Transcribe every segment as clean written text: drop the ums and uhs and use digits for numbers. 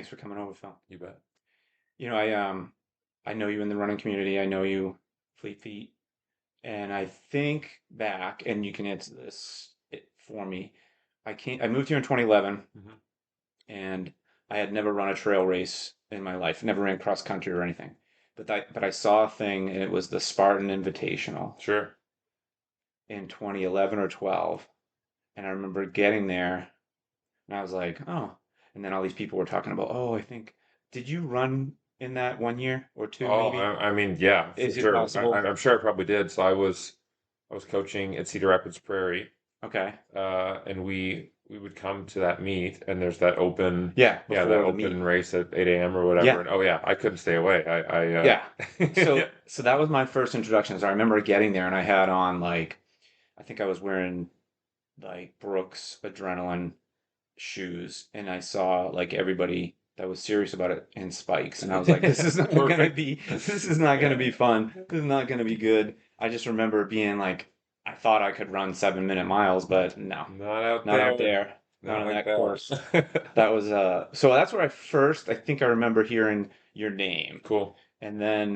Thanks for coming over, Phil. You bet. I know you in the running community. I know you Fleet Feet, and I think back, and you can answer this for me. I moved here in 2011, Hmm. and I had never run a trail race in my life. Never ran cross country or anything. But I saw a thing, and it was the Spartan Invitational Sure. in 2011 or 12, and I remember getting there, and I was like, oh. And then all these people were talking about, oh, I think, did you run in that 1 year or two, Oh, maybe? I mean, yeah, for Is it sure. possible? I'm sure I probably did. So I was coaching at Cedar Rapids Prairie, Okay. and we would come to that meet, and there's that open, Yeah, yeah, that before the open meet. race at 8 a.m. or whatever. Yeah, And oh yeah, I couldn't stay away. yeah. Yeah, So that was my first introductions. I remember getting there and I had on like I think I was wearing like Brooks Adrenaline shoes and I saw like everybody that was serious about it in spikes and I was like, this is not gonna perfect. be this is not gonna Yeah, be fun. This is not gonna be good. I just remember being like I thought I could run 7 minute miles, but no, not out not out there, there. Not not on like that course. that. That was so that's where I think I remember hearing your name. Cool. And then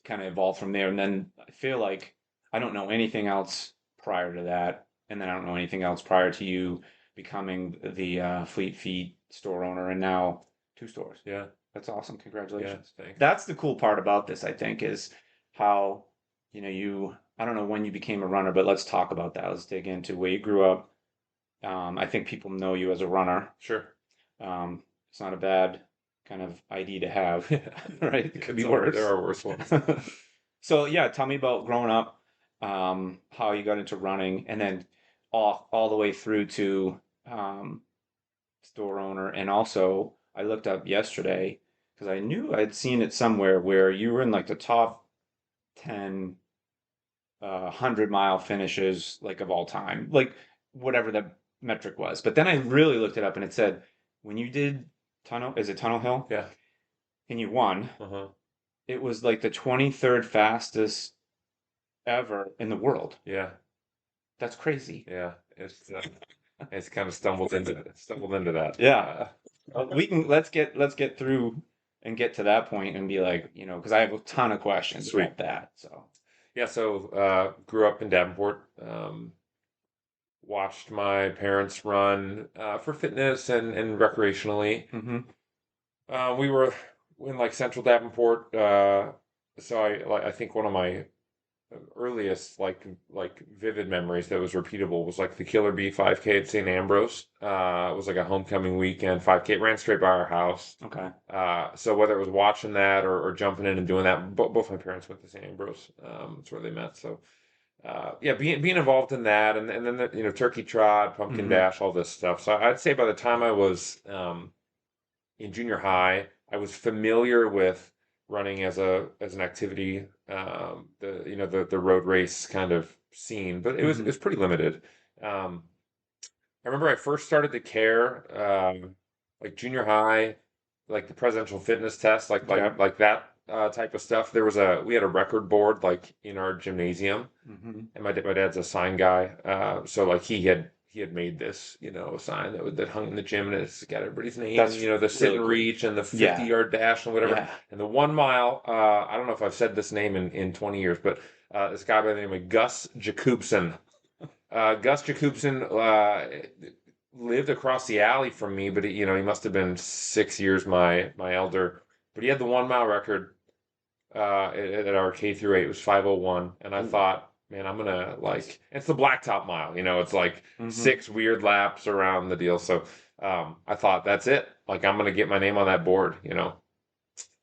kind of evolved from there. And then I feel like I don't know anything else prior to that, and then I don't know anything else prior to you becoming the Fleet Feet store owner, and now two stores. Yeah, That's awesome. yeah. Congratulations. Thanks. That's the cool part about this, I think, is how I don't know when you became a runner, but let's talk about that. Let's dig into where you grew up. I think people know you as a runner. Sure. It's not a bad kind of ID to have, right? It could be There worse. are worse ones. So yeah, tell me about growing up, how you got into running, and then all the way through to um, store owner. And also, I looked up yesterday because I knew I'd seen it somewhere where you were in like the top 10 100-mile finishes like of all time, like whatever the metric was. But then I really looked it up and it said when you did Tunnel Hill Yeah. and you won, Uh-huh. it was like the 23rd fastest ever in the world. Yeah. That's crazy. Yeah. It's kind of stumbled into that. Yeah. We can let's get through and get to that point and be like, because I have a ton of questions Sweet. about that. So, Yeah, so grew up in Davenport. Watched my parents run for fitness and recreationally. hmm We were in like Central Davenport. So I think one of my earliest like vivid memories that was repeatable was like the Killer Bee 5K at St. Ambrose. It was like a homecoming weekend 5K. It ran straight by our house. okay. So whether it was watching that or jumping in and doing that, both my parents went to St. Ambrose. That's where they met. So yeah, being involved in that, and then turkey trot, pumpkin hmm dash, all this stuff. So I'd say by the time I was in junior high, I was familiar with running as an activity, the road race kind of scene, but it hmm was pretty limited. Um, I remember I first started to care, like junior high, like the presidential fitness test, like Okay. that type of stuff. We had a record board like in our gymnasium, hmm and my dad's a sign guy, so like he had made this sign that hung in the gym, and it's got everybody's name, and That's the sit really and cool. reach and the Yeah. 50-yard dash and whatever, Yeah. and the 1 mile. I don't know if I've said this name in 20 years, but this guy by the name of Gus Jacobson. Gus Jacobson lived across the alley from me, but he must have been 6 years my elder. But he had the 1 mile record at our K through 8. It was 5:01, and I Ooh. thought, man, I'm gonna it's the blacktop mile. It's like hmm 6 weird laps around the deal. So I thought that's it. Like I'm gonna get my name on that board.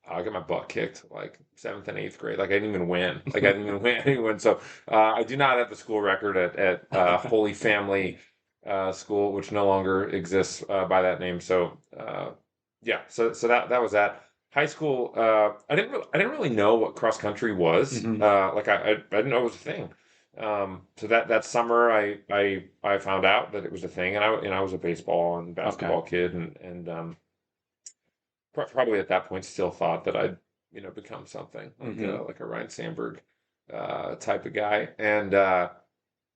I got my butt kicked like seventh and eighth grade. Like I didn't even win. Like I didn't even win. I didn't win. So I do not have the school record at Holy Family School, which no longer exists by that name. So yeah. So that was that. High school. I didn't really know what cross country was. hmm Like I didn't know it was a thing. So that summer I found out that it was a thing, and I was a baseball and Okay. basketball kid, and probably at that point still thought that I'd become something hmm like a Ryan Sandberg type of guy, and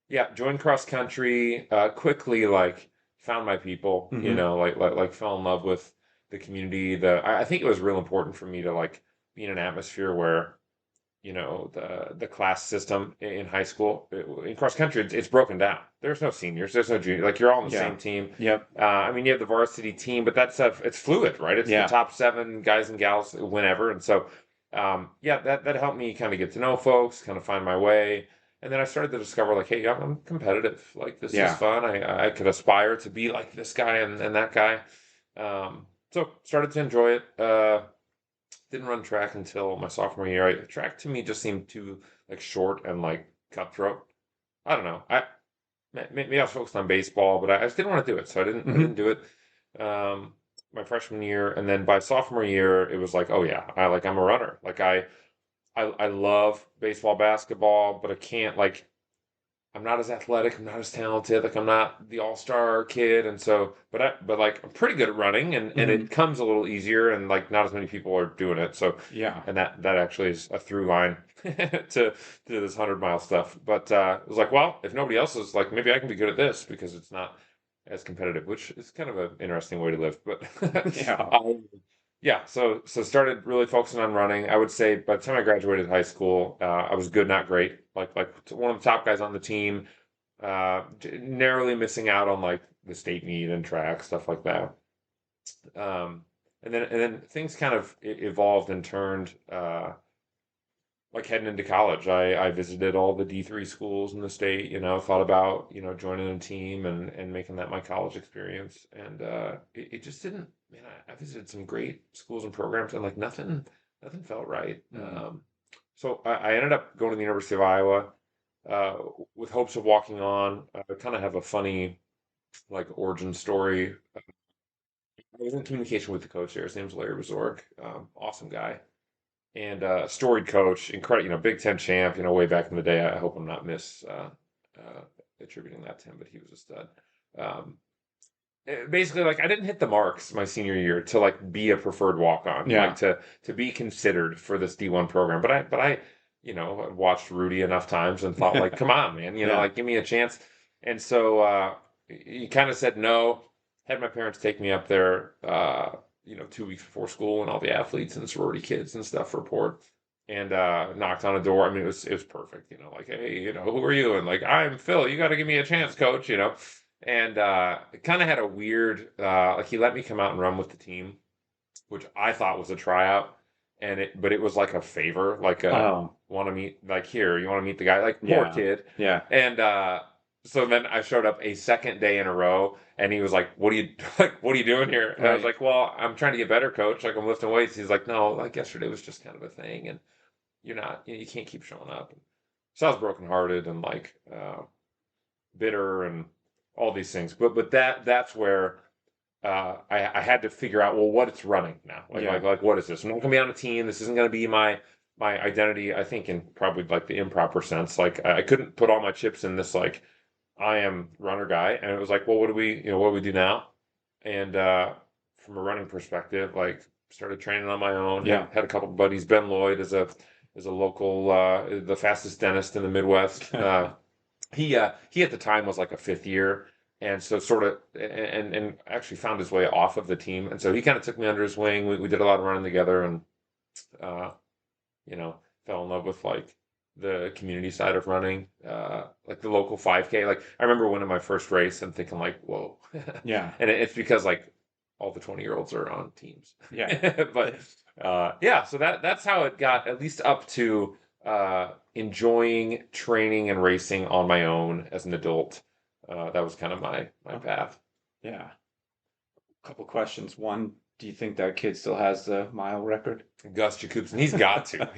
yeah, joined cross country quickly. Like found my people, hmm like fell in love the community. I think it was real important for me to like be in an atmosphere where the class system in high school in cross country it's broken down. There's no seniors, there's no junior. Like you're all on the Yeah. same team. Yep. I mean, you have the varsity team, but that stuff it's fluid, right? It's the Yeah. top seven guys and gals whenever, and so yeah, that helped me kind of get to know folks, kind of find my way. And then I started to discover like, hey, I'm competitive. Like this is Yeah. fun. I could aspire to be like this guy and that guy. So started to enjoy it. Didn't run track until my sophomore year. Track to me just seemed too like short and like cutthroat. I don't know. Maybe I was focused on baseball, but I just didn't want to do it, so I didn't Hmm. do it. My freshman year, and then by sophomore year, it was like, oh yeah, I'm a runner. Like I love baseball, basketball, but I can't like I'm not as athletic. I'm not as talented. Like I'm not the all-star kid, and so, but like I'm pretty good at running, and Hmm. it comes a little easier, and like not as many people are doing it. So, Yeah. and that actually is a through line to this 100-mile stuff. But it was like, well, if nobody else is like, maybe I can be good at this because it's not as competitive, which is kind of an interesting way to live. But Yeah. yeah, so started really focusing on running. I would say by the time I graduated high school, I was good, not great. Like one of the top guys on the team, narrowly missing out on like the state meet and track stuff like that. Um, and then things kind of evolved and turned. Like heading into college, I visited all the D3 schools in the state. Thought about joining a team and making that my college experience. And it just didn't. Man, I visited some great schools and programs, and like nothing felt right. Mm. So I ended up going to the University of Iowa uh, with hopes of walking on. I kind of have a funny like origin story. I was in communication with the coach there. His name's Larry Bazork. Awesome guy and storied coach, incredible, Big Ten champ, way back in the day. I hope I'm not uh, attributing that to him, but he was a stud. Um, Basically, like I didn't hit the marks my senior year to like be a preferred walk on, like Yeah. to be considered for this D1 program. But I watched Rudy enough times and thought like, come on, man, Yeah. like give me a chance. And so he kind of said no. Had my parents take me up there, 2 weeks before school, and all the athletes and sorority kids and stuff report. And knocked on a door. I mean, it was perfect. Like, hey, who are you? And like, I'm Phil. You got to give me a chance, coach. And it kind of had a weird, like he let me come out and run with the team, which I thought was a tryout, but it was like a favor, like Oh. want to meet, like here, you want to meet the guy, like poor Yeah. kid, Yeah. and so then I showed up a second day in a row, and he was like, "What are you like? What are you doing here?" And I was Right. like, "Well, I'm trying to get better, coach. Like I'm lifting weights." He's like, "No, like yesterday was just kind of a thing, and you're not, you can't keep showing up." So I was brokenhearted and like bitter and all these things. But that's where I had to figure out well what it's running now. Yeah. Like what is this? I'm not gonna be on a team. This isn't gonna be my identity. I think in probably like the improper sense. Like I couldn't put all my chips in this like I am runner guy. And it was like well what do we do now? And from a running perspective, like started training on my own. Had Yeah. had a couple of buddies. Ben Lloyd is a local the fastest dentist in the Midwest. He at the time was like a fifth year, and so sort of and actually found his way off of the team, and so he kind of took me under his wing. We did a lot of running together, and uh, you know, fell in love with like the community side of running, like the local 5K. Like I remember winning my first race and thinking like, whoa, Yeah. and it's because like all the 20-year-olds are on teams, Yeah. but yeah, so that's how it got at least up to enjoying training and racing on my own as an adult. That was kind of my Okay. path. Yeah. Couple questions. One, do you think that kid still has the mile record? Gus Jacobson, he's got to.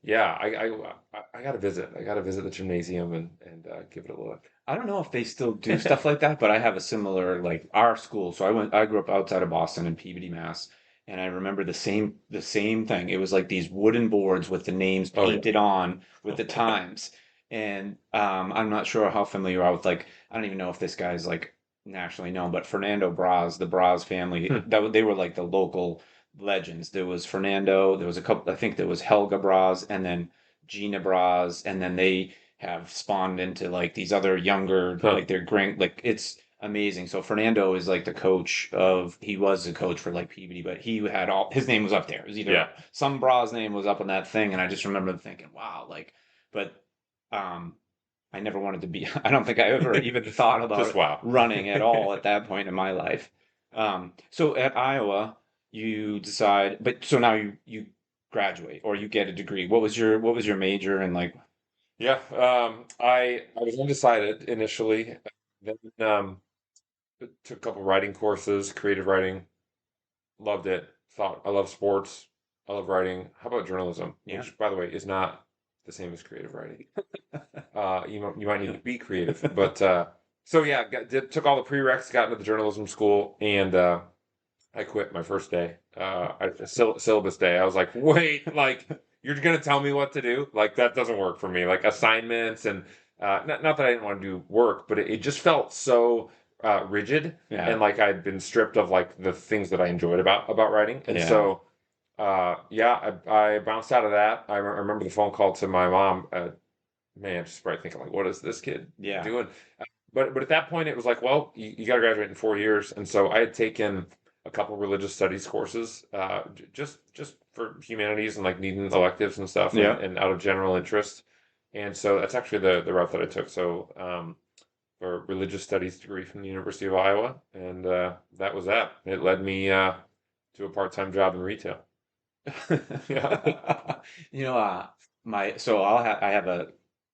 Yeah, I got to visit. I got to visit the gymnasium and give it a look. I don't know if they still do stuff like that, but I have a similar like our school. So I grew up outside of Boston in Peabody, Mass, and I remember the same thing. It was like these wooden boards with the names Oh yeah. painted on with the times. And I'm not sure how familiar you are with like I don't even know if this guy's like nationally known, but Fernando Braz, the Braz family, they were like the local legends. There was Fernando, there was a couple, I think there was Helga Braz, and then Gina Braz, and then they have spawned into like these other younger Huh. like they're grand like it's amazing. So Fernando is like the coach of, he was the coach for like Peabody, but he had all, his name was up there. It was either Yeah. some bra's name was up on that thing, and I just remember thinking, wow, like, but um, I never wanted to be. I don't think I ever even thought Just about wow. running at all at that point in my life. So at Iowa, you decide, but so now you graduate or you get a degree. What was your major and like? Yeah. I was undecided initially. Then took a couple writing courses, creative writing. Loved it. Thought I love sports. I love writing. How about journalism? Yeah. Which, by the way, is not the same as creative writing. You might need to be creative, but so yeah, took all the prereqs, got into the journalism school, and I quit my first day. Syllabus day. I was like, wait, like you're gonna tell me what to do? Like that doesn't work for me. Like assignments and not that I didn't want to do work, but it just felt so rigid and Yeah. like I'd been stripped of like the things that I enjoyed about writing. And Yeah. so yeah, I bounced out of that. I remember the phone call to my mom. Man, just probably thinking like, what is this kid Yeah. doing? But at that point, it was like, well, you got to graduate in 4 years, and so I had taken a couple religious studies courses, just for humanities and like needing electives and stuff, Yeah. and out of general interest. And so that's actually the route that I took. So for religious studies degree from the University of Iowa, and that was that. It led me to a part-time job in retail. Yeah. You know, I have a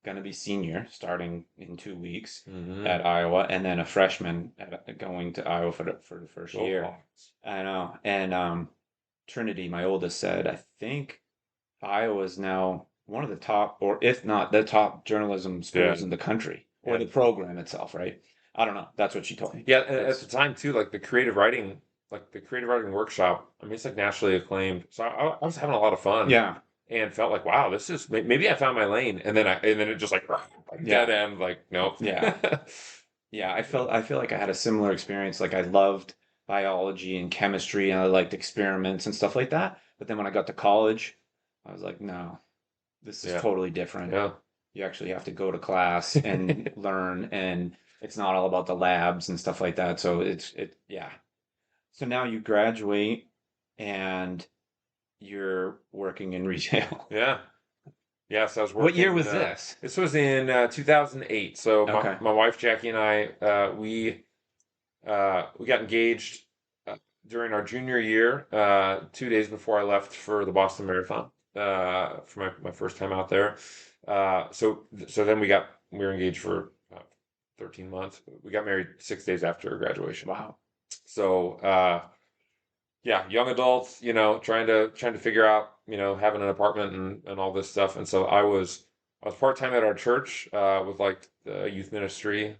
gonna be senior starting in 2 weeks Hmm. at Iowa, and then a freshman going to Iowa for the first Go year. Hawks. I know, and Trinity, my oldest, said I think Iowa is now one of the top, or if not the top journalism Yeah. schools in the country, or Yeah. the program itself, right? I don't know. That's what she told me. Yeah, at the That's time too, like the creative writing workshop. I mean, it's like nationally acclaimed. So I was having a lot of fun yeah, and felt like, wow, this is maybe I found my lane. And then it just like dead yeah, end. Like nope. yeah. Yeah, I Yeah. felt I feel like I had a similar experience. Like I loved biology and chemistry and I liked experiments and stuff like that. But then when I got to college, I was like, no, this is Yeah. totally different. Yeah. You actually have to go to class and learn, and it's not all about the labs and stuff like that. So yeah. So now you graduate and you're working in retail. Yeah. Yeah. So I was What year working. was this? This was in 2008. So Okay. my wife Jackie and I we got engaged uh, during our junior year, 2 days before I left for the Boston Marathon, for my first time out there. So then we were engaged for 13 months. We got married 6 days after graduation. Wow. So yeah, young adults, trying to figure out, having an apartment and all this stuff. And so I was part time at our church with like the youth ministry,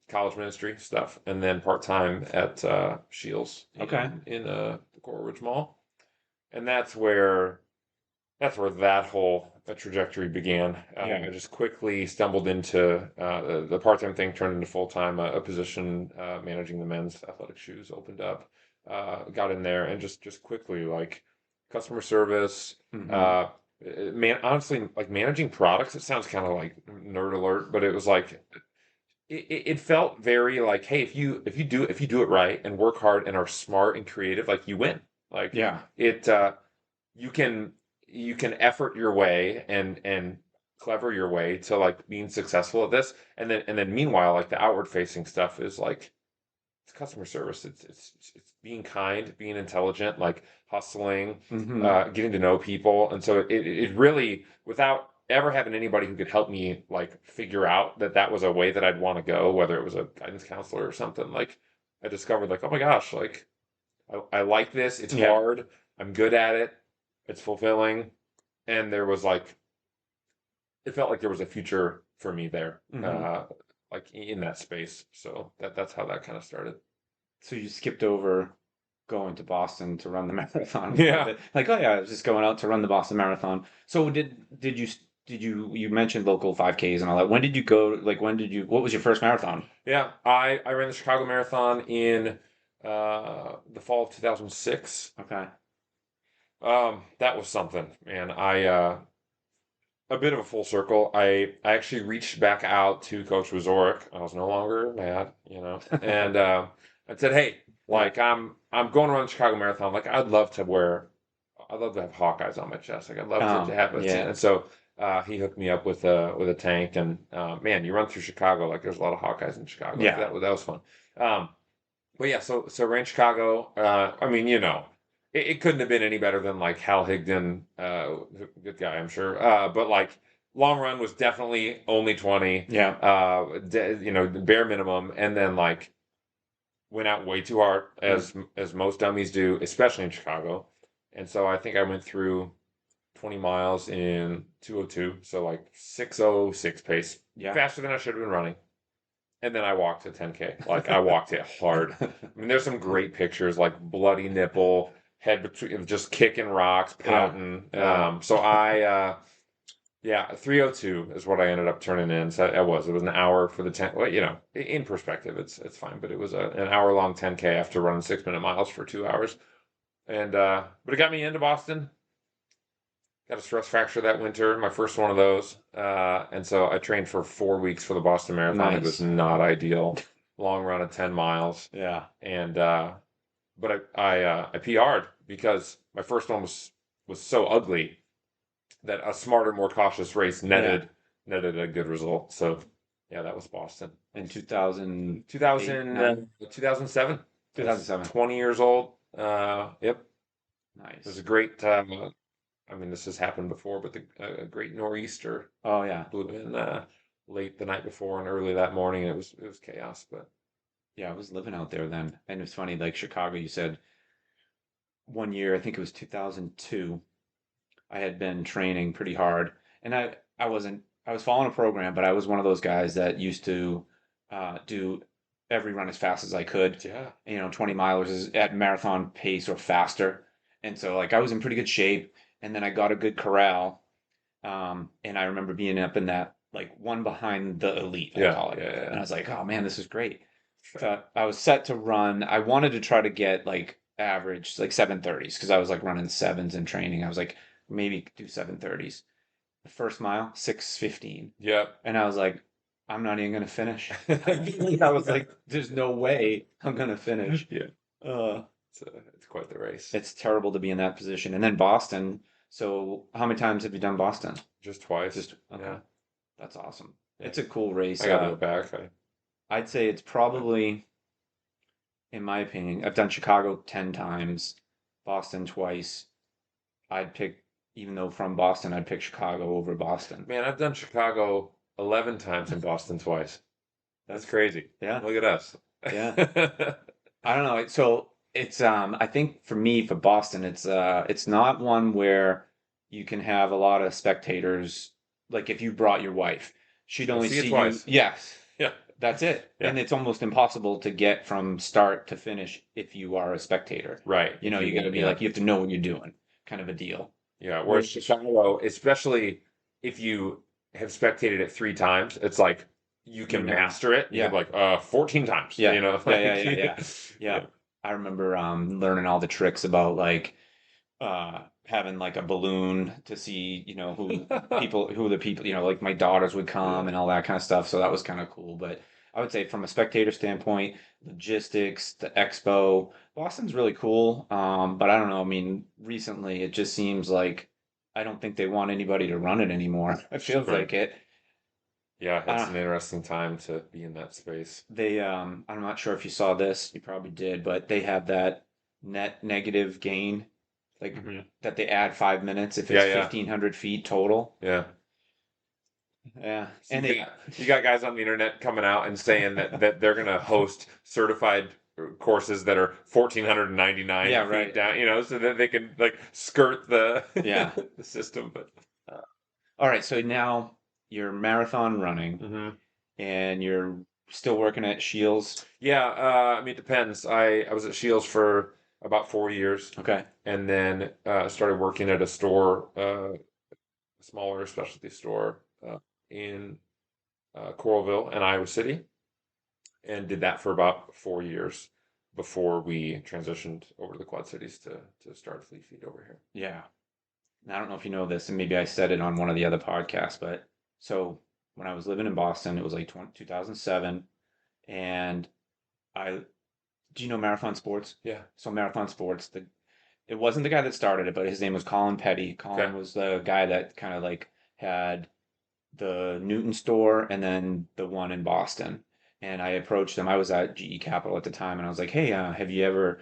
college ministry stuff, and then part time at Shields Okay. in the Coral Ridge Mall. And that's where that whole trajectory began. Yeah. I just quickly stumbled into the part-time thing turned into full-time. A position managing the men's athletic shoes opened up. Got in there and just quickly like customer service. Hmm. Uh, man, honestly, like managing products. It sounds kind of like nerd alert, but it was like it felt very like, hey, if you do it right and work hard and are smart and creative, like you win. Like Yeah. it. You can effort your way and clever your way to like being successful at this, and then meanwhile like the outward facing stuff is like it's customer service. It's being kind, being intelligent, like hustling, Hmm. getting to know people. And so it really, without ever having anybody who could help me like figure out that was a way that I'd want to go, whether it was a guidance counselor or something, like I discovered like, oh my gosh, like I like this. It's Yeah. hard. I'm good at it. It's fulfilling. And there was like, it felt like there was a future for me there, Hmm. like in that space. So that's how that kind of started. So you skipped over going to Boston to run the marathon a little Yeah. bit. Like, oh yeah, I was just going out to run the Boston Marathon. So did you mentioned local 5Ks and all that. When did you go? Like, what was your first marathon? Yeah. I ran the Chicago Marathon in the fall of 2006. Okay. That was something, man. a bit of a full circle. I actually reached back out to Coach Wazorek. I was no longer mad, and I said, "Hey, Yeah. like I'm going to run the Chicago Marathon. Like I'd love to have Hawkeyes on my chest. Like I'd love to Oh, have a team." yeah. And so he hooked me up with a tank, and man, you run through Chicago. Like there's a lot of Hawkeyes in Chicago. Like Yeah. that was fun. Um, but yeah, so ran Chicago. I mean, it couldn't have been any better than like Hal Higdon, good guy, I'm sure. But like long run was definitely only 20, Yeah. the bare minimum, and then like went out way too hard Mm. as most dummies do, especially in Chicago. And so I think I went through 20 miles in 2:02, so like 6:06 pace, Yeah. faster than I should have been running. And then I walked a 10K. Like I walked it hard. I mean, there's some great pictures, like bloody nipple, head between, just kicking rocks, Yeah. pouting. Yeah. Yeah, 3:02 is what I ended up turning in. So it was an hour for the 10. Well, in perspective, it's fine, but it was an hour long 10K after running 6-minute miles for 2 hours. And but it got me into Boston. Got a stress fracture that winter, my first one of those. And so I trained for 4 weeks for the Boston Marathon. It was Nice. not ideal. Long run of 10 miles. Yeah. And but I PR'd because my first one was so ugly that a smarter, more cautious race Yeah. netted a good result. So yeah, that was Boston. In 2008, 2000, 9, 2007. I was 2007. 20 years old. Yep. It was Nice. a great I mean, this has happened before, but a great nor'easter Oh, yeah. blew in late the night before and early that morning. It was chaos, but Yeah, I was living out there then. And it's funny, like Chicago, you said one year, I think it was 2002, I had been training pretty hard. And I wasn't, I was following a program, but I was one of those guys that used to do every run as fast as I could. yeah, 20 milers is at marathon pace or faster. And so, like, I was in pretty good shape. And then I got a good corral. And I remember being up in that, like, one behind the elite, I yeah, call it. yeah, And I yeah. was like, oh man, this is great. Sure. So I was set to run. I wanted to try to get like average, like 7:30s, because I was like running sevens in training. I was like, maybe do 7:30s. The first mile, 6:15. Yep. And I was like, I'm not even gonna finish. I was like, there's no way I'm gonna finish. Yeah, Uh, it's quite the race. it's terrible to be in that position. And then Boston. So how many times have you done Boston? Just twice. Just okay. Yeah, That's awesome. yeah. It's a cool race. I got to go back. I'd say it's probably, in my opinion, I've done Chicago 10 times, Boston twice. I'd pick, even though from Boston, I'd pick Chicago over Boston. Man, I've done Chicago 11 times and Boston twice. That's That's, crazy. yeah, Look at us. yeah. I don't know. So it's, I think for me, for Boston, it's not one where you can have a lot of spectators. Like if you brought your wife, she'd You'll only see it see you. twice. Yes, Yeah, that's it. yeah. And it's almost impossible to get from start to finish if you are a spectator. Right. You know, you got to be Yeah, like, you have to know what you're doing, kind of a deal. yeah. Where, Whereas Chicago, especially if you have spectated it 3 times, it's like you you can know, master it. You can yeah, be like, 14 times. yeah, yeah, yeah, Like yeah, yeah, yeah, yeah. I remember learning all the tricks about like having like a balloon to see, who the people, like my daughters would come yeah, and all that kind of stuff. So that was kind of cool. But I would say from a spectator standpoint, logistics, the expo, Boston's really cool. But I don't know. I mean, recently it just seems like I don't think they want anybody to run it anymore. It feels right. like it. Yeah, it's Uh, an interesting time to be in that space. I'm not sure if you saw this, you probably did, but they have that net negative gain, like Hmm. that they add 5 minutes if Yeah, it's yeah, 1,500 feet total. yeah. Yeah. So And they, you got guys on the internet coming out and saying that they're gonna host certified courses that are 1,499 yeah, feet right. down, so that they can like skirt the Yeah. the system. But All right. So now you're marathon running hmm and you're still working at Shields. yeah, I mean it depends. I was at Shields for about 4 years, Okay. and then started working at a store, a smaller specialty store in Coralville and Iowa City, and did that for about 4 years before we transitioned over to the Quad Cities to start Fleet Feet over here. Yeah. I don't know if you know this, and maybe I said it on one of the other podcasts, but so when I was living in Boston, it was like 2007, and I do you know Marathon Sports? Yeah. So Marathon Sports, it wasn't the guy that started it, but his name was Colin Petty. Okay. Colin was the guy that kind of like had the Newton store and then the one in Boston. And I approached them. I was at GE Capital at the time, and I was like, "Hey, have you ever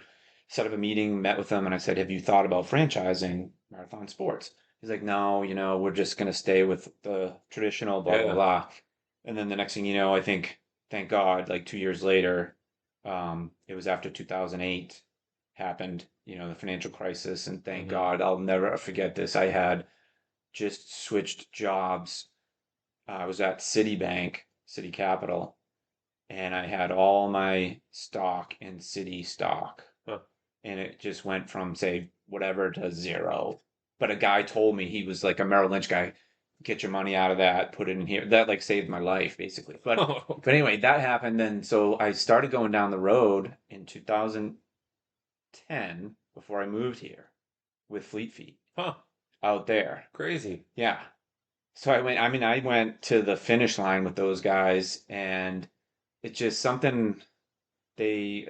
set up a meeting, met with them?" And I said, "Have you thought about franchising Marathon Sports?" He's like, "No, we're just gonna stay with the traditional, blah blah Yeah. blah." And then the next thing you know, I think, thank God, like 2 years later, it was after 2008 happened, the financial crisis, and thank Hmm. God, I'll never forget this. I had just switched jobs. I was at Citibank, City Capital, and I had all my stock in City stock. Huh. And it just went from, say, whatever to zero. But a guy told me, he was like a Merrill Lynch guy, get your money out of that, put it in here. That like saved my life, basically. But Oh, but okay. anyway, that happened. And so I started going down the road in 2010 before I moved here with Fleet Feet Huh. out there. Crazy. Yeah. So I went to the finish line with those guys, and it's just something they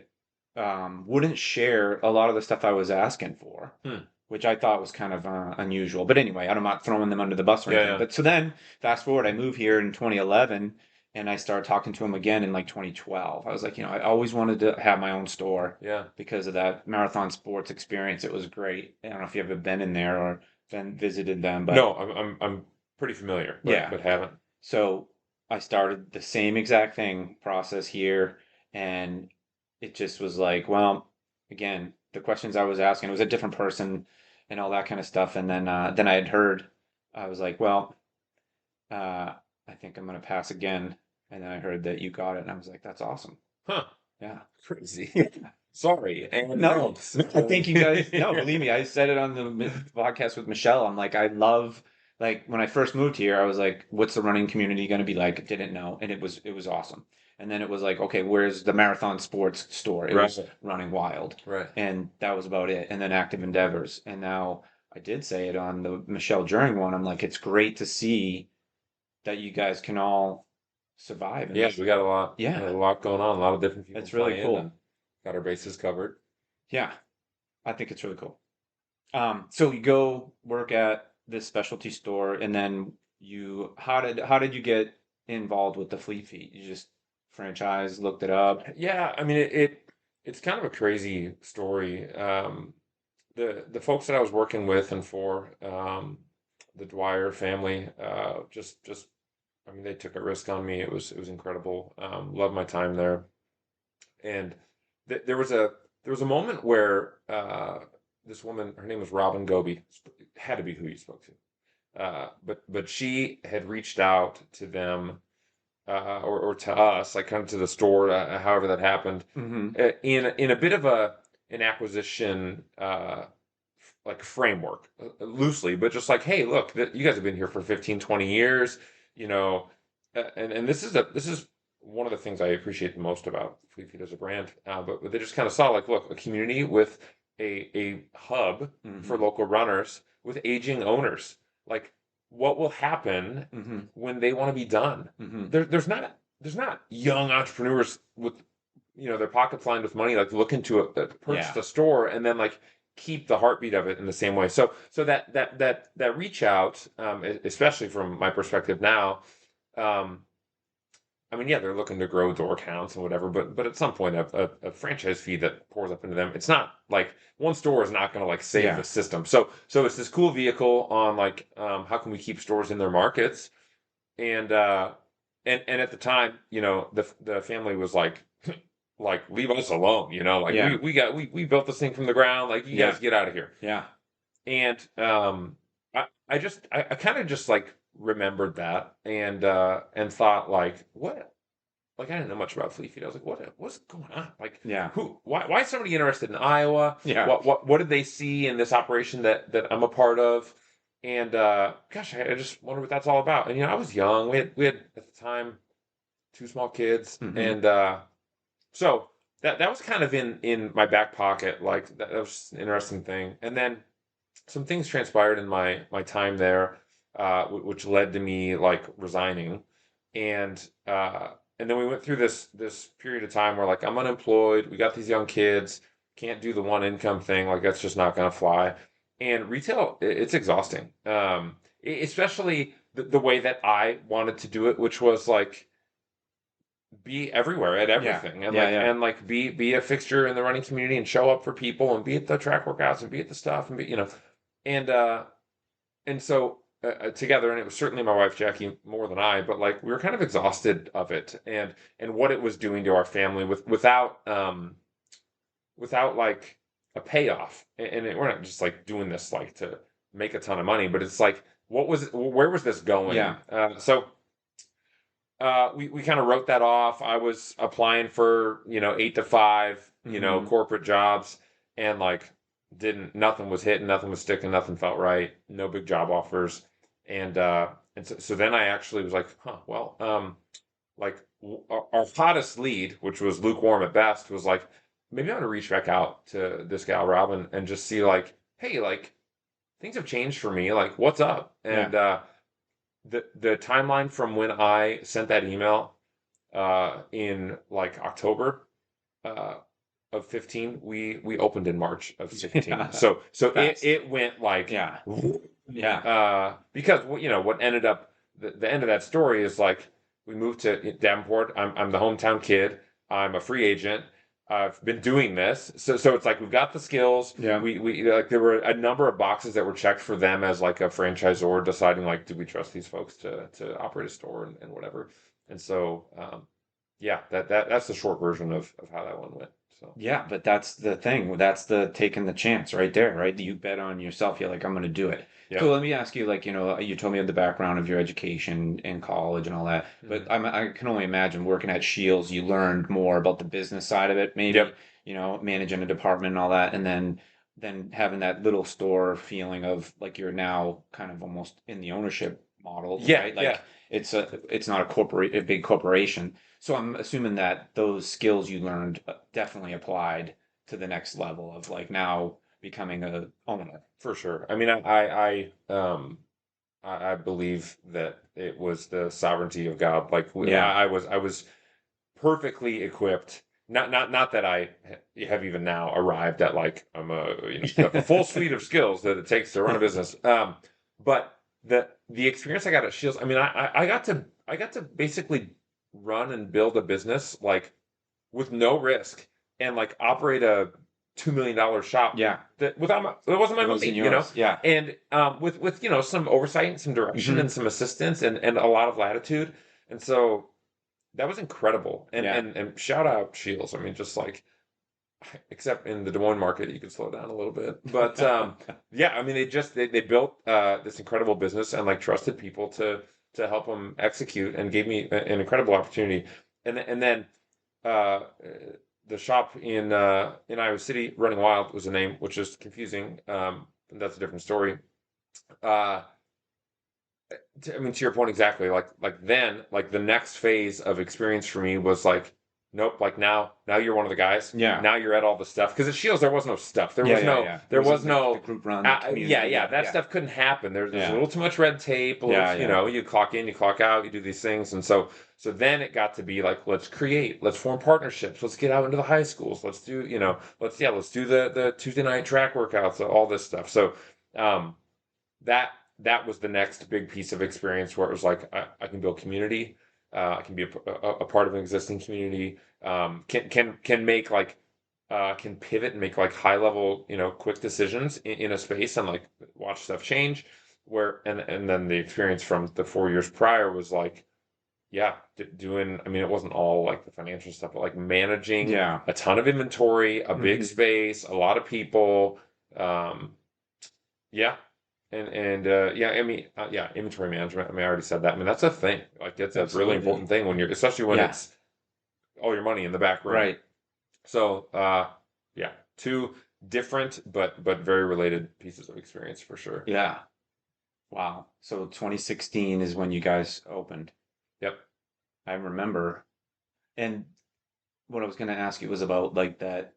wouldn't share a lot of the stuff I was asking for, Hmm. which I thought was kind of unusual. But anyway, I'm not throwing them under the bus or Yeah, anything. yeah. But so then, fast forward, I moved here in 2011, and I started talking to them again in like 2012. I was like, I always wanted to have my own store Yeah. because of that Marathon Sports experience. It was great. I don't know if you've ever been in there or then visited them, but No, I'm pretty familiar, yeah. but haven't. So I started the same exact thing process here, and it just was like, well, again, the questions I was asking, it was a different person and all that kind of stuff. And then I had heard, I was like, well, I think I'm gonna pass again. And then I heard that you got it, and I was like, that's awesome. Huh. Yeah. Crazy. Sorry, and No, thanks. no, I think you guys, no, believe me, I said it on the podcast with Michelle. I'm like, I love, like, when I first moved here, I was like, what's the running community going to be like? Didn't know. And it was awesome. And then it was like, okay, where's the Marathon Sports store? It Right. was running wild. Right. And that was about it. And then Active Endeavors. And now I did say it on the Michelle Juring one. I'm like, it's great to see that you guys can all survive in Yeah, this. we got a Yeah, lot going on, a lot of different people it's really playing, cool. and got our bases covered. Yeah, I think it's really cool. So you go work at this specialty store, and then how did you get involved with the Fleet Feet? You just franchise, looked it up. Yeah, I mean it's kind of a crazy story. The folks that I was working with and for the Dwyer family, just I mean they took a risk on me. It was incredible. Loved my time there, and there was a moment where this woman, her name was Robin Goby, had to be who you spoke to. But she had reached out to them or to us, like kind of to the store, however that happened, Mm-hmm. in a bit of an acquisition like framework, loosely, but just like, hey, look, you guys have been here for 15, 20 years, you know, and this is one of the things I appreciate the most about Fleet Feet as a brand. But they just kind of saw like, look, a community with a hub for Mm-hmm. local runners with aging owners, like what will happen Mm-hmm. when they want to be done. Mm-hmm. There's not young entrepreneurs with their pockets lined with money like looking to purchase Yeah. a store and then like keep the heartbeat of it in the same way. So that reach out, especially from my perspective now, um, I mean, yeah, they're looking to grow door counts and whatever, but at some point, a franchise fee that pours up into them, it's not like one store is not going to like save Yeah. the system. So it's this cool vehicle on like how can we keep stores in their markets and and at the time, the family was like leave us alone, like Yeah. we built this thing from the ground, like you Yeah. guys get out of here. Yeah. And I kind of just like remembered that and thought like what like I didn't know much about Fleet Feet. I was like, what's going on? Like Yeah. why is somebody interested in Iowa? Yeah. What did they see in this operation that I'm a part of? And gosh, I just wonder what that's all about. And I was young. We had at the time two small kids, Mm-hmm. and so that was kind of in my back pocket. Like that was an interesting thing. And then some things transpired in my time there, which led to me like resigning, and and then we went through this period of time where like I'm unemployed, we got these young kids, can't do the one income thing, like that's just not gonna fly. And retail, it's exhausting, especially the way that I wanted to do it, which was like be everywhere at Yeah. everything Yeah. Yeah. and like be a fixture in the running community and show up for people and be at the track workouts and be at the stuff and be and so together, and it was certainly my wife Jackie more than I, but like we were kind of exhausted of it and what it was doing to our family without like a payoff. We're not just like doing this like to make a ton of money, but it's like where was this going? Yeah. We kind of wrote that off. I was applying for 8 to 5 Hmm. corporate jobs, and like didn't nothing was hitting, nothing was sticking, nothing felt right, no big job offers, and so then I actually was like, huh, well, like our hottest lead, which was lukewarm at best, was like, maybe I'm gonna reach back out to this gal Robin and just see like, hey, like things have changed for me, like what's up? Yeah. And the timeline from when I sent that email in like October uh, of 15, we opened in March of 16. Yeah. So Fast. it went like Yeah. Yeah. because what ended up the end of that story is like we moved to Davenport. I'm the hometown kid. I'm a free agent. I've been doing this, so it's like we've got the skills. Yeah. We like there were a number of boxes that were checked for them as like a franchisor deciding like do we trust these folks to operate a store and whatever. And so yeah, that's the short version of how that one went. So Yeah, but that's the thing. That's the taking the chance right there, right? You bet on yourself. You're like, I'm going to do it. So yep. let me ask you, like, you told me the background of your education in college and all that, but Hmm. I can only imagine working at Shields, you learned more about the business side of it, maybe, Yep. managing a department and all that, and then having that little store feeling of like you're now kind of almost in the ownership model, Yeah. right? Yeah. Like it's not a big corporation. So I'm assuming that those skills you learned definitely applied to the next level of like now becoming a owner. For sure. I mean, I believe that it was the sovereignty of God. Like Yeah. I was perfectly equipped. Not that I have even now arrived at like I'm a got the full suite of skills that it takes to run a business. But the experience I got at Shields, I mean, I got to basically run and build a business like with no risk and like operate a $2 million shop Yeah. that wasn't my It wasn't money, yours. Yeah. and with some oversight and some direction and Hmm. some assistance and a lot of latitude, and so that was incredible. Yeah. And shout out Shields. I mean, just like except in the Des Moines market, you could slow down a little bit, but yeah, I mean, they built this incredible business and like trusted people to help them execute and gave me an incredible opportunity, and then uh, the shop in Iowa City, Running Wild was the name, which is confusing. And that's a different story. Uh, I mean, to your point exactly. Like then, like the next phase of experience for me was like, nope. Like now you're one of the guys. Yeah. Now you're at all the stuff because at Shields there was no stuff. Yeah. Yeah. Yeah. It There was was the no. group run, the Yeah, community. yeah, Yeah. that Yeah. stuff couldn't happen. There's a Yeah. little too much red tape. A little, Yeah. Yeah. you clock in, you clock out, you do these things, and so then it got to be like, let's create, let's form partnerships, let's get out into the high schools, let's do, let's do the Tuesday night track workouts, all this stuff. So, um, that that was the next big piece of experience where it was like I can build community, I can be a part of an existing community, can make like can pivot and make like high level quick decisions in a space and like watch stuff change. Where and then the experience from the 4 years prior was like yeah doing I mean it wasn't all like the financial stuff but like managing Yeah. a ton of inventory, a big Hmm. space, a lot of people. um, yeah. Yeah, I mean, yeah, inventory management. I mean, I already said that. I mean, that's a thing. Like, that's a really Absolutely. important thing when especially when Yeah. it's all your money in the back room. Right. So, yeah, two different but very related pieces of experience for sure. Yeah. Wow. So 2016 is when you guys opened. Yep. I remember. And what I was going to ask you was about like the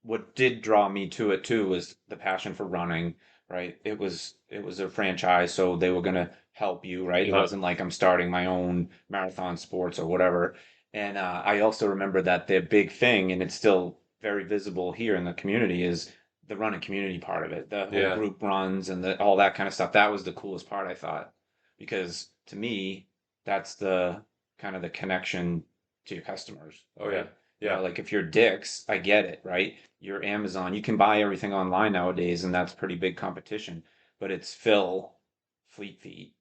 what did draw me to it too was the passion for running, right? It was a franchise, so they were gonna help you, right? It Uh-huh. wasn't like I'm starting my own marathon sports or whatever. And I also remember that their big thing, and it's still very visible here in the community, is the running community part of it. The whole Yeah. group runs and all that kind of stuff. That was the coolest part, I thought, because to me, that's the kind of the connection to your customers, Oh yeah. right? You know, Yeah. like if you're Dick's, I get it, right? You're Amazon, you can buy everything online nowadays, and that's pretty big competition. But it's Phil, Fleet Feet,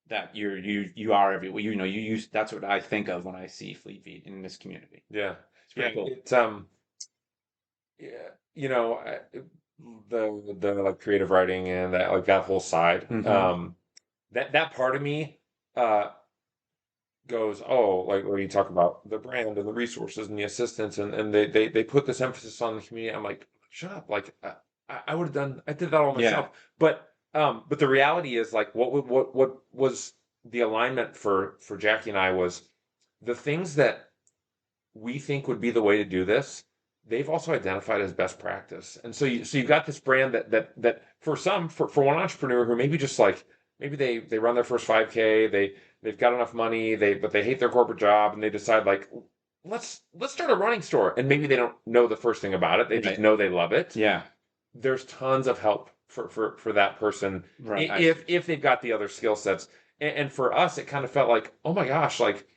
that you are everywhere. You know, you use that's what I think of when I see Fleet Feet in this community. Yeah. It's Yeah. pretty cool. Yeah, the like creative writing and that like that whole side, Hmm. that part of me uh goes, oh, like where you talk about the brand and the resources and the assistance and they put this emphasis on the community. I'm like, shut up, like I would have done, I did that all Yeah, myself. But the reality is like what was the alignment for Jackie and I was the things that we think would be the way to do this, they've also identified as best practice. And so you've got this brand that for some for one entrepreneur who maybe just like maybe they run their first 5K, they've got enough money, but they hate their corporate job and they decide like let's start a running store. And maybe they don't know the first thing about it. They just right. know they love it. Yeah, There's tons of help for that person right. if they've got the other skill sets. And for us, it kind of felt like, oh my gosh, like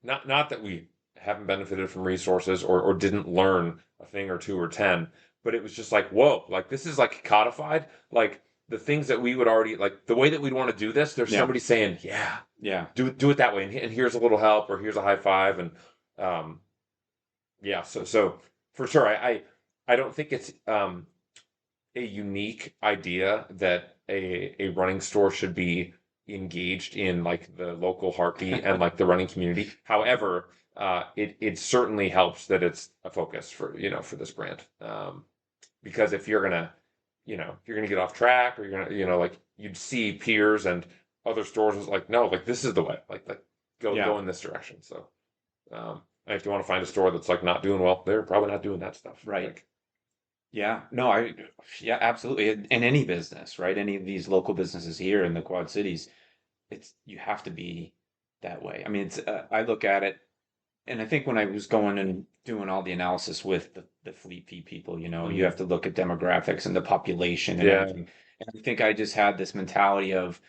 not that we haven't benefited from resources or didn't learn a thing or two or 10, but it was just like, whoa, like this is like codified. Like the things that we would already like the way that we'd want to do this, there's Yeah, somebody saying, yeah, yeah, do it that way. And here's a little help or here's a high five. And um, yeah, so for sure, I don't think it's a unique idea that a running store should be engaged in like the local heartbeat and like the running community. However, it certainly helps that it's a focus for for this brand. Because if you're gonna if you're gonna get off track or you're gonna like you'd see peers and other stores is like no, like this is the way, like yeah. go in this direction. So and if you want to find a store that's like not doing well, they're probably not doing that stuff. Right. Like Yeah, no, yeah, absolutely. In any business, right? Any of these local businesses here in the Quad Cities, it's you have to be that way. I mean, it's I look at it, and I think when I was going and doing all the analysis with the Fleet Feet people, you know, you mm, have to look at demographics and the population and yeah, everything. And I think I just had this mentality of,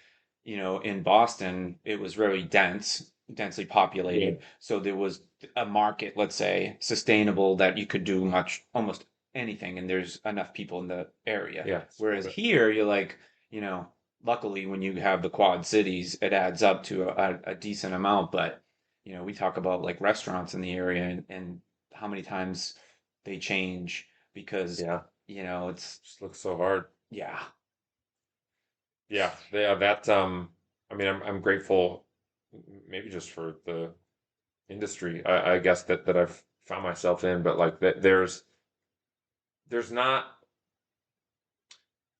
you know, in Boston, it was very dense, densely yeah, populated. So there was a market, let's say, sustainable that you could do much, almost anything, and there's enough people in the area. yeah. Whereas here, you're like, you know, luckily when you have the Quad Cities, it adds up to a decent amount. But, you know, we talk about like restaurants in the area and how many times they change because, Yeah, you know, it's, just looks so hard. yeah, Yeah, that I mean I'm grateful maybe just for the industry I guess that I've found myself in, but like that there's not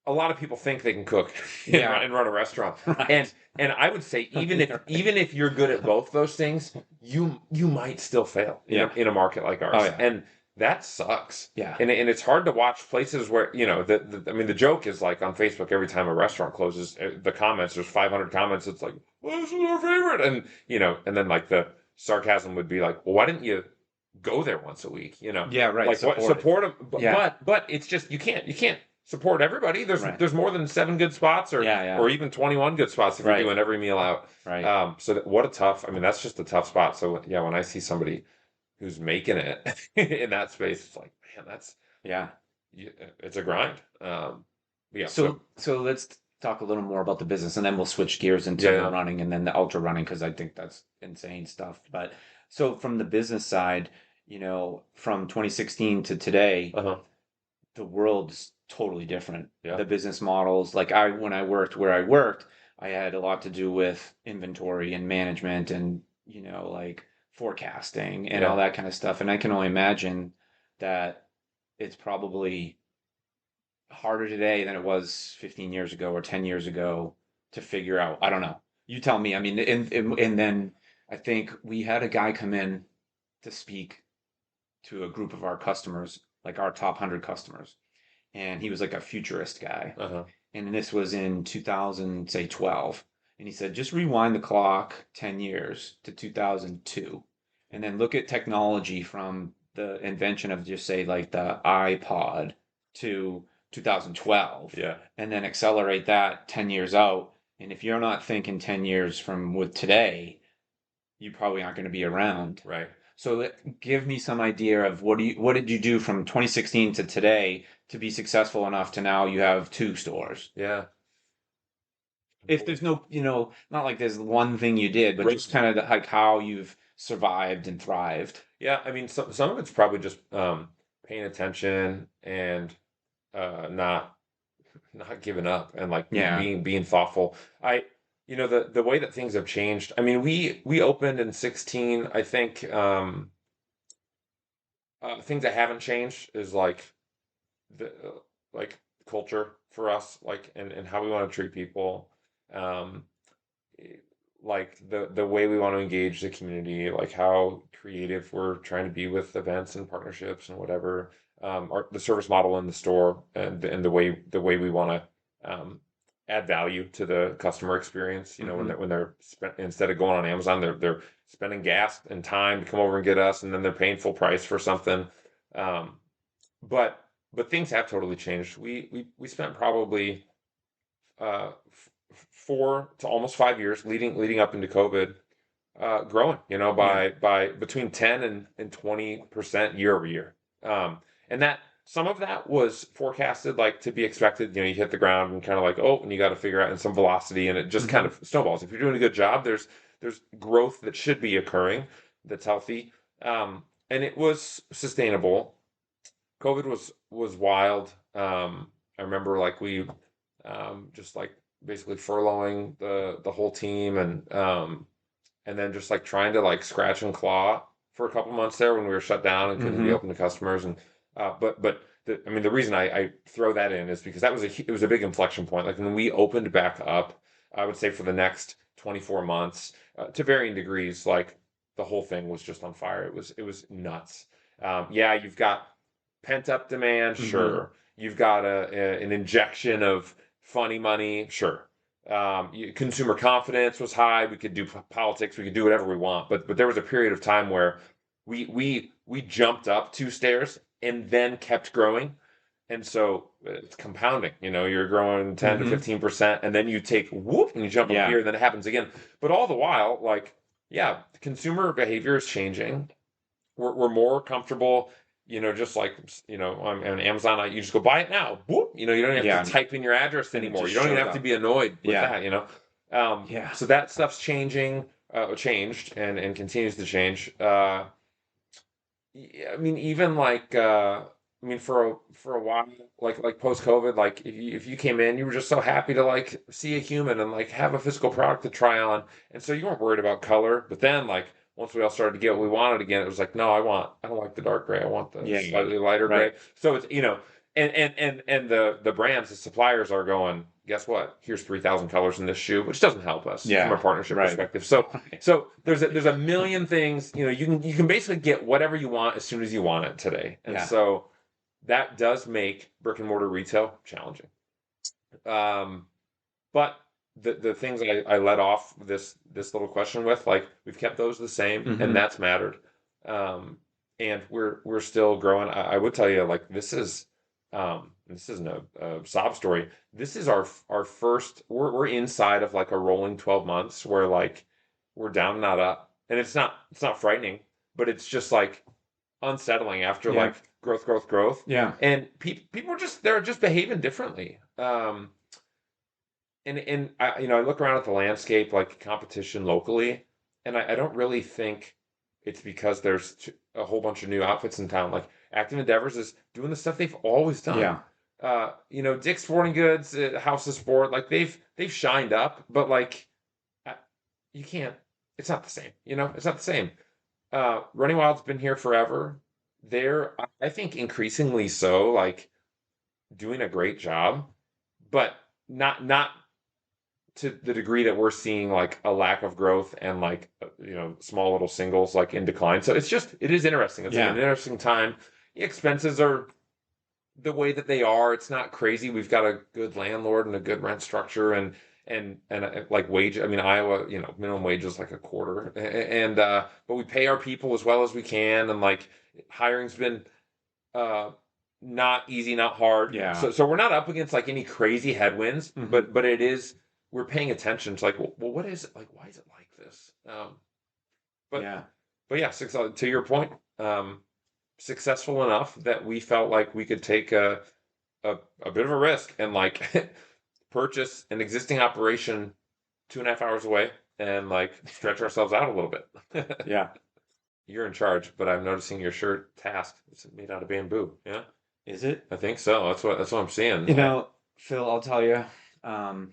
a lot of people think they can cook yeah, and run a restaurant. And right. and I would say Yeah, right. even if you're good at both those things, you might still fail Yeah. in a market like Oh, ours. yeah. And that sucks. Yeah. And it's hard to watch places where, I mean the joke is like on Facebook every time a restaurant closes, the comments there's 500 comments it's like, well, this is our favorite and and then like the sarcasm would be like, well, why didn't you go there once a week, Yeah, right. like what Support it. support them, Yeah. but it's just you can't support everybody. Right. There's more than 7 good spots Yeah, or yeah. even 21 good spots if you're Right. doing every meal out. Right. So what a tough. I mean, that's just a tough spot. So yeah, when I see somebody who's making it in that space, it's like, man, Yeah. it's a grind. Yeah. So So let's talk a little more about the business and then we'll switch gears into the yeah. running and then the ultra running because I think that's insane stuff. But so from the business side, you know, from 2016 to today, Uh-huh. the world's totally different. Yeah. The business models, like when I worked where I worked, I had a lot to do with inventory and management and, you know, like forecasting and all Yeah. that kind of stuff. And I can only imagine that it's probably harder today than it was 15 years ago or 10 years ago to figure out. I don't know. You tell me. I mean, and then I think we had a guy come in to speak to a group of our customers like our top 100 customers. And he was like a futurist guy. Uh-huh. And this was in 2000, say 12. And he said, just rewind the clock 10 years to 2002, and then look at technology from the invention of just say like the iPod to 2012, Yeah. and then accelerate that 10 years out. And if you're not thinking 10 years from with today, you probably aren't going to be around. Right. So give me some idea of what did you do from 2016 to today to be successful enough to now you have two stores? Yeah. If there's no, not like there's one thing you did, but Right. just kind of like how you've survived and thrived. Yeah, I mean, some of it's probably just paying attention and not giving up and like Yeah. being thoughtful. The way that things have changed. I mean, we opened in 16. I think things that haven't changed is like the like culture for us, like and how we want to treat people. Um, eh, like the way we want to engage the community, like how creative we're trying to be with events and partnerships and whatever. The service model in the store and the way we want to add value to the customer experience. You know, Hmm. when they're instead of going on Amazon, they're spending gas and time to come over and get us, and then they're paying full price for something. Um, but but things have totally changed. We spent probably 4 to almost 5 years leading up into COVID, growing, Yeah. by between 10 and 20% year over year. And that some of that was forecasted, like to be expected. You hit the ground and kind of like, oh, and you got to figure out in some velocity, and it just kind Hmm. of snowballs. If you're doing a good job, there's growth that should be occurring that's healthy, and it was sustainable. COVID was wild. I remember like we just like basically furloughing the whole team and then just like trying to like scratch and claw for a couple months there when we were shut down and couldn't be Hmm. open to customers. And but I mean the reason I throw that in is because it was a big inflection point. Like when we opened back up, I would say for the next 24 months, to varying degrees, like the whole thing was just on fire. It was nuts. Yeah, you've got pent up demand, Hmm. sure. You've got an injection of funny money, sure. Consumer confidence was high. We could do politics. We could do whatever we want. But there was a period of time where we jumped up 2 stairs and then kept growing. And so it's compounding. You're growing 10 to Hmm. 15%, and then you take whoop and you jump up Yeah. here, and then it happens again. But all the while, like, yeah, consumer behavior is changing. We're more comfortable, just like on Amazon, you just go buy it now. Whoop, you don't even have to Yeah. type in your address And it anymore. just You don't even shows have to up. be annoyed with Yeah. that. Yeah. So that stuff's changed and continues to change. Yeah, I mean, even like I mean, for a while, like post COVID, like if you came in, you were just so happy to like see a human and like have a physical product to try on, and so you weren't worried about color. But then, like once we all started to get what we wanted again, it was like, no, I don't like the dark gray. I want the Yeah. slightly lighter gray. Right. So it's and the brands, the suppliers are going, guess what? Here's 3,000 colors in this shoe, which doesn't help us from a Yeah. partnership Right. perspective. So there's a million things. You can basically get whatever you want as soon as you want it today, and Yeah. so that does make brick and mortar retail challenging. Um, but the things I led off this little question with, like we've kept those the same, and Hmm. that's mattered. Um, and we're still growing. I would tell you, like this isn't a sob story. This is our first. We're inside of like a rolling 12 months where like we're down not up, and it's not frightening, but it's just like unsettling after Yeah. like growth, Yeah. and people are just they're just behaving differently. And I look around at the landscape, like competition locally, and I don't really think it's because there's a whole bunch of new outfits in town. Like Active Endeavors is doing the stuff they've always done. Yeah. Dick's Sporting Goods, House of Sport, like they've shined up, but like uh, you can't. It's not the same. It's not the same. Running Wild's been here forever. They're, I think, increasingly so, like doing a great job, but not to the degree that we're seeing like a lack of growth and like small little singles like in decline. So it is interesting. It's like an Yeah. interesting time. The expenses are the way that they are. It's not crazy. We've got a good landlord and a good rent structure and like wage. I mean, Iowa, minimum wage is like a quarter, and but we pay our people as well as we can, and like hiring's been uh not easy, not hard. Yeah. So we're not up against like any crazy headwinds, Hmm. but it is we're paying attention to like, well, what is it like? Why is it like this? But Yeah. but yeah, to your point, successful enough that we felt like we could take a bit of a risk and like purchase an existing operation 2.5 hours away and like stretch ourselves out a little bit. Yeah. You're in charge, but I'm noticing your shirt task is made out of bamboo. Yeah, Is it? I think so. That's what I'm seeing. You know, Phil, I'll tell you, um,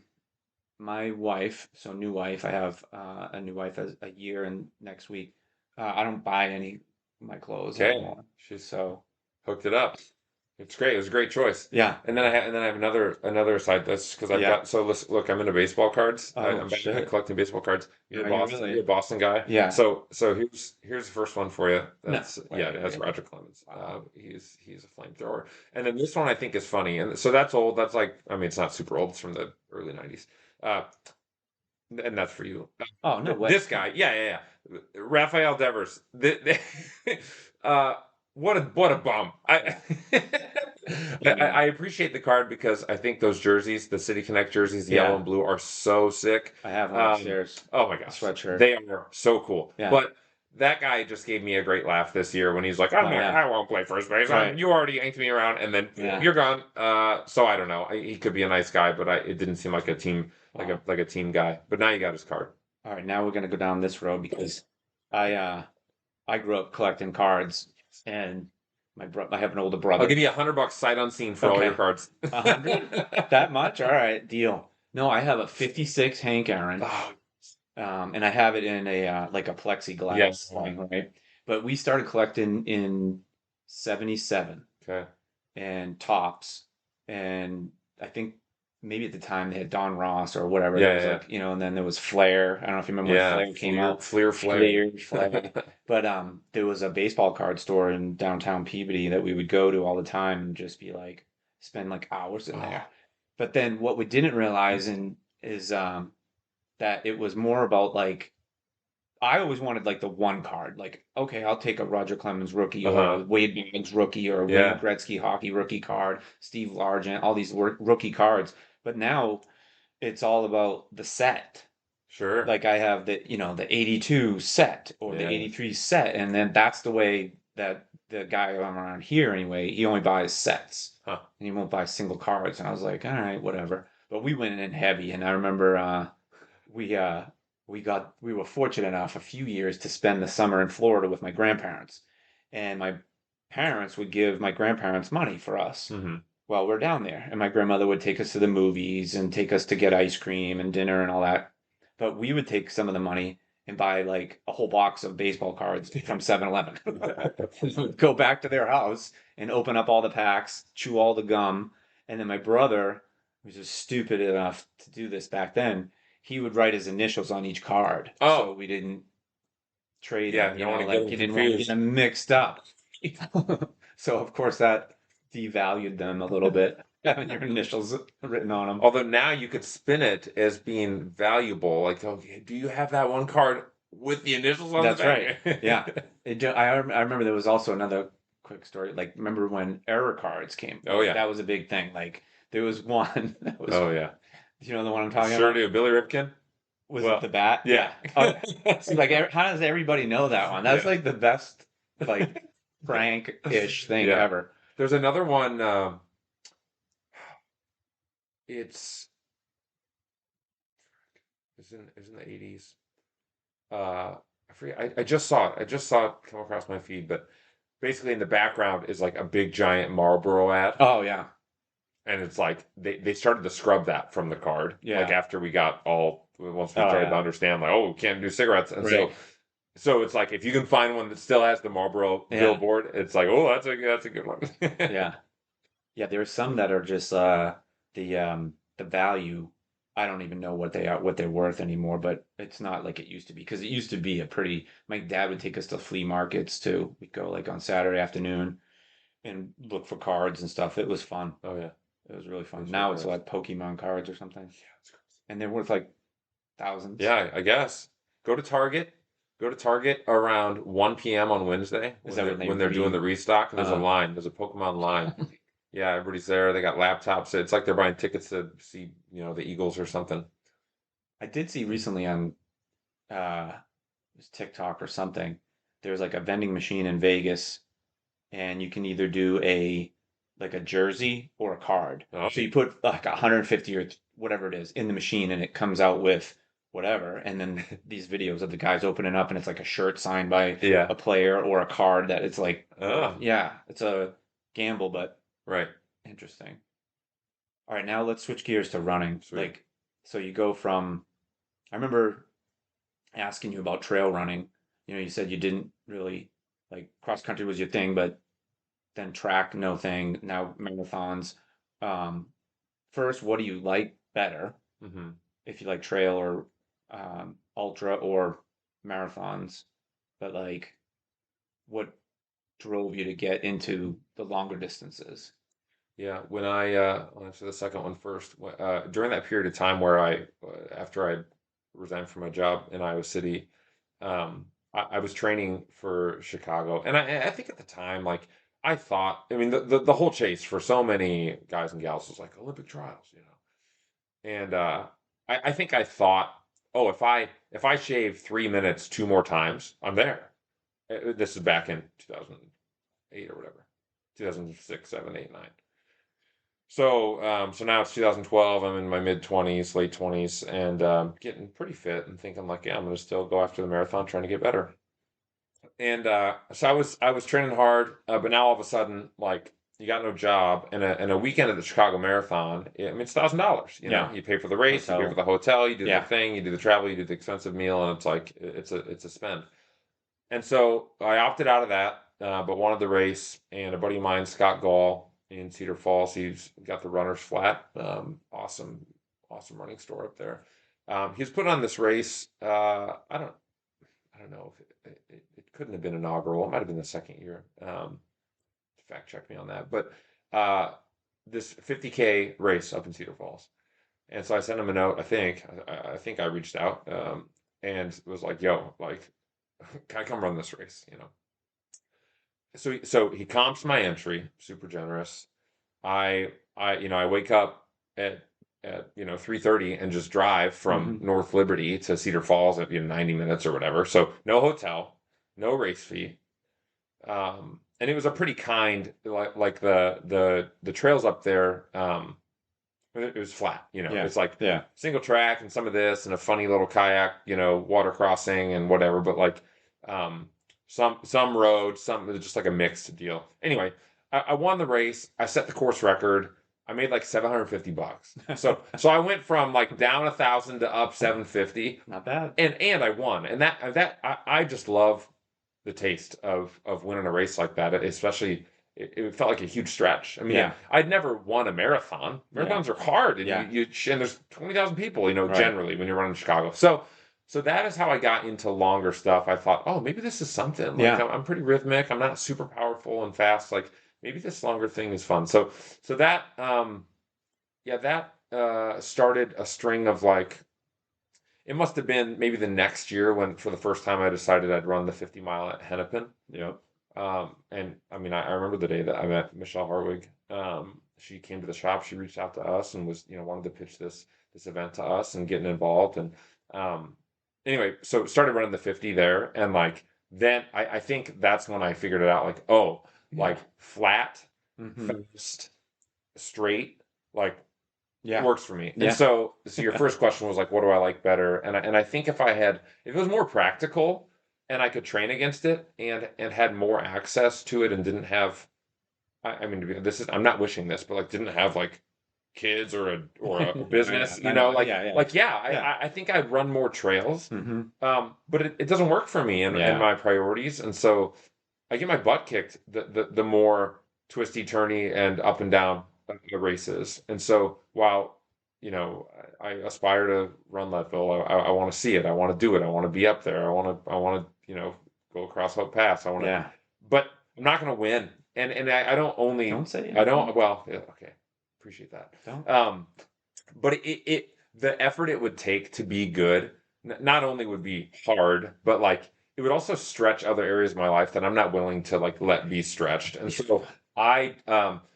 my wife, so new wife, I have a new wife as a year and next week. I don't buy any of my clothes Okay, anymore. she's So, hooked it up. It's great. It was a great choice. yeah. And then I have another side this because I've Yeah. got so listen, look, I'm into baseball cards. Oh, I'm back to shit. collecting baseball cards. Are you You're a really? Boston guy. Yeah. So here's the first one for you. No That's yeah, that's way. Roger Clemens. Wow. He's a flamethrower. And then this one I think is funny. And so that's old. That's like I mean it's not super old. It's from the early '90s. Uh, and that's for you. Oh, no way. This guy, yeah. Raphael Devers. Uh, what a bum. Yeah. I appreciate the card because I think those jerseys, the City Connect jerseys, the yellow Yeah. and blue, are so sick. I have one Um, upstairs. oh my A gosh, sweatshirt. they are so cool. Yeah. But that guy just gave me a great laugh this year when he's like, Oh, yeah. I won't play first base. Right. You already yanked me around, and then Yeah. you're gone. So I don't know. He could be a nice guy, but it didn't seem like a team, Wow. like a team guy. But now you got his card. All right, now we're gonna go down this road because I I grew up collecting cards and I have an older I'll brother. give you $100 sight unseen for all your Okay. cards. 100? That much? All right, deal. No, I have a 56 Hank Aaron. Oh, And I have it in a like a plexiglass yes. thing, right? But we started collecting in 77 Okay. and tops. And I think maybe at the time they had Don Ross or whatever. There Yeah, was yeah, like, and then there was Flair. I don't know if you remember when yeah. Flair came out. Flair. Flair. But there was a baseball card store in downtown Peabody that we would go to all the time and just be like spend like hours in Oh, there. But then what we didn't realize is that it was more about like I always wanted like the one card. Like, okay, I'll take a Roger Clemens rookie or a uh-huh. Wade Boggs rookie or a Wayne Yeah, Gretzky hockey rookie card, Steve Largent, all these rookie cards. But now it's all about the set. sure. Like I have the 82 set or the Yeah. 83 set, and then that's the way that the guy I'm around here anyway, he only buys sets Huh. and he won't buy single cards. And I was like, all right, whatever. But we went in heavy, and I remember we uh we were fortunate enough a few years to spend the summer in Florida with my grandparents. And my parents would give my grandparents money for us Hmm. while we're down there. And my grandmother would take us to the movies and take us to get ice cream and dinner and all that. But we would take some of the money and buy like a whole box of baseball cards from 7-Eleven. Go back to their house and open up all the packs, chew all the gum. And then my brother, who was just stupid enough to do this back then, he would write his initials on each card so Oh, we didn't trade yeah. them, You don't want to get like them he didn't want to get confused. them mixed up. So of course that devalued them a little bit, having your initials written on them. Although now you could spin it as being valuable. Like, okay, do you have that one card with the initials on the That's right. Yeah. back? I remember there was also another quick story. Like, remember when error cards came? Oh Like, yeah. that was a big thing. Like, there was one that was, Oh yeah. you know the one I'm I talking sure about? do. Billy Ripken. Was it Well, the bat? yeah. Yeah. See, like, how does everybody know that one? That's Yeah. like the best, like, prank-ish thing Yeah. ever. There's another one. It's is in the 80s. I forget. I just saw it. I just saw it come across my feed, but basically in the background is like a big giant Marlboro ad, Oh, yeah. and it's like they started to scrub that from the card, like Yeah. after we got all once we Oh, started to yeah. understand like oh we can't do cigarettes, and Right. so it's like if you can find one that still has the Marlboro Yeah. billboard, it's like oh that's a good one. Yeah. Yeah, there's some that are just the value. I don't even know what they're worth anymore, but it's not like it used to be because it used to be a pretty my dad would take us to flea markets too. We'd go like on Saturday afternoon and look for cards and stuff. It was fun. Oh yeah, It was really fun. those were the Now it's best. like Pokemon cards or something, Yeah, it's crazy. and they're worth like thousands. Yeah, I guess. Go to Target. Go to Target around 1 p.m. on Wednesday Is when that when they they're doing the restock. And there's a uh line. There's a Pokemon line. Yeah, everybody's there. They got laptops. It's like they're buying tickets to see, the Eagles or something. I did see recently on it was TikTok or something. There's like a vending machine in Vegas, and you can either do a jersey or a card. Oh, So you put like 150 or whatever it is in the machine, and it comes out with whatever. And then these videos of the guys opening up, and it's like a shirt signed by yeah. a player or a card that it's like worth. Oh, Yeah, it's a gamble, but right. interesting. All right, now let's switch gears to running. Sweet. So you go from, I remember asking you about trail running. You said you didn't really like cross country was your thing, but then track, no thing. Now marathons. Um, First, what do you like better? Hmm. If you like trail or ultra or marathons, but like, what drove you to get into the longer distances? Yeah, I'll answer the second one first. During that period of time where after I resigned from my job in Iowa City, I was training for Chicago, and I think at the time, like I thought, I mean, the whole chase for so many guys and gals was like Olympic trials, and I think I thought, oh, if I shave 3 minutes two more times, I'm there. This is back in 2008 or whatever, 2006, 7, 8, 9. So now it's 2012. I'm in my mid 20s, late 20s, and getting pretty fit and thinking like, yeah, I'm gonna still go after the marathon, trying to get better. And so I was training hard, but now all of a sudden, like you got no job, and a weekend at the Chicago Marathon. I mean, it's $1,000. Yeah, You pay for the race, you pay for hotel. the hotel, you do the Yeah, thing, you do the travel, you do the expensive meal, and it's like it's a spend. And so I opted out of that, but wanted the race. And a buddy of mine, Scott Gall in Cedar Falls, he's got the Runner's Flat, awesome, awesome running store up there. He's put on this race. I don't know if it couldn't have been inaugural. It might have been the second year. Fact check me on that. But uh, this 50K race up in Cedar Falls. And so I sent him a note. I think I reached out, and was like, "Yo, like, can I come run this race?" So he comps my entry, super generous. I wake up at 3:30 and just drive from hmm North Liberty to Cedar Falls at 90 minutes or whatever. So no hotel, no race fee. And it was a pretty kind, like the trails up there. It was flat. yeah, It's like yeah, single track and some of this and a funny little kayak, water crossing and whatever. But like um, some roads, some just like a mixed deal. Anyway, I won the race. I set the course record. I made like $750. So I went from like down 1,000 to up 750, not bad. and I won. And I just love the taste of winning a race like that, especially it felt like a huge stretch. I mean, Yeah, I'd never won a marathon. yeah, Marathons are hard, and yeah, and there's 20,000 people, right. generally when you're running Chicago. So that is how I got into longer stuff. I thought, oh, maybe this is something. Like Yeah, I'm pretty rhythmic. I'm not super powerful and fast. Like maybe this longer thing is fun. So that yeah, that started a string of like it must have been maybe the next year when for the first time I decided I'd run the 50 mile at Hennepin. yep. And I mean, I remember the day that I met Michelle Harwig. She came to the shop. She reached out to us and was, wanted to pitch this event to us and getting involved. And um, anyway, so started running the 50 there, and like then I think that's when I figured it out. Like, oh, Yeah. like flat, hmm fast, straight, like Yeah. works for me. And Yeah. so your first question was like, what do I like better? And I think if it was more practical and I could train against it and had more access to it and didn't have, I mean, I'm not wishing this, but like didn't have like kids or a Yeah, business, I know. like, Yeah, yeah, like, yeah, yeah. I think I'd run more trails. hmm But it doesn't work for me and Yeah. my priorities. And so I get my butt kicked the more twisty, turny, and up and down the races. And so while I aspire to run Leadville, I want to see it. I want to do it. I want to be up there. I want to go across Hope Pass. I want to, Yeah. but I'm not going to win. and I don't only Don't say I don't anything. well yeah, okay, appreciate that. Don't. Um, but it the effort it would take to be good not only would be hard, but like it would also stretch other areas of my life that I'm not willing to like let be stretched. And so I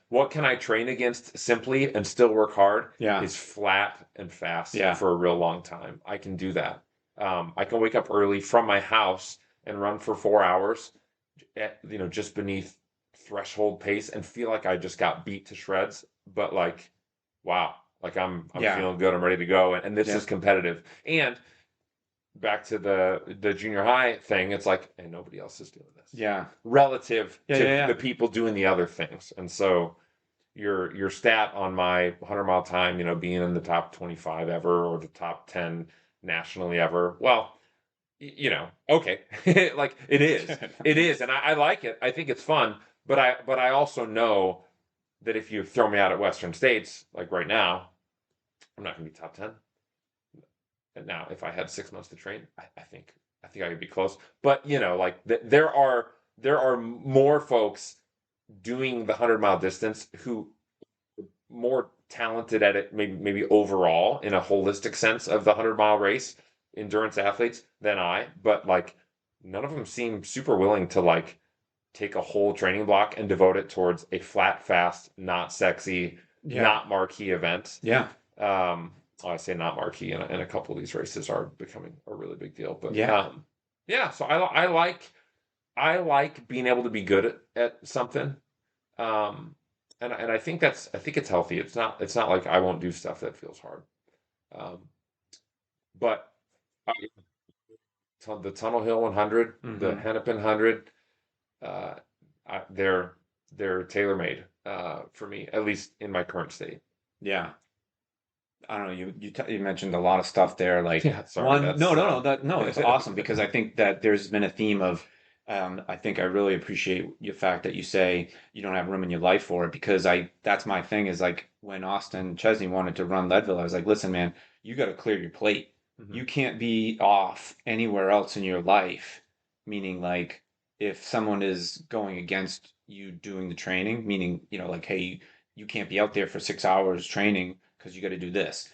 what can I train against simply and still work hard Yeah. is flat and fast Yeah. for a real long time. I can do that. I can wake up early from my house and run for 4 hours at, just beneath threshold pace and feel like I just got beat to shreds, but like, wow, like I'm Yeah. feeling good, I'm ready to go, and this is Yep. competitive. And back to the junior high thing, it's like, and nobody else is doing this Yeah. relative Yeah. to Yeah. the Yeah. people doing the other things. And so your stat on my 100-mile time, being in the top 25 ever or the top 10 nationally ever, well, okay, like it is, and I like it. I think it's fun, but I also know that if you throw me out at Western States, like right now, I'm not going to be top 10. And now, if I had 6 months to train, I think I could be close. But like there are more folks doing the 100-mile distance who are more talented at it, maybe overall in a holistic sense of the 100-mile race, endurance athletes than I. But like none of them seem super willing to like take a whole training block and devote it towards a flat, fast, not sexy, Yeah. not marquee event. Yeah. I say not marquee, and a couple of these races are becoming a really big deal. But Yeah. yeah, so I like being able to be good at something. Um, and I think it's healthy. It's not like I won't do stuff that feels hard. Um, but the Tunnel Hill 100, the Hmm. Hennepin 100, uh, they're tailor made for me, at least in my current state. Yeah. I don't know. You mentioned a lot of stuff there. Like Yeah, sorry, one, that's no, it's awesome because I think that there's been a theme of, I think I really appreciate the fact that you say you don't have room in your life for it because that's my thing is like when Austin Chesney wanted to run Leadville, I was like, listen, man, you got to clear your plate. Mhm. You can't be off anywhere else in your life. Meaning like if someone is going against you doing the training, meaning, like, hey, you can't be out there for 6 hours training because you got to do this.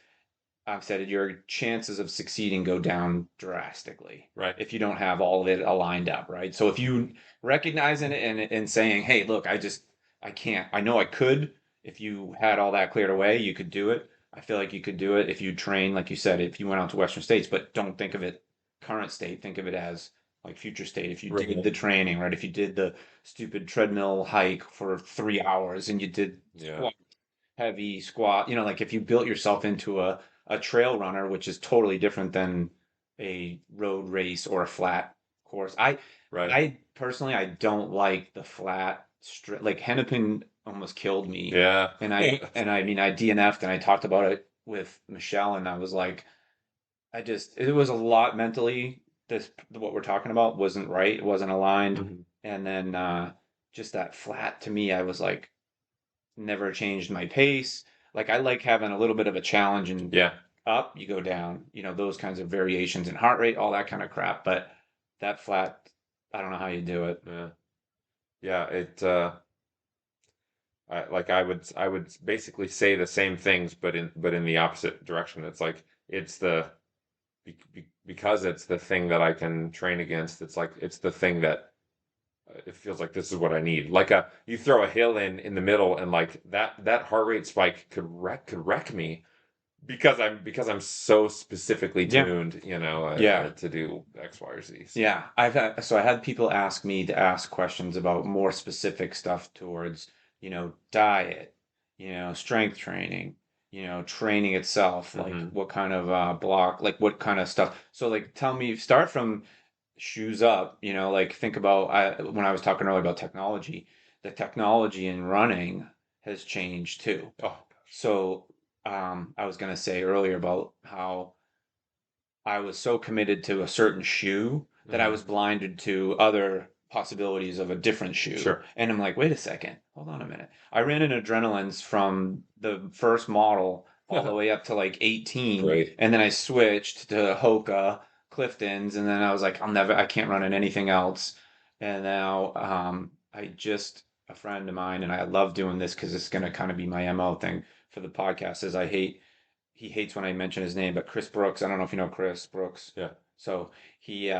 I've said it, your chances of succeeding go down drastically Right. if you don't have all of it aligned up, right? So if you recognizing it and saying, hey, look, I can't, I know I could, if you had all that cleared away, you could do it. I feel like you could do it if you train, like you said, if you went out to Western States, but don't think of it current state, think of it as like future state. If you did Right. the training, right? If you did the stupid treadmill hike for 3 hours and you did Yeah. heavy squat, like if you built yourself into a trail runner, which is totally different than a road race or a flat course. Right. I personally I don't like the flat like Hennepin almost killed me. Yeah. And I mean I DNF'd and I talked about it with Michelle and I was like it was a lot mentally this what we're talking about wasn't right, it wasn't aligned. Mhm. And then just that flat to me I was like never changed my pace. Like I like having a little bit of a challenge and Yeah. up, you go down, those kinds of variations in heart rate, all that kind of crap. But that flat, I don't know how you do it. Yeah. Yeah. I would basically say the same things, but in the opposite direction. It's like it's because it's the thing that I can train against. It's like it's the thing that it feels like this is what I need. Like you throw a hill in the middle, and like that heart rate spike could wreck me because I'm so specifically Yeah. tuned, Yeah. to do X, Y, or Z. So Yeah. I had people ask me to ask questions about more specific stuff towards, diet, strength training, training itself, like hmm what kind of block, like what kind of stuff. So like tell me, start from shoes up, like think about when I was talking earlier about technology, the technology in running has changed too. Oh gosh. So I was gonna say earlier about how I was so committed to a certain shoe that I hmm was blinded to other possibilities of a different shoe. Sure. And I'm like, wait a second, hold on a minute. I ran in adrenalines from the first model all the way up to like 18, Great. and then I switched to Hoka, Clifton's, and then I was like, I can't run in anything else. And now I just a friend of mine, and I love doing this because it's going to kind of be my MO thing for the podcast. Is he hates when I mention his name, but Chris Brooks. I don't know if you know Chris Brooks. Yeah. So he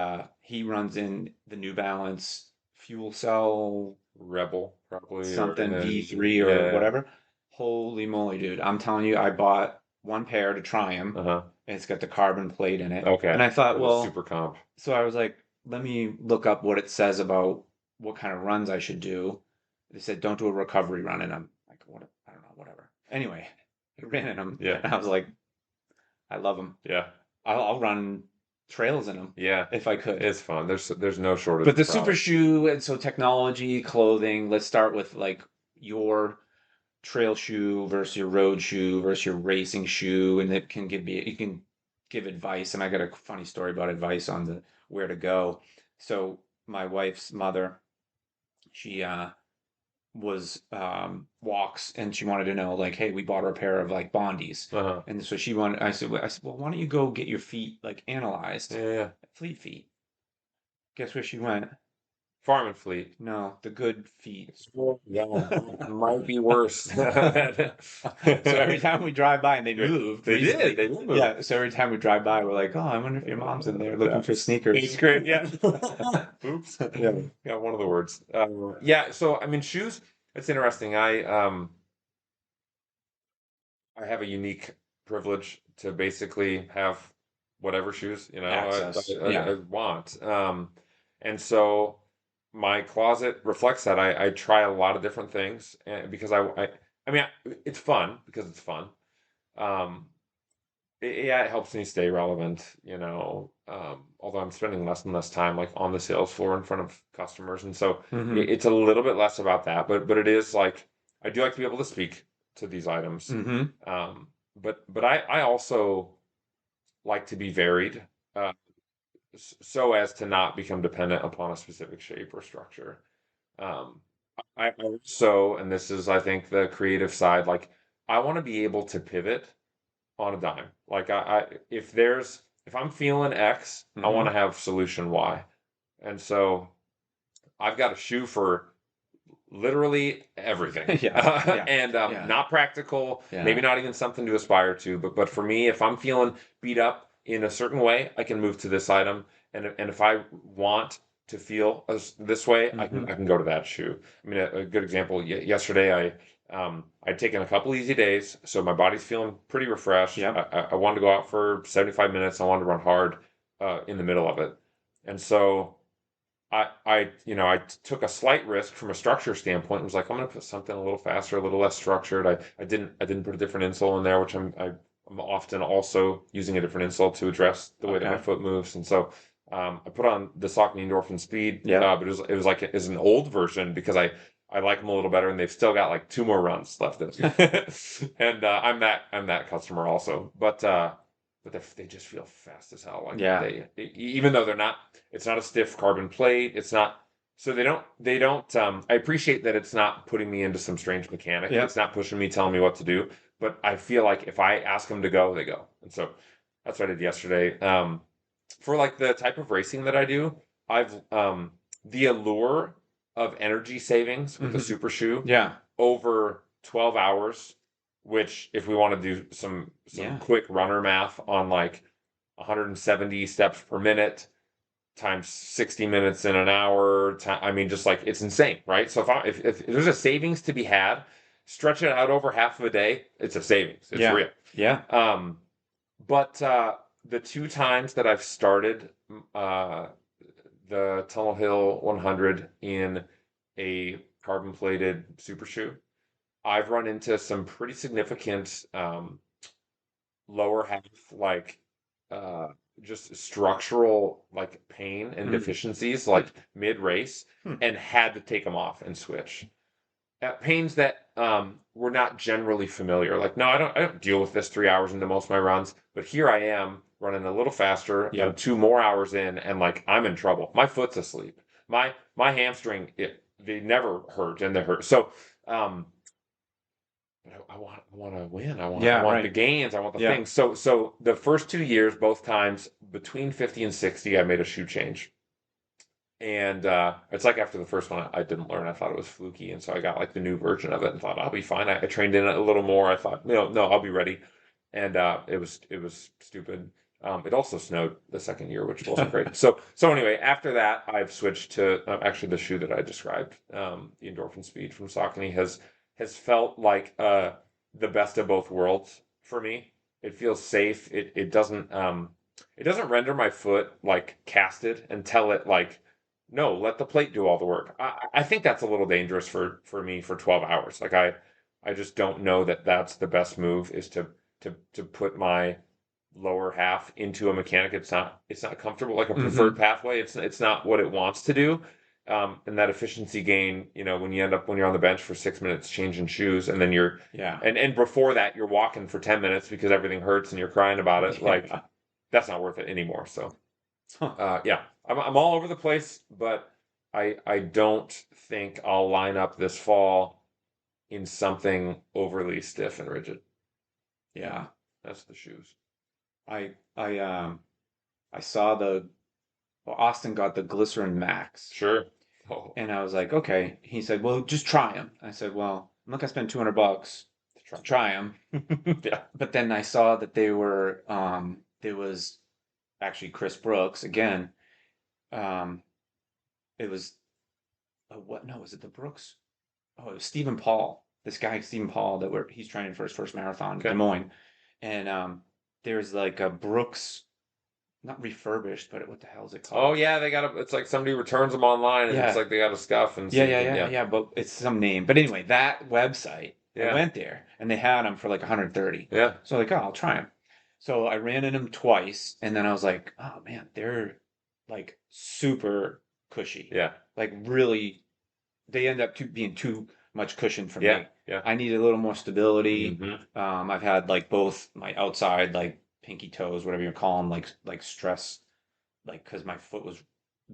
runs in the New Balance fuel cell Rebel, probably, or something V3 or yeah. whatever. Holy moly, dude! I'm telling you, I bought one pair to try him, Uh-huh. and it's got the carbon plate in it. And Okay. I thought, For the well, super comp. so I was like, let me look up what it says about what kind of runs I should do. They said don't do a recovery run, and I'm like, what? I don't know, whatever. Anyway, I ran in them, Yeah. and I was like, I love them. Yeah. I'll run trails in them Yeah. if I could. It's fun. There's no shortage But of the super product. shoe, and so technology, clothing. Let's start with like your trail shoe versus your road shoe versus your racing shoe, and it can give you can give advice. And I got a funny story about advice on the where to go. So my wife's mother, she was walks, and she wanted to know like, hey, we bought her a pair of like Bondies, Uh-huh. and so she wanted. I said, well, why don't you go get your feet like analyzed Yeah, yeah. at Fleet Feet? Guess where she went? Farm and Fleet. No, the good feet. Well, yeah, might be worse. So every time we drive by, and they moved They did. recently. They did move. Yeah, so every time we drive by, we're like, oh, I wonder if your mom's in there looking Yeah. for It's sneakers. great. Yeah. Oops. Yeah. Yeah, one of the words. Yeah, so I mean shoes, it's interesting. I have a unique privilege to basically have whatever shoes, Access. I Yeah. want. And so my closet reflects that. I try a lot of different things because I mean, it's fun because it's fun. Um, yeah, it helps me stay relevant, although I'm spending less and less time like on the sales floor in front of customers. And so Mm-hmm. it's a little bit less about that, but it is like I do like to be able to speak to these items. Mm-hmm. But I also like to be varied, uh, so as to not become dependent upon a specific shape or structure. Um, I also, and this is I think the creative side, like I want to be able to pivot on a dime. Like if I'm feeling X, I want Mm-hmm. to have solution Y. And so I've got a shoe for literally everything. Yeah. Yeah. And Yeah. not practical, maybe Yeah. not even something to aspire to, but for me, if I'm feeling beat up in a certain way, I can move to this item. And if I want to feel this way, Mm-hmm. I can go to that shoe. I mean, a good example, yesterday I'd taken a couple easy days, so my body's feeling pretty refreshed. Yep. I wanted to go out for 75 minutes. I wanted to run hard in the middle of it. And so I took a slight risk from a structure standpoint. It was like I'm going to put something a little faster, a little less structured. I didn't put a different insole in there, which I'm often also using a different insole to address the way that my Okay. foot moves. And so I put on the Saucony Endorphin Speed, Yep. but it was like it's an old version because I like them a little better, and they've still got like two more runs left in them. And I'm that customer also, but they just feel fast as hell. Like Yeah. even though they're not, it's not a stiff carbon plate. It's not, so they don't, I appreciate that it's not putting me into some strange mechanic. Yep. It's not pushing me, telling me what to do, but I feel like if I ask them to go, they go. And so that's what I did yesterday. For like the type of racing that I do, the allure of energy savings with the Mm-hmm. super shoe Yeah. over 12 hours, which if we want to do some Yeah. quick runner math on like 170 steps per minute times 60 minutes in an hour, I mean just like it's insane, right? So if there's a savings to be had, stretch it out over half of a day, it's a savings. It's Yeah. real. Yeah. But the two times that I've started uh, the Tunnel Hill 100 in a carbon plated super shoe, I've run into some pretty significant lower half like uh, just structural like pain and Mm. deficiencies like mid race, Hmm. and had to take them off and switch. Pains that were not generally familiar. Like, no, I don't deal with this 3 hours into most of my runs, but here I am running a little faster and Yep. 2 more hours in, and like I'm in trouble. My foot's asleep. My hamstring, they never hurt and they hurt. So, um, but I want to win. I Yeah. want the Right. gains. I want the Yeah. things. So the first 2 years, both times between 50 and 60, I made a shoe change. And it's like after the first one, I didn't learn. I thought it was fluky, and so I got like the new version of it and thought I'll be fine. I trained in it a little more. I thought, no, I'll be ready. And it was stupid. It also snowed the second year, which wasn't great. So anyway, after that, I've switched to actually the shoe that I described, the Endorphin Speed from Saucony has felt like the best of both worlds for me. It feels safe. It doesn't render my foot like casted and tell it like no, let the plate do all the work. I think that's a little dangerous for me for 12 hours. Like I just don't know that that's the best move is to put my lower half into a mechanic. It's not comfortable like a preferred Hmm. pathway. It's not what it wants to do. And that efficiency gain, when you're on the bench for 6 minutes changing shoes, and then you're Yeah. and before that you're walking for 10 minutes because everything hurts and you're crying about it. Like Yeah. that's not worth it anymore. So Huh. yeah, I'm all over the place, but I don't think I'll line up this fall in something overly stiff and rigid. Yeah. That's the shoes. I saw well, Austin got the Glycerin Max. Sure. Oh, And I was like, okay. He said, well, just try them. I said, well, I'm not gonna spend $200 to try. to try them. Yeah. But then I saw that there was actually Chris Brooks again. Um, it was what? No, was it the Brooks? Oh, it was Stephen Paul. This guy, Stephen Paul, he's training for his first marathon in Des Okay. Moines. And there's like a Brooks, not refurbished, but what the hell is it Oh called? yeah, they got it's like somebody returns them online and it's Yeah, like they got a scuff and yeah, so you yeah, can, yeah, yeah. yeah, but it's some name. But anyway, that website, I Yeah. went there and they had them for like 130. Yeah. So like, oh, I'll try them. So I ran in them twice and then I was like, oh man, they're like super cushy. Yeah. Like really, they end up being too much cushion for Yeah. me. Yeah. I need a little more stability. Hmm. I've had like both my outside, like pinky toes, whatever you call them, like stress, like because my foot was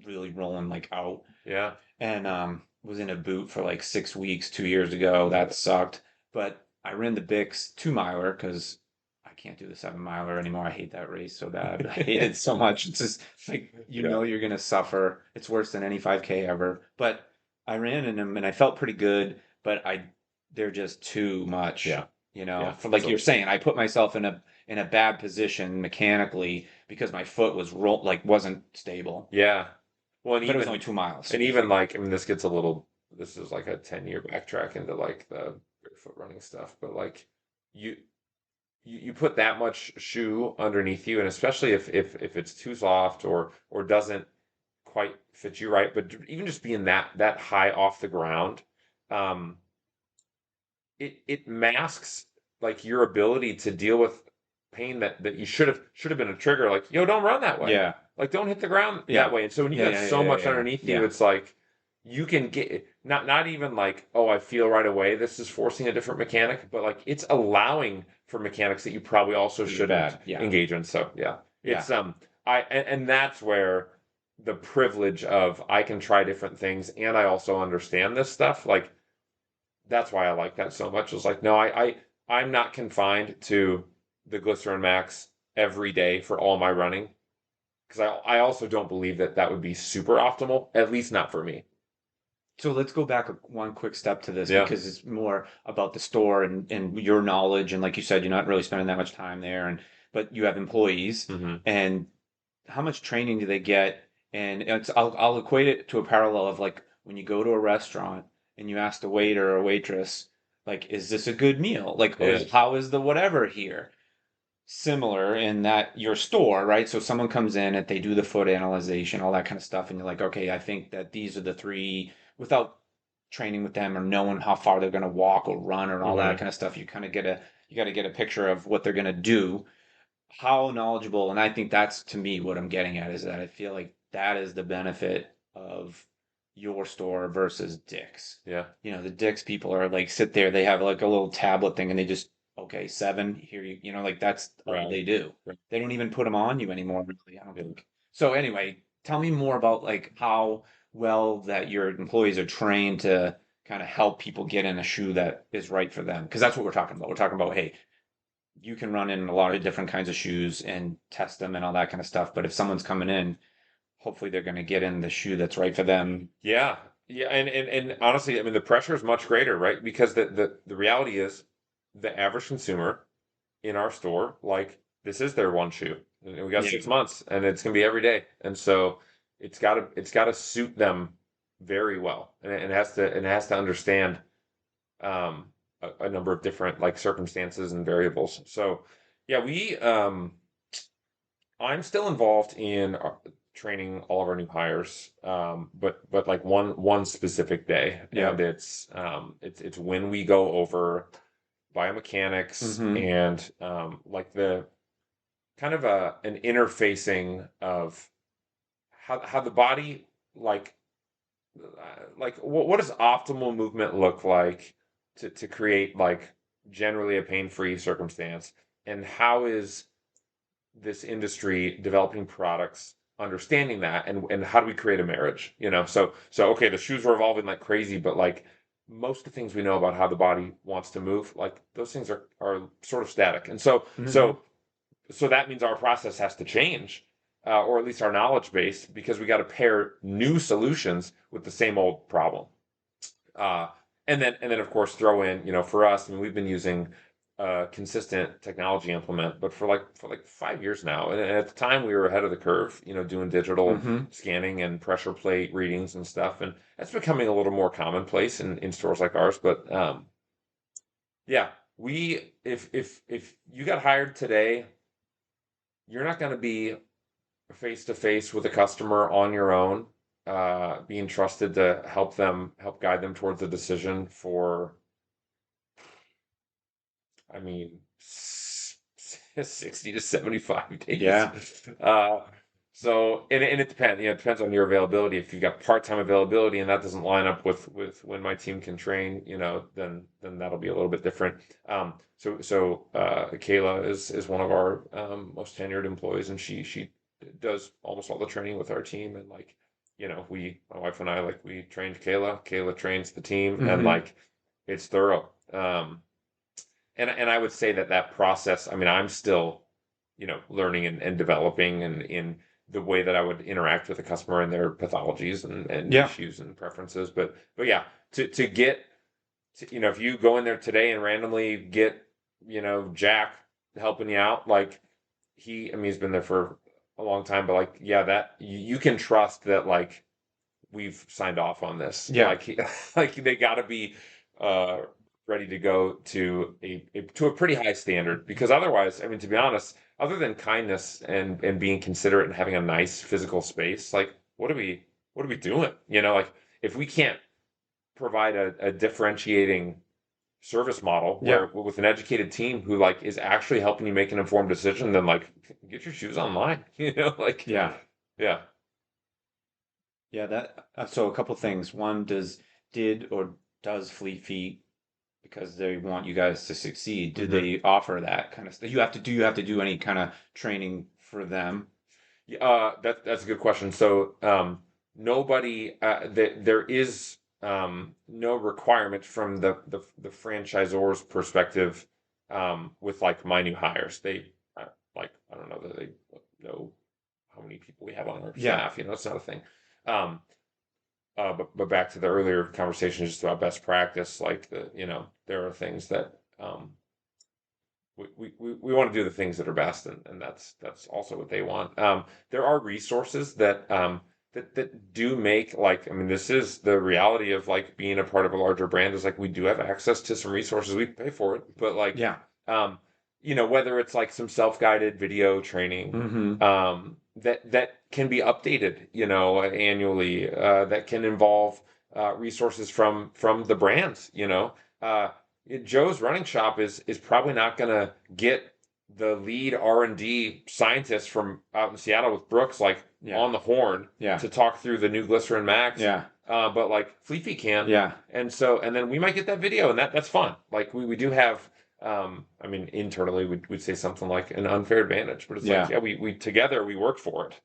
really rolling like out Yeah. and was in a boot for like 6 weeks 2 years ago. That sucked. But I ran the Bix 2 miler because I can't do the 7 miler anymore. I hate that race so bad. I hate it so much. It's just like Yeah. you're gonna suffer. It's worse than any 5K ever. But I ran in them and I felt pretty good. But they're just too much. Yeah. Yeah. For like you're So saying, I put myself in a bad position mechanically because my foot was wasn't stable. yeah. Well, and But it was even only 2 miles. and even like I mean this is like a 10-year backtrack into like the barefoot running stuff, but like you you put that much shoe underneath you, and especially if it's too soft or doesn't quite fit you right, but even just being that high off the ground, um, it masks like your ability to deal with pain that you should have been a trigger. Like, yo, don't run that way. Yeah. Like, don't hit the ground that Yeah. way. And so when you Yeah, got yeah, so yeah, much yeah, yeah. underneath you, Yeah. it's like you can get not even like, oh, I feel right away this is forcing a different mechanic, but like it's allowing for mechanics that you probably also To be shouldn't bad. Yeah. engage in. So yeah, Yeah. it's and that's where the privilege of I can try different things and I also understand this stuff. Like that's why I like that so much. It's like, no, I'm not confined to the Glycerin Max every day for all my running because I also don't believe that that would be super optimal, at least not for me. So let's go back one quick step to this Yeah. because it's more about the store and your knowledge. And like you said, you're not really spending that much time there. But you have employees Hmm. and how much training do they get? And I'll equate it to a parallel of like when you go to a restaurant and you ask the waiter or waitress, like, is this a good meal? Like, Yeah. how is the whatever here? Similar in that your store, right? So someone comes in and they do the foot analyzation, all that kind of stuff, and you're like, okay, I think that these are the three without training with them or knowing how far they're going to walk or run or all that Hmm. kind of stuff. You got to get a picture of what they're going to do, how knowledgeable, and I think that's to me what I'm getting at is that I feel like that is the benefit of your store versus Dick's. Yeah. The Dick's people are like sit there, they have like a little tablet thing and they just okay, seven, here like that's all Right. they do. Right. They don't even put them on you anymore, really, I don't Yeah. think. So anyway, tell me more about like how well that your employees are trained to kind of help people get in a shoe that is right for them. Because that's what we're talking about. We're talking about, hey, you can run in a lot of different kinds of shoes and test them and all that kind of stuff. But if someone's coming in hopefully they're going to get in the shoe that's right for them. Yeah. Yeah, and honestly, I mean the pressure is much greater, right? Because the reality is the average consumer in our store, like this is their one shoe. And we got Yeah. 6 months and it's gonna be every day. And so it's gotta suit them very well. And it has to understand a number of different like circumstances and variables. So yeah, I'm still involved in training all of our new hires, but like one specific day, and Yeah. it's when we go over biomechanics Hmm. and like the kind of an interfacing of how the body like what does optimal movement look like to create like generally a pain-free circumstance, and how is this industry developing products understanding that, and how do we create a marriage, so okay, the shoes are evolving like crazy, but like most of the things we know about how the body wants to move, like those things are sort of static, and so Hmm. so that means our process has to change, or at least our knowledge base, because we got to pair new solutions with the same old problem. uh, and then of course throw in, for us, I mean, we've been using consistent technology implement, but for like 5 years now. And at the time we were ahead of the curve, doing digital Hmm. scanning and pressure plate readings and stuff. And that's becoming a little more commonplace in stores like ours. But yeah, if you got hired today, you're not going to be face to face with a customer on your own, being trusted to help guide them towards a decision for, I mean, 60 to 75 days. Yeah. Uh, and it depends, it depends on your availability. If you've got part-time availability and that doesn't line up with when my team can train, then that'll be a little bit different. Kayla is one of our most tenured employees, and she does almost all the training with our team. And like, my wife and I, like, we trained Kayla. Kayla trains the team, and Hmm. like it's thorough. And I would say that process, I mean, I'm still, learning and developing, and in the way that I would interact with a customer and their pathologies and Yeah. issues and preferences. But yeah, to get to, if you go in there today and randomly get, Jack helping you out, like I mean, he's been there for a long time, but like, yeah, that you can trust that, like, we've signed off on this. Yeah. Like, like they got to be uh, ready to go to a pretty high standard, because otherwise, I mean, to be honest, other than kindness and being considerate and having a nice physical space, like what are we doing? Like, if we can't provide a differentiating service model Yeah. where with an educated team who like is actually helping you make an informed decision, then like get your shoes online. Like, Yeah. yeah. Yeah. That, so a couple things. One, did or does Fleet Feet, because they want you guys to succeed, do Mhm. they offer that kind of stuff? You have to do any kind of training for them? Yeah, that's a good question. So, nobody, there is no requirement from the franchisor's perspective, with like my new hires. Like, I don't know that they know how many people we have on our Yeah. staff. It's not a thing. Um, but back to the earlier conversation just about best practice, like there are things that we want to do the things that are best, and that's also what they want. There are resources that do make, like, I mean, this is the reality of like being a part of a larger brand, is like we do have access to some resources. We pay for it, but like, Yeah. um, whether it's like some self-guided video training, Hmm. that can be updated, annually, that can involve resources from the brands. Joe's running shop is probably not going to get the lead R&D scientist from out in Seattle with Brooks, like, Yeah. on the horn Yeah. to talk through the new Glycerin Max. Yeah. But like Fleet Feet can, Yeah. and then we might get that video, and that's fun. Like, we do have, I mean, internally we'd say something like an unfair advantage, but it's like, Yeah. yeah, we together we work for it.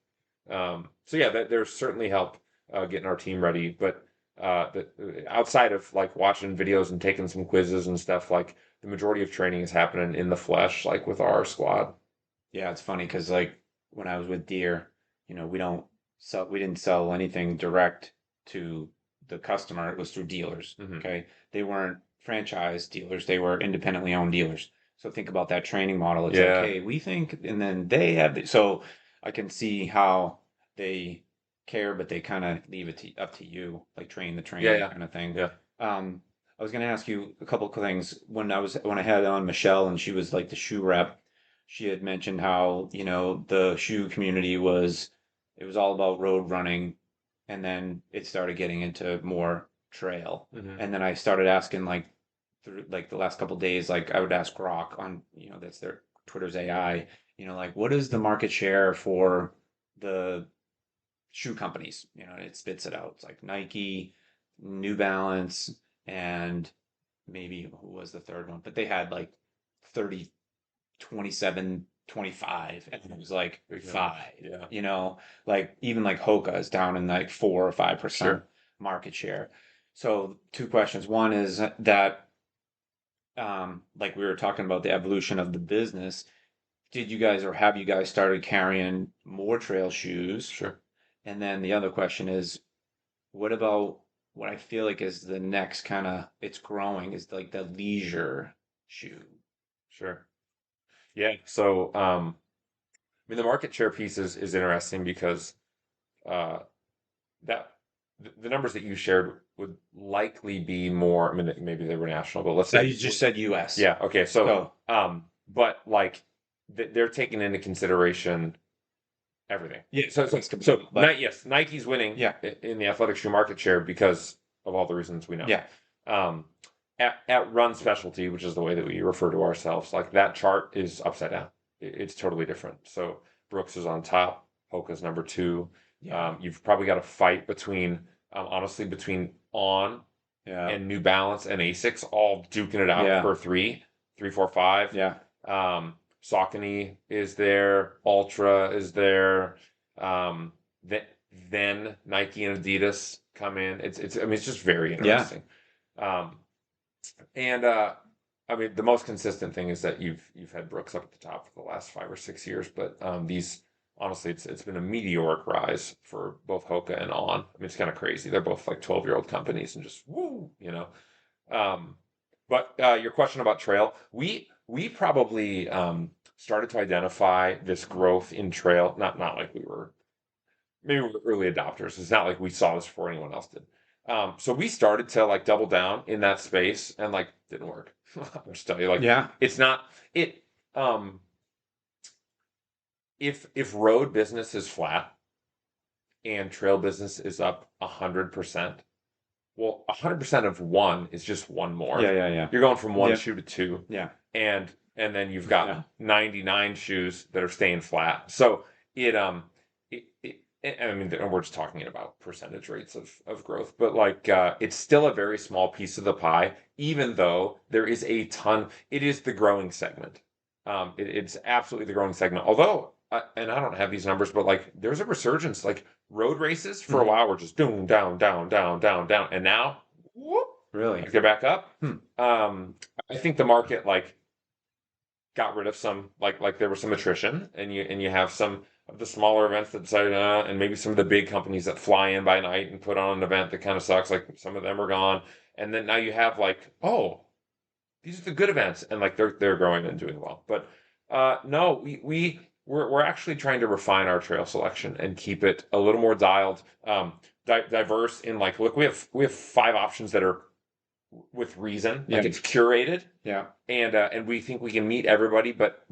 So yeah, there's certainly help getting our team ready, but outside of like watching videos and taking some quizzes and stuff, like the majority of training is happening in the flesh, like with our squad. Yeah. It's funny because, like, when I was with Deer, we don't. we didn't sell anything direct to the customer. It was through dealers. Hmm. Okay. They weren't franchise dealers, they were independently owned dealers. So think about that training model. It's like, Yeah. hey, we think, and then they have so I can see how they care, but they kind of leave it up to you, like train the Yeah. trainer Yeah. kind of thing. Yeah. I was going to ask you a couple of things when I had on Michelle and she was like the shoe rep. She had mentioned how, the shoe community it was all about road running, and then it started getting into more trail. Hmm. And then I started asking like through like the last couple of days, like I would ask Grok on, that's their Twitter's AI, like what is the market share for the shoe companies? It spits it out. It's like Nike, New Balance, and maybe who was the third one? But they had like 30, 27, 25, and it was like Big numbers. five, Yeah. like even like Hoka is down in like 4 or 5% Sure. market share. So two questions. One is that like we were talking about the evolution of the business. Did you guys or have you guys started carrying more trail shoes? Sure. And then the other question is, what about what I feel like is the next kind of it's growing is like the leisure shoe. Sure. Yeah. So, I mean, the market share piece is interesting because uh, that the numbers that you shared would likely be more. I mean, maybe they were national, but let's Now say, you just said US. yeah. Okay. So, So but like they're taking into consideration everything. yeah, So, so, so basketball, but Yes, Nike's winning yeah, in the athletic shoe market share because of all the reasons we know. yeah, Um, at Run Specialty, which is the way that we refer to ourselves, like that chart is upside down. It's totally different. So Brooks is on top, Hoka's number two. yeah, You've probably got a fight between, honestly, between On yeah, and New Balance and Asics, all duking it out yeah, for three, four, five. yeah, Saucony is there, Ultra is there. Um, th- then Nike and Adidas come in. I mean, it's just very yeah, interesting. Um, and I mean, the most consistent thing is that you've had Brooks up at the top for the last 5 or 6 years, but these honestly, it's been a meteoric rise for both Hoka and On. I mean, it's kind of crazy. They're both like 12-year-old companies and just woo, you know. Um, but your question about trail, we probably started to identify this growth in trail. Not like we were maybe we're early adopters. It's not like we saw this before anyone else did. So we started to like double down in that space and like didn't work. I'll just tell you, like yeah, it's not it. Um, if road business is flat and trail business is up 100%, well, 100% of one is just one more. yeah, yeah, yeah, You're going from one yeah, shoe to two, yeah, and then you've got yeah, 99 shoes that are staying flat. So I mean, and we're just talking about percentage rates of growth, but like it's still a very small piece of the pie, even though there is a ton. It is the growing segment. It's absolutely the growing segment. Although, and I don't have these numbers, but like there's a resurgence. Like road races for a hmm, while were just down, down, down, down, down, down, and now whoop, really, they're back up. hmm, I think the market like got rid of some like there was some attrition, and you have some of the smaller events that decided, and maybe some of the big companies that fly in by night and put on an event that kind of sucks. Like some of them are gone, and then now you have like, oh, these are the good events, and like they're growing and doing well. But no, we're actually trying to refine our trail selection and keep it a little more dialed, diverse in like, look, we have 5 options that are with reason, yeah, like it's curated, yeah, and we think we can meet everybody, but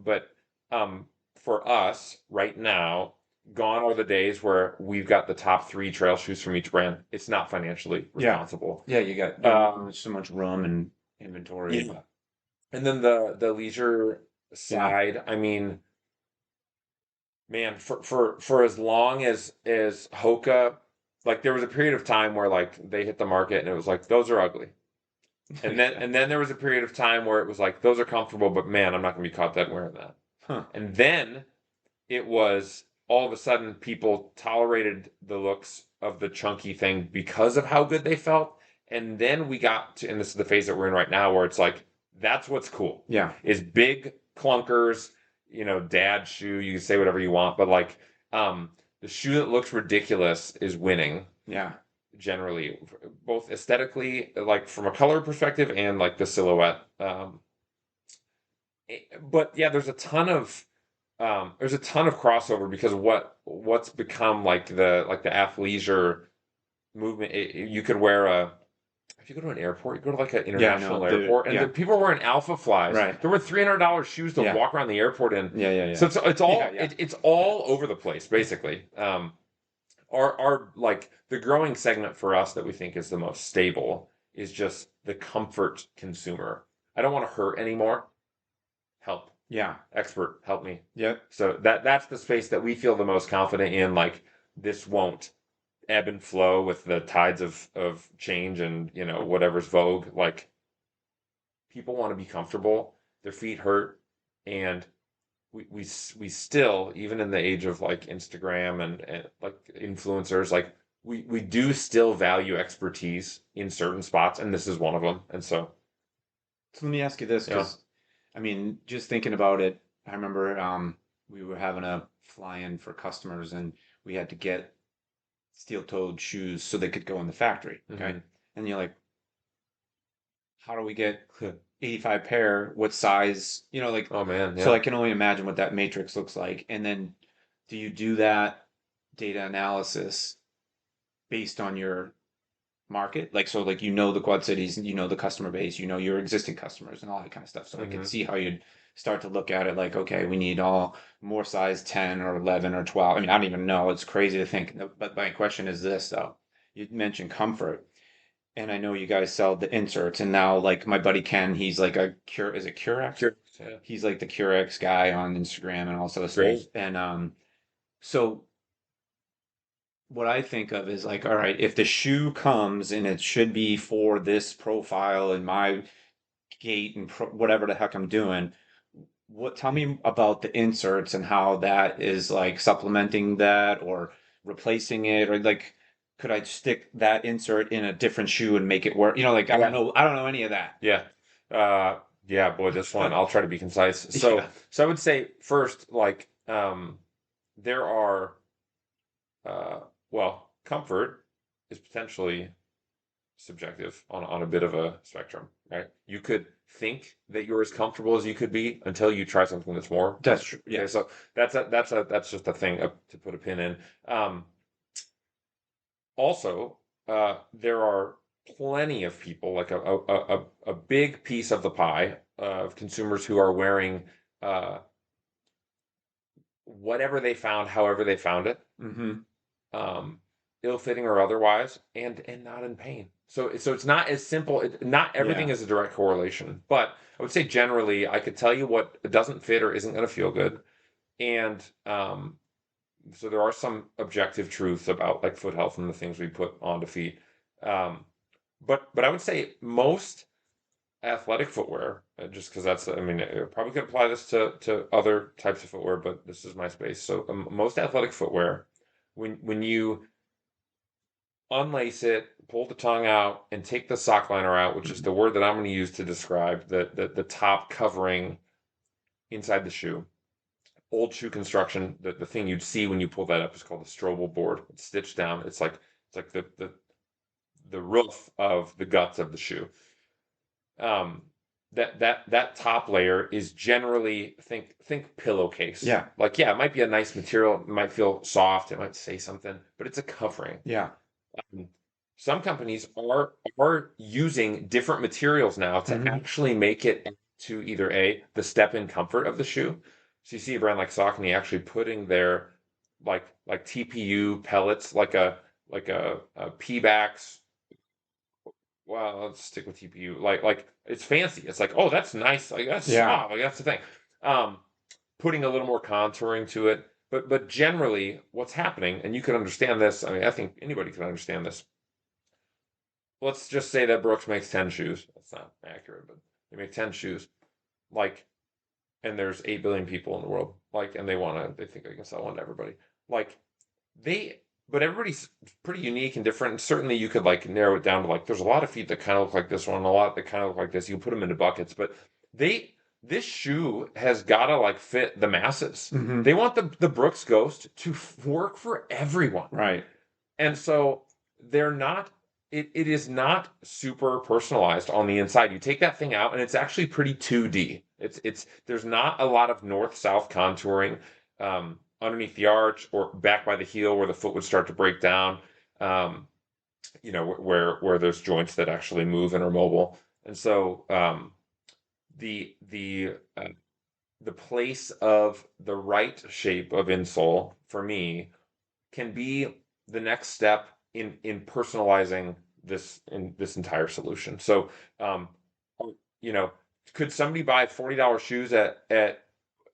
um for us right now, gone are the days where we've got the top 3 trail shoes from each brand. It's not financially yeah, responsible. yeah. You have uh so much room and inventory. yeah. And then the leisure Yeah, side, I mean, man, for as long as Hoka, like there was a period of time where like they hit the market and it was like those are ugly. And then yeah, and then there was a period of time where it was like those are comfortable, but man, I'm not gonna be caught dead wearing that. huh, And then it was all of a sudden people tolerated the looks of the chunky thing because of how good they felt. And then we got to, and this is the phase that we're in right now, where it's like, that's what's cool. yeah, Is big clunkers, dad shoe, you can say whatever you want, but like, um, the shoe that looks ridiculous is winning Yeah. generally, both aesthetically, like from a color perspective and like the silhouette. But yeah, there's a ton of crossover because of what's become like the athleisure movement. You could wear a if you go to an airport, you go to like an Yeah, I know. international airport, and the Yeah. people are wearing Alpha Flies. Right. There were $300 shoes to Yeah. walk around the airport in. Yeah, yeah, So yeah. it's Yeah, all yeah. it's all over the place, basically. Our like the growing segment for us that we think is the most stable is just the comfort consumer. I don't want to hurt anymore. Help. Yeah. Expert, help me. Yep. So that's the space that we feel the most confident in. Like this won't ebb and flow with the tides of change and whatever's vogue. Like people want to be comfortable, their feet hurt, and we still, even in the age of like Instagram and like influencers, like we do still value expertise in certain spots, and this is one of them. And so, So let me ask you this, you know, because I mean, just thinking about it, I remember we were having a fly-in for customers and we had to get steel-toed shoes so they could go in the factory. Okay. mhm. And you're like, how do we get 85 pair? What size? Like, Oh man, so yeah. I can only imagine what that matrix looks like. And then do you do that data analysis based on your market? Like, so like, the Quad Cities, and the customer base, your existing customers and all that kind of stuff. So I could Hmm. see how you'd start to look at it like, okay, we need all more size 10 or 11 or 12. I mean, I don't even know. It's crazy to think. But my question is this, though. You mentioned comfort. And I know you guys sell the inserts, and now like my buddy Ken, he's like a cure. Is it Curex? Sure. Yeah. He's like the Curex guy on Instagram and all this other stuff. Great. And so what I think of is like, all right, if the shoe comes and it should be for this profile and my gait and whatever the heck I'm doing, tell me about the inserts and how that is like supplementing that or replacing it, or like could I stick that insert in a different shoe and make it work? Like Yeah. I don't know any of that. Yeah. Yeah, boy, this one, I'll try to be concise. So, Yeah. so I would say first, like, there are, uh, well, comfort is potentially subjective on a bit of a spectrum, right? You could think that you're as comfortable as you could be until you try something that's more. That's true. Okay, Yeah. so that's just a thing to put a pin in. Um, Also, there are plenty of people, like a big piece of the pie of consumers who are wearing uh, whatever they found, however they found it, Mm-hmm. um, ill-fitting or otherwise, and not in pain. So it's not as simple. Not everything Yeah. is a direct correlation, but I would say generally, I could tell you what doesn't fit or isn't going to feel good, and so there are some objective truths about like foot health and the things we put onto feet. Um, but I would say most athletic footwear, just because that's I mean I probably could apply this to other types of footwear, but this is my space. So most athletic footwear, when you unlace it, pull the tongue out, and take the sock liner out, which is Mhm. the word that I'm going to use to describe the top covering inside the shoe. Old shoe construction, the thing you'd see when you pull that up is called a strobel board. It's stitched down. It's like the roof of the guts of the shoe. Um, that top layer is generally think pillowcase. Yeah. Like yeah, it might be a nice material. It might feel soft. It might say something, but it's a covering. Yeah. Um, some companies are using different materials now to Hmm. actually make it to either the step-in comfort of the shoe. So you see a brand like Saucony actually putting their like TPU pellets, like a P-backs. Well, let's stick with TPU. Like it's fancy. It's like, oh, that's nice. Like that's Yeah. soft. Like that's the thing. Um, Putting a little more contouring to it. But generally, what's happening, and you can understand this. I mean, I think anybody can understand this. Let's just say that Brooks makes 10 shoes. That's not accurate, but they make 10 shoes. Like, and there's 8 billion people in the world. Like, and they think they can sell one to everybody. Like, they, but everybody's pretty unique and different. And certainly you could like narrow it down to like, there's a lot of feet that kind of look like this one, a lot that kind of look like this. You can put them into buckets, but they, this shoe has got to like fit the masses. Hmm. They want the Brooks Ghost to work for everyone. Right. And so they're not, it is not super personalized on the inside. You take that thing out and it's actually pretty 2D. There's not a lot of north-south contouring underneath the arch or back by the heel where the foot would start to break down. Um, where there's joints that actually move and are mobile. And so the the uh, the place of the right shape of insole for me can be the next step in personalizing this entire solution. So, um, you know, could somebody buy $40 shoes at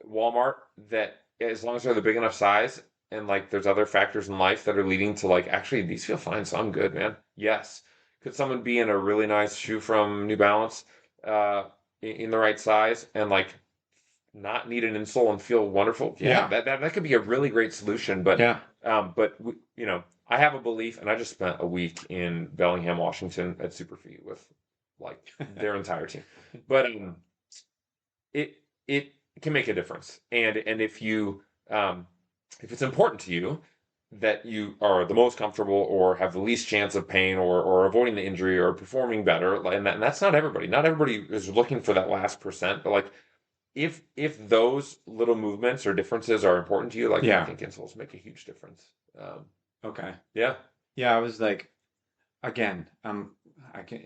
Walmart that, as long as they're the big enough size, and like there's other factors in life that are leading to like, actually these feel fine, so I'm good, man. Yes. Could someone be in a really nice shoe from New Balance, uh, in the right size and like not need an insole and feel wonderful? Yeah, Yeah. that could be a really great solution. But Yeah. I have a belief, and I just spent a week in Bellingham, Washington at Superfeet with like their entire team. But it can make a difference. And if it's important to you that you are the most comfortable or have the least chance of pain or avoiding the injury or performing better, and that's not everybody. Not everybody is looking for that last percent, but like if those little movements or differences are important to you, like I Yeah. think insoles make a huge difference. Um, Okay. yeah. Yeah, I was like, again, I can,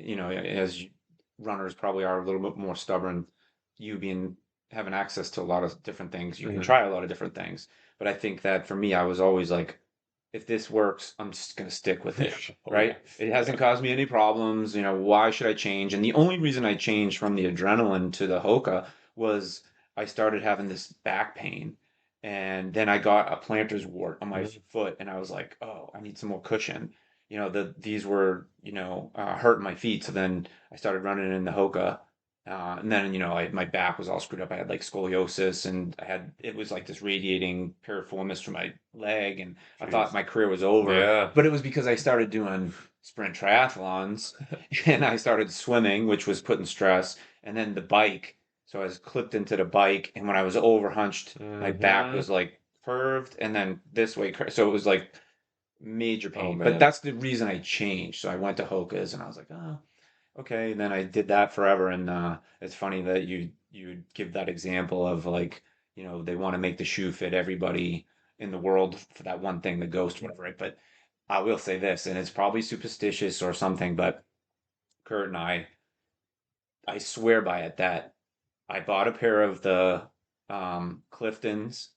runners probably are a little bit more stubborn, you being having access to a lot of different things, you can Hmm. try a lot of different things. But I think that for me, I was always like, if this works, I'm just gonna stick with Yeah. it, Oh yeah. right? It Yeah. hasn't caused me any problems, why should I change? And the only reason I changed from the adrenaline to the Hoka was I started having this back pain. And then I got a plantar's wart on my Mhm. foot, and I was like, "Oh, I need some more cushion." These were hurting my feet. So then I started running in the Hoka, and then my back was all screwed up. I had like scoliosis, and it was like this radiating piriformis from my leg, and I thought Jeez. my career was over. Yeah. But it was because I started doing sprint triathlons, and I started swimming, which was putting stress, and then the bike. So I was clipped into the bike, and when I was overhunched, my back Hmm. was like curved, and then this way. So it was like major Oh pain. But man. that's the reason I changed. So I went to Hoka's, and I was like, oh, okay. And then I did that forever. And it's funny that you give that example of like, they want to make the shoe fit everybody in the world for that one thing, the ghost, whatever. Right? But I will say this, and it's probably superstitious or something, but Kurt and I swear by it that I bought a pair of the Cliftons,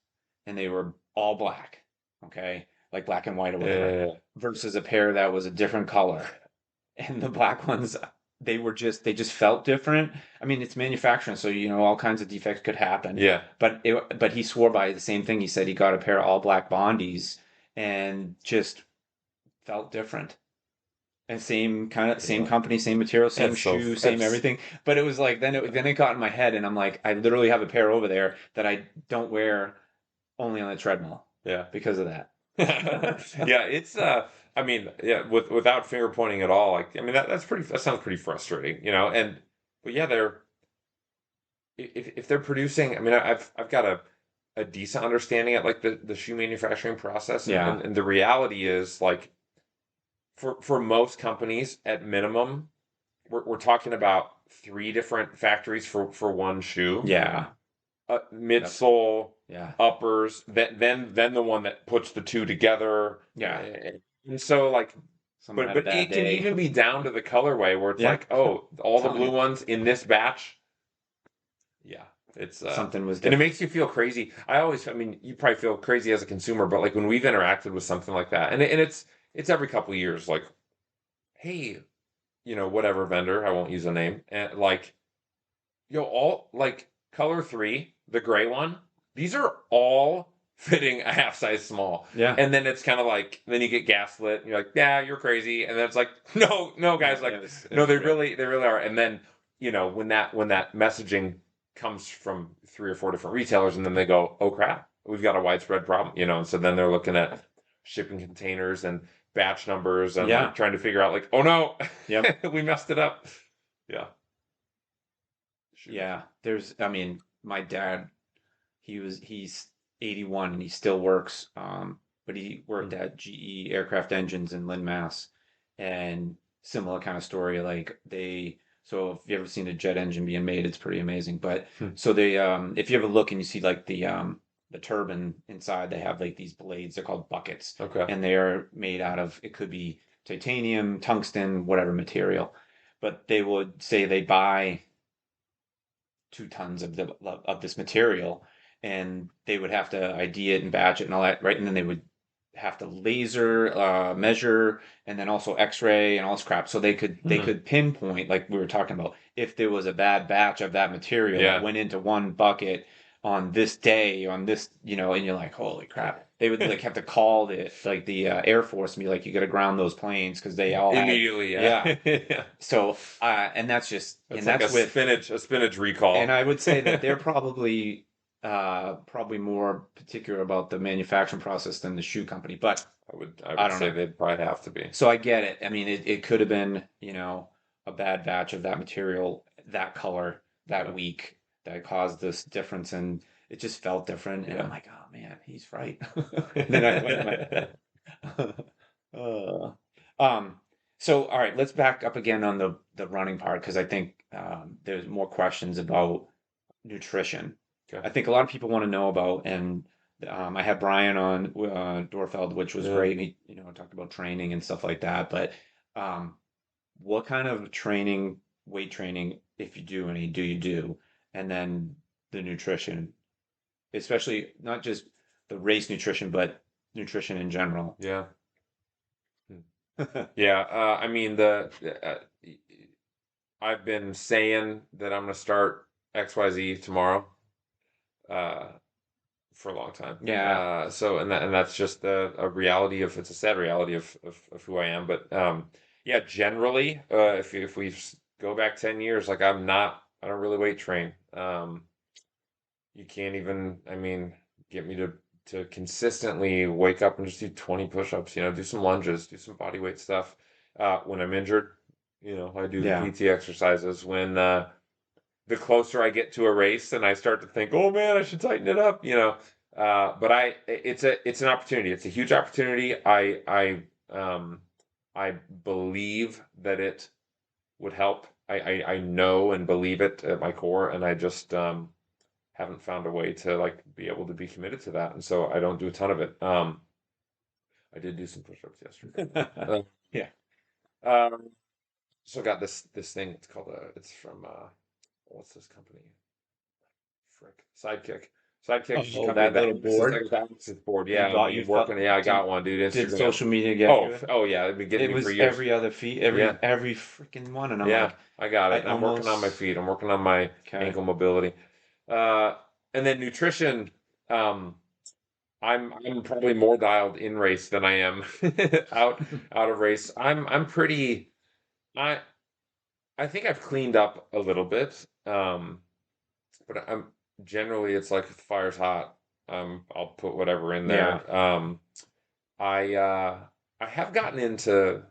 and they were all black, okay, like black and white or whatever, Yeah. versus a pair that was a different color. And the black ones, they just felt different. I mean, it's manufacturing, so all kinds of defects could happen. Yeah. But he swore by the same thing. He said he got a pair of all black Bondies and just felt different. And same Yeah. company, same material, same That's so. shoe, same That's everything. But it was like then it got in my head, and I'm like, I literally have a pair over there that I don't wear only on the treadmill yeah. because of that. Yeah. It's I mean, yeah. Without finger pointing at all, like I mean, that sounds pretty frustrating, And but yeah, they're if they're producing. I mean, I've got a decent understanding at like the shoe manufacturing process, and, Yeah. and and the reality is like for most companies at minimum, we're talking about three different factories for one shoe. Yeah. Yep. Midsole, Yeah. uppers, then the one that puts the two together. Yeah. And so like, Someone but had a but bad it can day. even be down to the colorway where it's Yeah. like, oh, all the Telling blue you. ones in this batch. Yeah, it's Something was and it different. makes you feel crazy. I mean, you probably feel crazy as a consumer, but like when we've interacted with something like that, and it's every couple of years, like, hey, whatever vendor, I won't use a name, and like, all like color three, the gray one, these are all fitting a half size small. Yeah. And then it's kind of like, then you get gaslit and you're like, yeah, you're crazy. And then it's like, no, no, Yeah, guys, like, it no, was they real. really are. And then, when that messaging comes from three or four different retailers and then they go, oh crap, we've got a widespread problem, and so then they're looking at shipping containers and batch numbers and like Yeah. trying to figure out like, oh no, Yep. we messed it up. Yeah. shoes. Yeah, I mean, my dad, he's 81 and he still works, but he worked Hmm. at GE Aircraft Engines in Lynn, Mass. And similar kind of story, like so if you ever seen a jet engine being made, it's pretty amazing. But Hmm. so they, if you ever look and you see like the turbine inside, they have like these blades, they're called buckets, Okay. and they are made out of, it could be titanium, tungsten, whatever material. But they would say they buy 2 tons of this material, and they would have to ID it and batch it and all that, right? And then they would have to laser measure and then also X-ray and all this crap, so they Hmm. could pinpoint, like we were talking about, if there was a bad batch of that material that Yeah. went into one bucket on this day on this, and you're like, holy crap. They would like have to call the Air Force and be like, you got to ground those planes because they all had, Immediately, yeah. yeah. Yeah. So It's and like that's with, a spinach and recall. I would say that they're probably more particular about the manufacturing process than the shoe company, but I I would don't say know. they'd probably have to be. So I get it. I mean, it could have been, a bad batch of that material, that color, that Yeah. week that caused this difference, and it just felt different. And I'm Yeah. like, oh man, he's right. And then I went in my head. Uh, um, so all right, let's back up again on the running part because I think there's more questions about nutrition. Okay. I think a lot of people want to know about, and I had Brian on Dorfeld, which was Yeah. great. He, talked about training and stuff like that. But um, what kind of training, weight training, if you do any, do you do? And then the nutrition, especially not just the race nutrition, but nutrition in general. Yeah. Hmm. Yeah. I mean, the I've been saying that I'm going to start XYZ tomorrow uh, for a long time. Yeah, And that's just a reality of it's a sad reality of who I am. But yeah, generally, if we go back 10 years, like I don't really weight train. You can't even, I mean, get me to consistently wake up and just do 20 push-ups, do some lunges, do some body weight stuff. When I'm injured, I do the yeah, PT exercises. When the closer I get to a race and I start to think, oh man, I should tighten it up. But it's an opportunity. It's a huge opportunity. I believe that it would help. I know and believe it at my core, and I just haven't found a way to like be able to be committed to that, and so I don't do a ton of it. I did do some push-ups yesterday. Uh, yeah. um, so I got this thing. It's called it's from what's this company? Frick, Sidekick. Sidekick Oh, company that that little it's like board a balance board. they Yeah, I bought mean you working. Yeah, I got one, dude. did Instagram. social media get Oh, you it? oh yeah, they've been getting It me for was years. every other feet, Yeah, every freaking one, and I'm yeah, like, I got I it. And I'm working on my almost feet. I'm working on my okay. ankle mobility. Uh, and then nutrition. Um, I'm probably more dialed in race than I am out out of race. I'm pretty. I I think I've cleaned up a little bit. But I'm generally it's like if the fire's hot, I'll put whatever in Yeah, there. I I have gotten into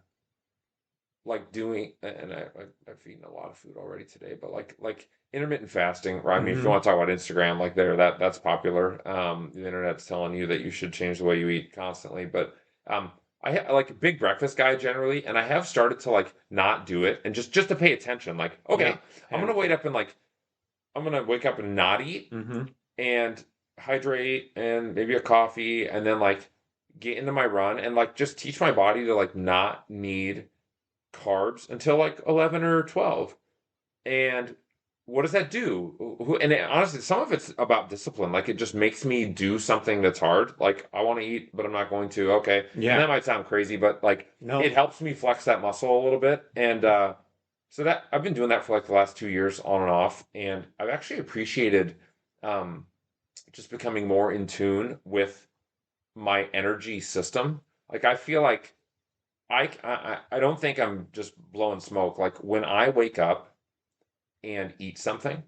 like doing, and I've eaten a lot of food already today, but like intermittent fasting. Right? I mean, if you hmm, want to talk about Instagram, like that's popular. The internet's telling you that you should change the way you eat constantly, but I like a big breakfast guy generally, and I have started to like not do it and just to pay attention. Like, yeah, okay, I'm gonna wait handful. up and like I'm gonna wake up and not eat Hmm. and hydrate and maybe a coffee and then like get into my run and like just teach my body to like not need carbs until like 11 or 12. And what does that do? Honestly, some of it's about discipline. Like it just makes me do something that's hard. Like I want to eat, but I'm not going to. Okay. And Yeah, that might sound crazy, but like it no, helps me flex that muscle a little bit. And so that I've been doing that for like the last 2 years on and off. And I've actually appreciated um, just becoming more in tune with my energy system. Like I feel like I don't think I'm just blowing smoke. Like when I wake up and eat something,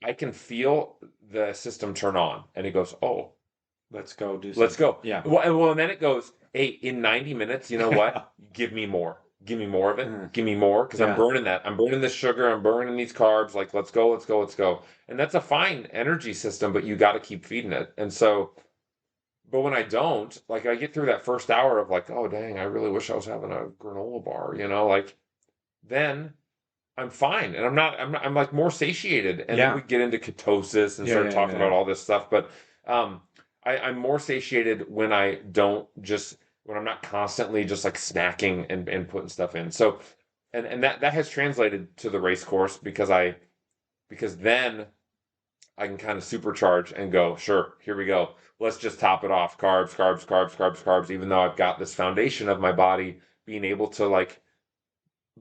I can feel the system turn on, and it goes, "Oh, let's go do let's something. go." Yeah, And then it goes, "Hey, in 90 minutes, you know what? yeah, Give me more." give me more of it, Mm, give me more, because I'm yeah. burning that. I'm burning this sugar, I'm burning these carbs. Like, let's go, let's go, let's go. And that's a fine energy system, but you got to keep feeding it. And so, but when I don't, like, I get through that first hour of like, oh dang, I really wish I was having a granola bar, like then I'm fine, and I'm like more satiated, and then we Yeah. get into ketosis and Yeah. start Yeah. talking about Yeah. all this stuff. But um, I'm more satiated when I don't just when I'm not constantly just like snacking and putting stuff in. So, and that has translated to the race course because then I can kind of supercharge and go, sure, here we go. Let's just top it off. Carbs, carbs, carbs, carbs, carbs, even though I've got this foundation of my body being able to like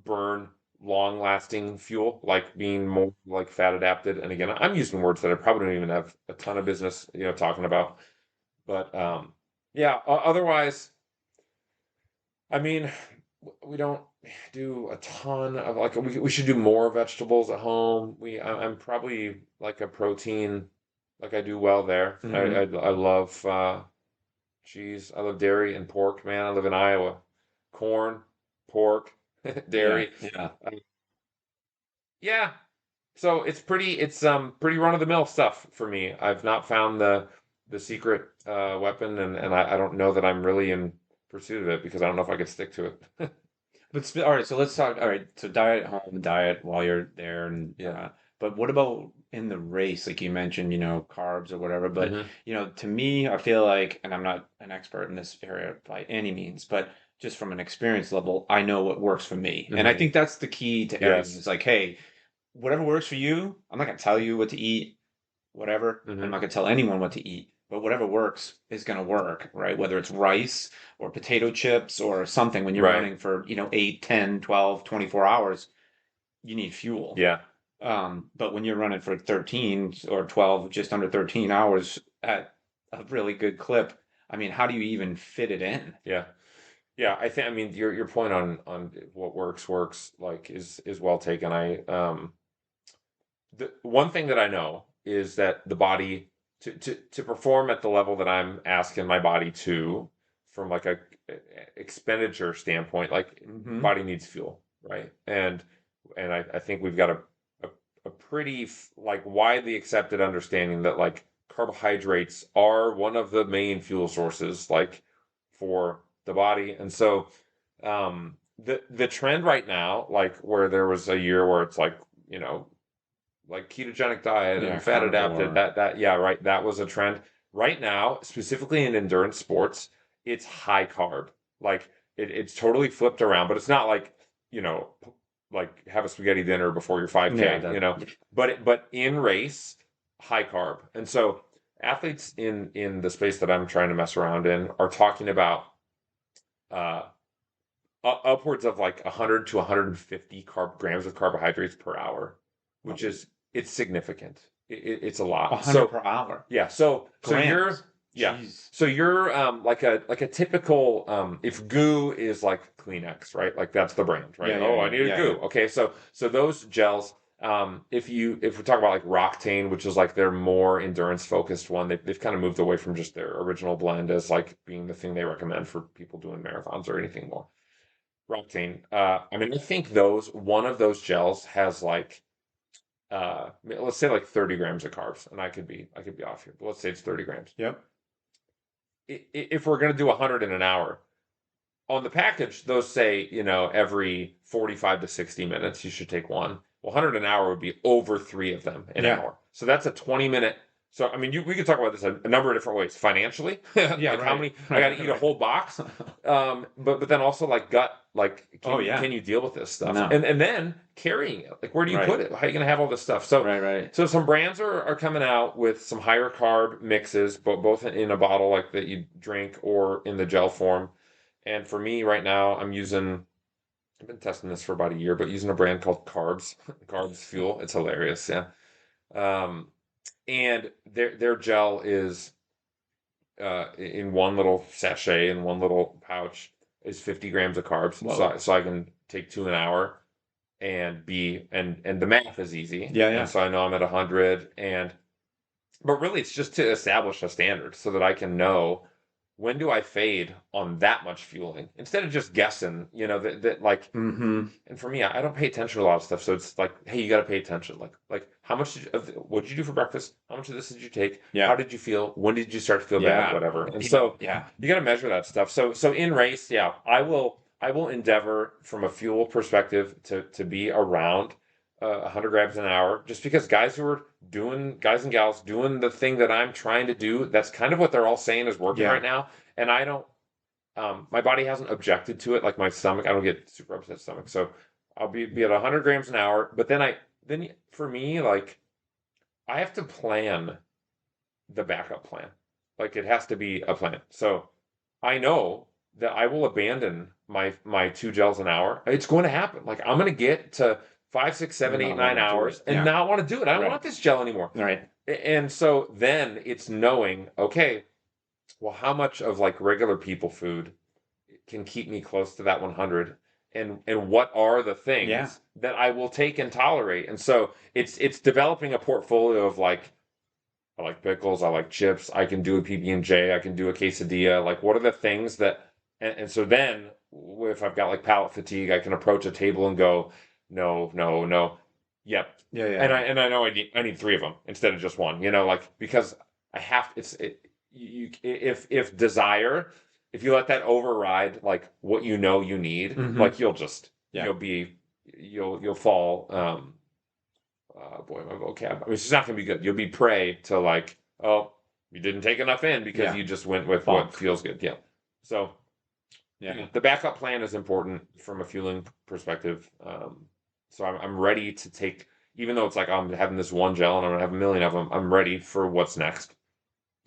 burn long lasting fuel, like being more like fat adapted. And again, I'm using words that I probably don't even have a ton of business, talking about. But yeah, otherwise, I mean, we don't do a ton of like we should do more vegetables at home. I'm probably like a protein, like I do well there. Hmm. I love cheese. I love dairy and pork. Man, I live in Iowa. Corn, pork, Yeah. dairy. Yeah. Uh, yeah, so it's pretty run of the mill stuff for me. I've not found the secret weapon, and I don't know that I'm really in pursuit of it because I don't know if I could stick to it. But all right, so let's talk. All right, so diet at home, diet while you're there, and Yeah. but what about in the race? Like you mentioned, carbs or whatever. But Hmm. to me, I feel like, and I'm not an expert in this area by any means, but just from an experience level, I know what works for me, and I Hmm. think that's the key to everything. Yes. It's like, hey, whatever works for you, I'm not gonna tell you what to eat, whatever. I'm Hmm. not gonna tell anyone what to eat, but whatever works is gonna work, right? Whether it's rice or potato chips or something, when you're Right. running for, 8, 10, 12, 24 hours, you need fuel. Yeah. But when you're running for 13 or 12, just under 13 hours at a really good clip, I mean, how do you even fit it in? Yeah. Yeah. I mean your point on what works like is well taken. The one thing that I know is that the body to perform at the level that I'm asking my body to from like a expenditure standpoint, like the Hmm. body needs fuel, right? And I think we've got a, a pretty like widely accepted understanding that like carbohydrates are one of the main fuel sources like for the body. And so the trend right now, like where there was a year where it's you know like ketogenic diet Yeah, and fat adapted, carnivore. that yeah, right, that was a trend. Right now, specifically in endurance sports, it's high carb. Like it's totally flipped around, but it's not like, you know, like have a spaghetti dinner before your Yeah, 5K, that. but in race, high carb. And so athletes in the space that I'm trying to mess around in are talking about uh upwards of like 100 to 150 grams of carbohydrates per hour, which is it's significant. It's a lot. 100 So per hour. yeah, so Grams. you're yeah, Jeez. so you're like a typical if goo is like Kleenex, right? Like that's the brand, right? Yeah, yeah, Oh, I yeah, need a yeah, yeah. goo. Okay, so those gels. If we talk about like Roctane, which is like their more endurance focused one, they've kind of moved away from just their original blend as like being the thing they recommend for people doing marathons or anything more. Roctane. I mean, I think those one of those gels has like let's say like 30 grams of carbs, and I could be off here, but let's say it's 30 grams. Yep. If we're gonna do 100 in an hour, on the package, those say, every 45 to 60 minutes you should take one. Well, 100 an hour would be over three of them an Yeah. hour. So that's a 20-minute. So, I mean, we could talk about this a number of different ways. Financially, Yeah, like how right. many, I got Right, to right, eat a right. whole box. But then also like gut, like Oh, can yeah. you deal with this stuff? No. And then carrying it, like where do you Right. put it? How are you gonna have all this stuff? So Right, right. so some brands are coming out with some higher carb mixes, but both in a bottle like that you drink or in the gel form. And for me right now, I've been testing this for about a year, but using a brand called Carbs, Carbs Fuel. It's hilarious, yeah. Um, and their gel is in one little sachet in one little pouch is 50 grams of carbs. So Whoa. I can take two an hour and be and the math is easy. Yeah, And yeah. so I know I'm at 100 but really it's just to establish a standard so that I can know when do I fade on that much fueling instead of just guessing, that like, Mm-hmm. and for me, I don't pay attention to a lot of stuff. So it's like, hey, you got to pay attention. Like how much what did you do for breakfast? How much of this did you take? How Yeah. did you feel? When did you start to feel bad? Yeah. Whatever. And People, so yeah. you got to measure that stuff. So in race, yeah, I will endeavor from a fuel perspective to be around 100 grams an hour, just because guys and gals doing the thing that I'm trying to do, that's kind of what they're all saying is working Yeah. right now. And I don't, my body hasn't objected to it. Like my stomach, I don't get super upset stomach. So I'll be at 100 grams an hour. But then for me, like I have to plan the backup plan. Like it has to be a plan. So I know that I will abandon my 2 gels an hour. It's going to happen. Like I'm going to get to five, six, And seven, eight, not nine want to do hours it. and Yeah. not want to do it. I don't Right. want this gel anymore. Right. And so then it's knowing, okay, well, how much of like regular people food can keep me close to that 100, and what are the Yeah. things that I will take and tolerate. And so it's developing a portfolio of like, I like pickles, I like chips, I can do a PB&J, I can do a quesadilla. Like what are the things that, and so then if I've got like palate fatigue, I can approach a table and go, no, no, no. Yep. Yeah. And Yeah. I know I need three of them instead of just one, like because I have it's it, you if desire, if you let that override like what you need, Mm-hmm. like Yeah. you'll fall boy, my vocab. I mean, it's just not gonna be good. You'll be prey to like, oh, you didn't take enough in because Yeah. you just went with what Bunk. feels good. Yeah. So Yeah. the backup plan is important from a fueling perspective. So I'm ready to take, even though it's like I'm having this one gel and I'm gonna have a million of them. I'm ready for what's next.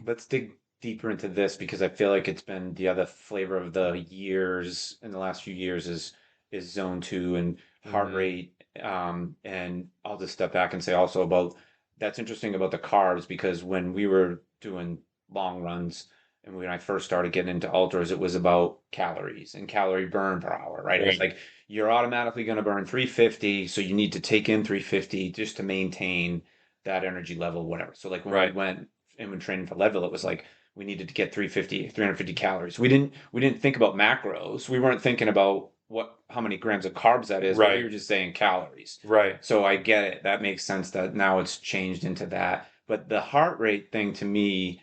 Let's dig deeper into this because I feel like it's been the other flavor of the years in the last few years is zone two and heart Hmm. rate. And I'll just step back and say also about that's interesting about the carbs because when we were doing long runs and when I first started getting into ultras, it was about calories and calorie burn per hour, right? It was Right. like you're automatically going to burn 350, so you need to take in 350 just to maintain that energy level, whatever. So like when we Right. went and when training for Leadville, it was like we needed to get 350 calories. We didn't think about macros. We weren't thinking about what how many grams of carbs that is, but we Right. were just saying calories. Right. So I get it. That makes sense that now it's changed into that. But the heart rate thing to me,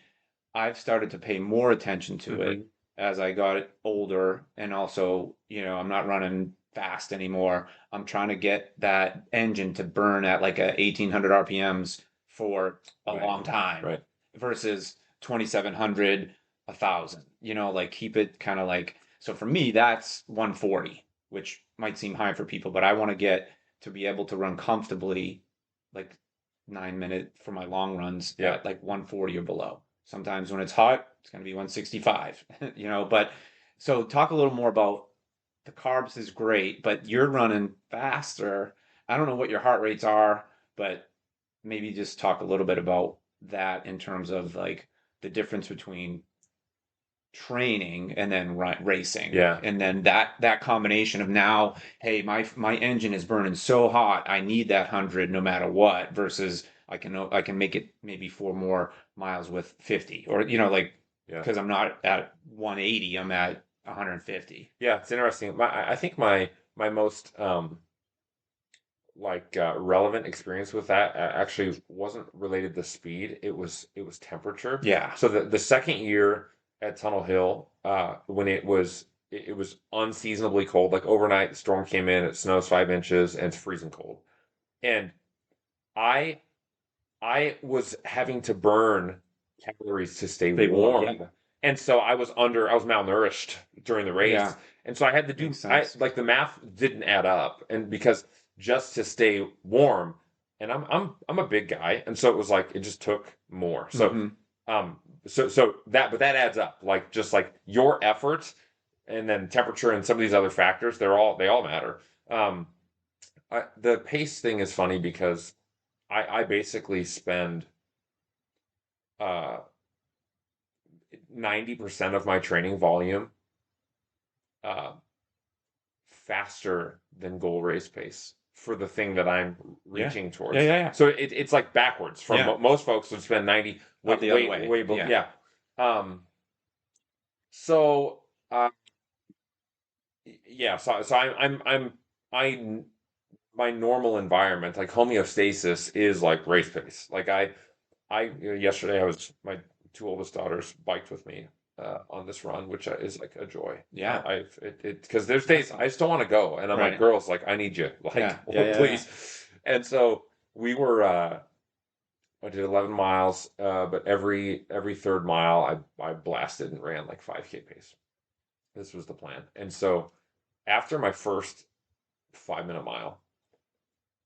I've started to pay more attention to it Hmm. as I got older. And also, I'm not running fast anymore. I'm trying to get that engine to burn at like a 1800 RPMs for a Right. long time Right. versus 2700, 1000. Like keep it kind of like, so for me, that's 140, which might seem high for people, but I want to get to be able to run comfortably like 9 minute for my long runs Yeah. at like 140 or below. Sometimes when it's hot, it's going to be 165, but so talk a little more about the carbs is great, but you're running faster. I don't know what your heart rates are, but maybe just talk a little bit about that in terms of like the difference between training and then racing Yeah. and then that combination of now, hey, my engine is burning so hot I need that 100 no matter what versus I can make it maybe 4 more miles with 50 or like Yeah. because I'm not at 180, I'm at 150. Yeah. It's interesting. I think my most relevant experience with that actually wasn't related to speed. It was temperature. Yeah. So the second year at Tunnel Hill, when it was unseasonably cold, like overnight, the storm came in, it snows 5 inches, and it's freezing cold. And I I was having to burn calories to stay Stay warm. warm. Yeah. And so I was malnourished during the Yeah. race. And so I had to do Makes I sense. like the math didn't add up. And because just to stay warm, and I'm a big guy, and so it was like it just took more. So Hmm. um that adds up. Like just like your effort and then temperature and some of these other factors, they all matter. Um the pace thing is funny because I basically spend uh 90% of my training volume uh faster than goal race pace for the thing that I'm Yeah. reaching Yeah. towards. Yeah. Yeah. So it's like backwards from Yeah. most folks would spend 90 Not way the other way way. way Yeah. yeah. Um So, uh, yeah, so I my normal environment, like homeostasis, is like race pace. Like yesterday I was my two oldest daughters biked with me on this run, which is like a joy. Yeah. It because there's days I just don't want to go, and I'm like, Right. girls, like I need you, like Yeah. Yeah. Yeah. Yeah. please. And so we were. I did 11 miles, but every third mile I blasted and ran like 5K pace. This was the plan, and so after my first 5 minute mile,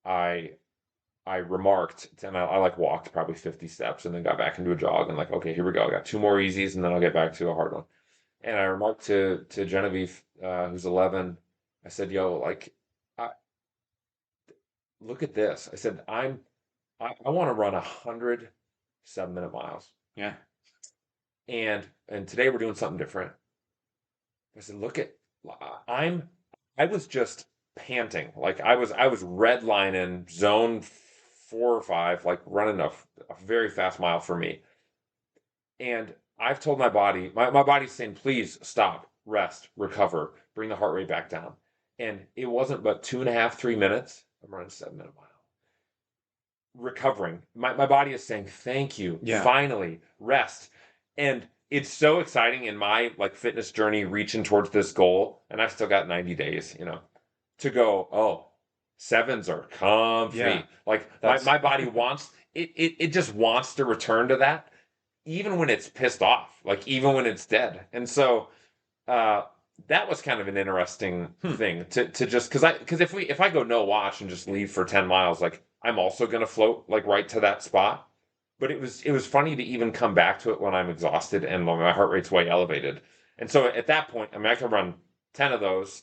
I I remarked, and I like walked probably 50 steps and then got back into a jog and like, okay, here we go. I got two more easies and then I'll get back to a hard one. And I remarked to Genevieve, who's 11, I said, yo, like, I, look at this. I said, I want to run 100 7 minute miles. Yeah. And today we're doing something different. I said, look at, I'm, I was just panting. Like I was redlining zone 4 or 5, like running a very fast mile for me. And I've told my body, my body's saying, please stop, rest, recover, bring the heart rate back down. And it wasn't but 2.5, 3 minutes. I'm running 7 minute mile. Recovering. My body is saying, thank you, Yeah. finally, rest. And it's so exciting in my like fitness journey reaching towards this goal. And I've still got 90 days, to go, oh, sevens are Yeah. comfy. Like my, That's my body wants it just wants to return to that even when it's pissed off, like even when it's dead. And so uh that was kind of an interesting hmm. thing to just because if I go no watch and just leave for 10 miles, like I'm also gonna float like right to that spot. But it was funny to even come back to it when I'm exhausted and when my heart rate's way elevated. And so at that point, I mean I can run 10 of those,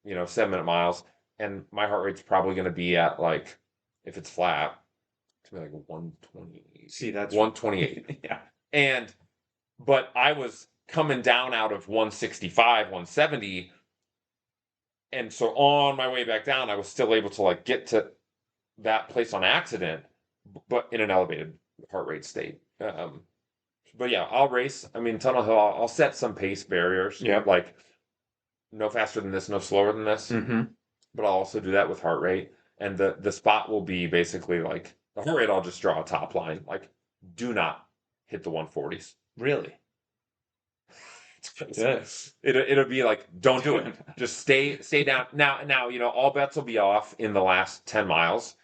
7 minute miles, and my heart rate's probably gonna be at like, if it's flat, it's gonna be like 120, See, that's 128. yeah. And but I was coming down out of 165, 170, and so on my way back down, I was still able to like get to that place on accident, but in an elevated heart rate state. But yeah, I'll race. I mean, Tunnel Hill, I'll set some pace barriers, Yep. like no faster than this, no slower than this. Mm-hmm. But I'll also do that with heart rate, and the spot will be basically like the heart rate. I'll just draw a top line, like do not hit the 140s. Really It's crazy. good. It'll be like, don't do it. Dude. Just stay down. Now, all bets will be off in the last 10 miles,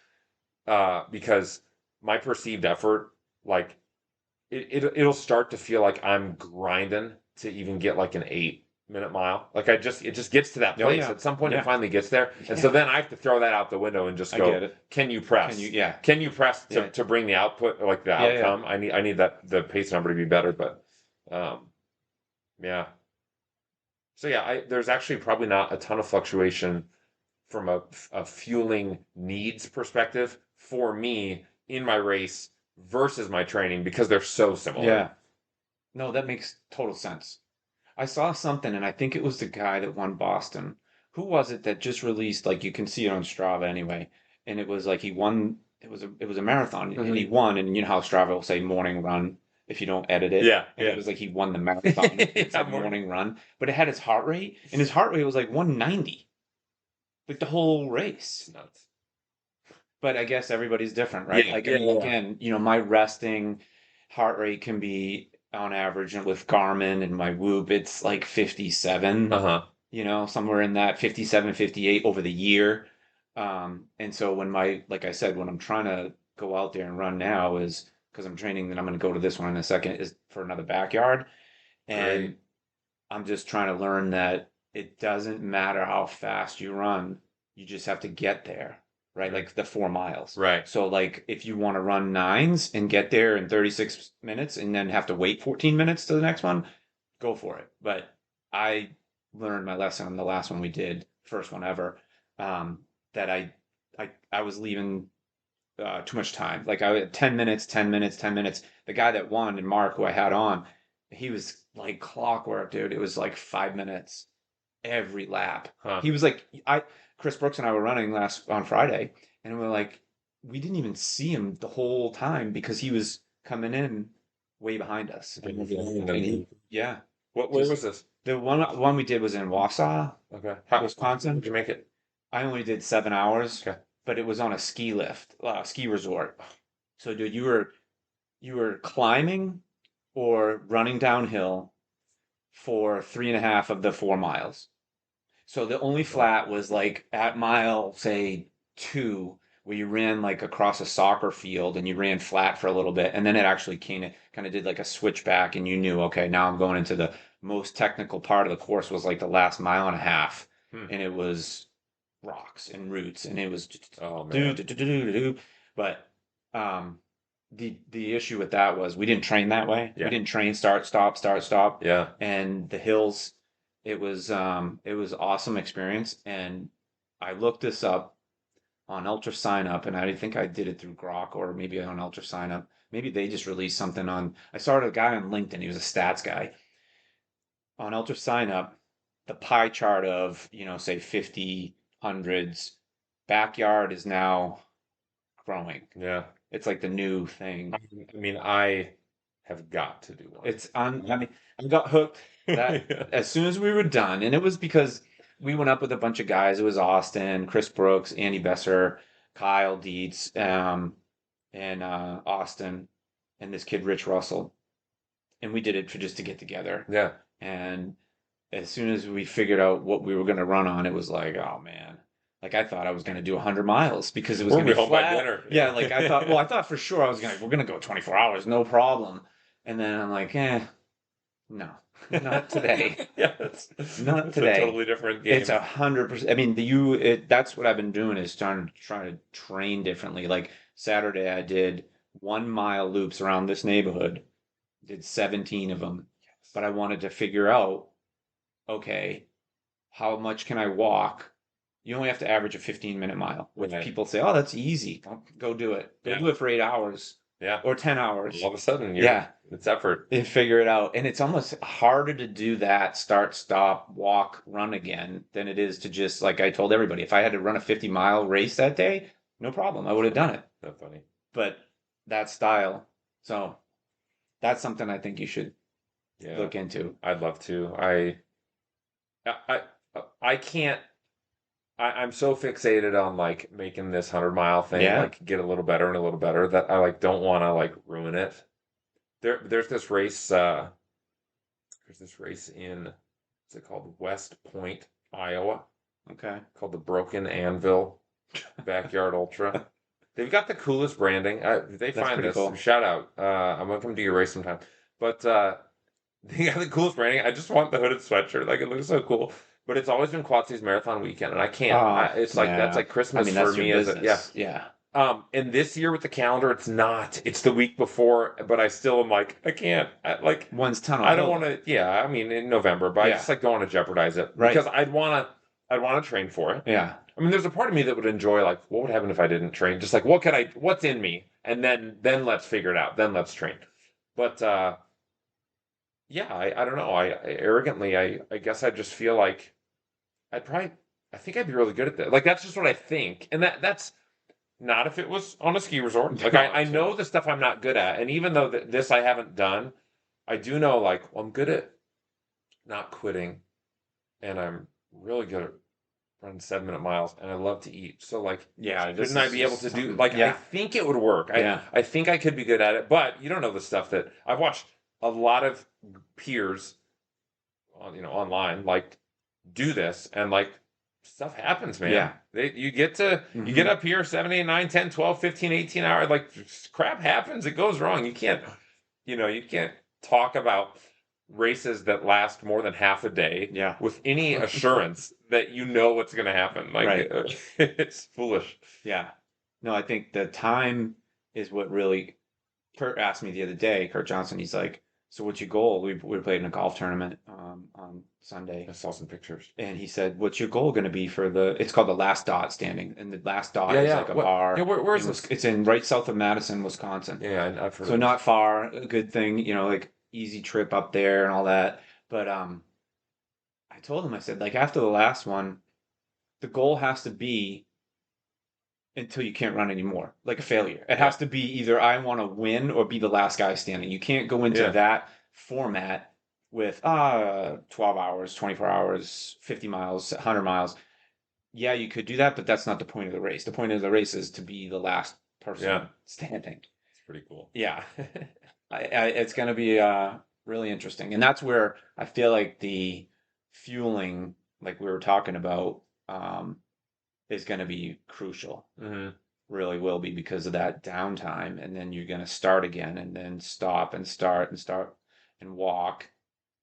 because my perceived effort, like it'll start to feel like I'm grinding to even get like an 8 minute mile. Like it just gets to that Oh place. yeah. At some point it Yeah. finally gets there. And so Yeah. then I have to throw that out the window and just I get go, it. can you Can you? press? Yeah. Can you press to, Yeah. to bring the output, like the Yeah. Yeah. outcome? I need that the pace number to be better, but yeah. So yeah, there's actually probably not a ton of fluctuation from a fueling needs perspective for me in my race versus my training because they're so similar. Yeah. No, that makes total sense. I saw something, and I think it was the guy that won Boston. Who was it that just released? Like you can see it on Strava anyway, and it was like he won. It was a marathon, and he Hmm. won. And you know how Strava will say morning run if you don't edit it, Yeah, and it yeah. was like he won the marathon. And it Yeah, said morning run, but it had his heart rate, and his heart rate was like 190, like the whole it's race. nuts. But I guess everybody's different, right? Yeah, Like, I yeah, mean, yeah. again, my resting heart rate can be on average with Garmin and my Whoop, it's like 57, Uh-huh. somewhere in that 57, 58 over the year. And so like I said, when I'm trying to go out there and run now is because I'm training, then I'm going to go to this one in a second, is for another backyard. And Great. I'm just trying to learn that it doesn't matter how fast you run, you just have to get there, right? Right. Like the 4 miles. Right. So, like, if you want to run nines and get there in 36 minutes and then have to wait 14 minutes to the next one, go for it. But I learned my lesson on the last one we did, first one ever, that I was leaving too much time. Like I had 10 minutes, 10 minutes, 10 minutes. The guy that won and Mark, who I had on, he was like clockwork, dude. It was like 5 minutes every lap. Huh. He was like, Chris Brooks and I were running last on Friday, and we're like, we didn't even see him the whole time because he was coming in way behind us. And And he, yeah. Where Just was this? the one we did was in Wausau, Okay. How Wisconsin. would you make it? I only did 7 hours, Okay. but it was on a ski lift, ski resort. So, dude, you were climbing or running downhill for 3.5 of the 4 miles. So the only Wow. flat was like at mile, say 2, where you ran like across a soccer field and you ran flat for a little bit, and then it actually kind of did like a switchback, and you knew, okay, now I'm going into the most technical part of the course was like the last mile and a half, Hmm. and it was rocks and roots, and it was Oh do man. do do do do do. But um, the issue with that was we didn't train that way. We Yeah. didn't train start stop start stop, Yeah. and the hills. It was awesome experience, and I looked this up on Ultra Sign Up, and I think I did it through Grok or maybe on Ultra Sign Up. Maybe they just released something on. I saw a guy on LinkedIn. He was a stats guy on Ultra Sign Up. The pie chart of say 50 hundreds backyard is now growing. Yeah. It's like the new thing. I mean, I have got to do one. It's on. I mean, I got hooked that Yeah. as soon as we were done, and it was because we went up with a bunch of guys. It was Austin, Chris Brooks, Andy Besser, Kyle Dietz, and Austin, and this kid Rich Russell, and we did it for just to get together. Yeah. And as soon as we figured out what we were going to run on, it was like, oh man. Like I thought I was going to do 100 miles because it was We're going gonna to be be home by flat. dinner. Yeah, like I thought. Yeah. Well, I thought for sure we're going to go 24 hours, no problem. And then I'm like, no, not today. Yeah, Not it's a today. totally different It's game. 100%. I mean, that's what I've been doing is trying to train differently. Like Saturday, I did 1 mile loops around this neighborhood, did 17 of them, but I wanted to figure out, okay, how much can I walk? You only have to average a 15-minute mile, which Right. people say, oh, that's easy. Well, go do it. Go Yeah. do it for 8 hours Yeah. or 10 All hours. of a sudden, Yeah, it's effort. and figure it out. And it's almost harder to do that start, stop, walk, run again than it is to just, like I told everybody, if I had to run a 50-mile race that day, no problem. I would have done it. Not funny. But that style. So that's something I think you should Yeah. look into. I'd love to. I, I can't. I'm so fixated on like making this 100 mile thing Yeah. like get a little better and a little better that I like don't want to like ruin it. There's this race. There's this race in. What's it called? West Point, Iowa, Okay. called the Broken Anvil Backyard Ultra. They've got the coolest branding. They That's find pretty this. cool. Shout out. I'm gonna come to your race sometime. But they got the coolest branding. I just want the hooded sweatshirt. Like it looks so cool. But it's always been Quatsy's marathon weekend, and I can't. Oh, It's like that's yeah. like I Christmas mean, for that's your me as a yeah. business. Yeah. And this year with the calendar, it's not. It's the week before, but I still am like I can't. One's Tunnel I don't want Hill. to. Yeah, I mean in November, but I Yeah. just like don't want to jeopardize it Right. because I'd want to train for it. Yeah. I mean, there's a part of me that would enjoy like, what would happen if I didn't train? Just like, what's in me, and then let's figure it out. Then let's train. But yeah, I don't know. I arrogantly, I guess I just feel like I'd probably, I think I'd be really good at that. Like that's just what I think, and that's not if it was on a ski resort. Like I know the stuff I'm not good at, and even though this I haven't done, I do know like, well, I'm good at not quitting, and I'm really good at run 7 minute miles, and I love to eat. So like, Yeah. This shouldn't I is be able just to do something. like I Yeah. think it would work. I Yeah. I think I could be good at it, but you don't know the stuff that I've watched a lot of peers on online like do this and like stuff happens, man. Yeah. You get Hmm. up here 7, 8, 9, 10, 12, 15, 18 hours, like crap happens, it goes wrong. You can't talk about races that last more than half a day Yeah. with any assurance that you know what's going to happen. Like Right. it's foolish. Yeah. No, I think the time is what really. Kurt asked me the other day, Kurt Johnson, he's like, so what's your goal? We played in a golf tournament on I Sunday. saw some pictures. And he said, what's your goal going to be for it's called the last dot standing. And the last dot Yeah, is yeah. like a What? Yeah, bar. where is this? It's in right south of Madison, Wisconsin. Yeah, I've heard So of this. not far, a good thing, like easy trip up there and all that. But I told him, I said, like after the last one, the goal has to be until you can't run anymore, like a failure. It Yeah, has to be either I want to win or be the last guy standing. You can't go into yeah, that format with 12 hours, 24 hours, 50 miles, 100 miles. Yeah, you could do that, but that's not the point of the race. The point of the race is to be the last Yeah, person standing. it's pretty cool. Yeah. It's going to be really interesting. And that's where I feel like the fueling, like we were talking about, um, is going to be crucial. Hmm. Really will be because of that downtime. And then you're going to start again and then stop and start and start and walk.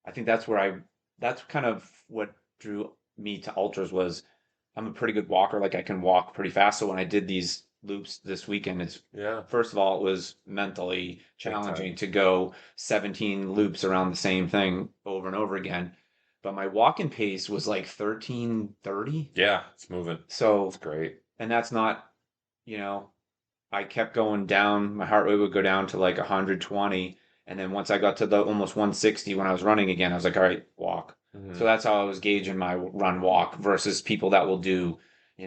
I think that's kind of what drew me to ultras was I'm a pretty good walker. Like I can walk pretty fast. So when I did these loops this weekend, it's Yeah, first of all, it was mentally big time. challenging to go 17 loops around the same thing over and over again. But my walking pace was like 13:30. Yeah, it's moving. It's So, great. and that's not, you know, I kept going down. My heart rate would go down to like 120. And then once I got to the almost 160 when I was running again, I was like, all right, walk. So Hmm. that's how I was gauging my run walk versus people that will do,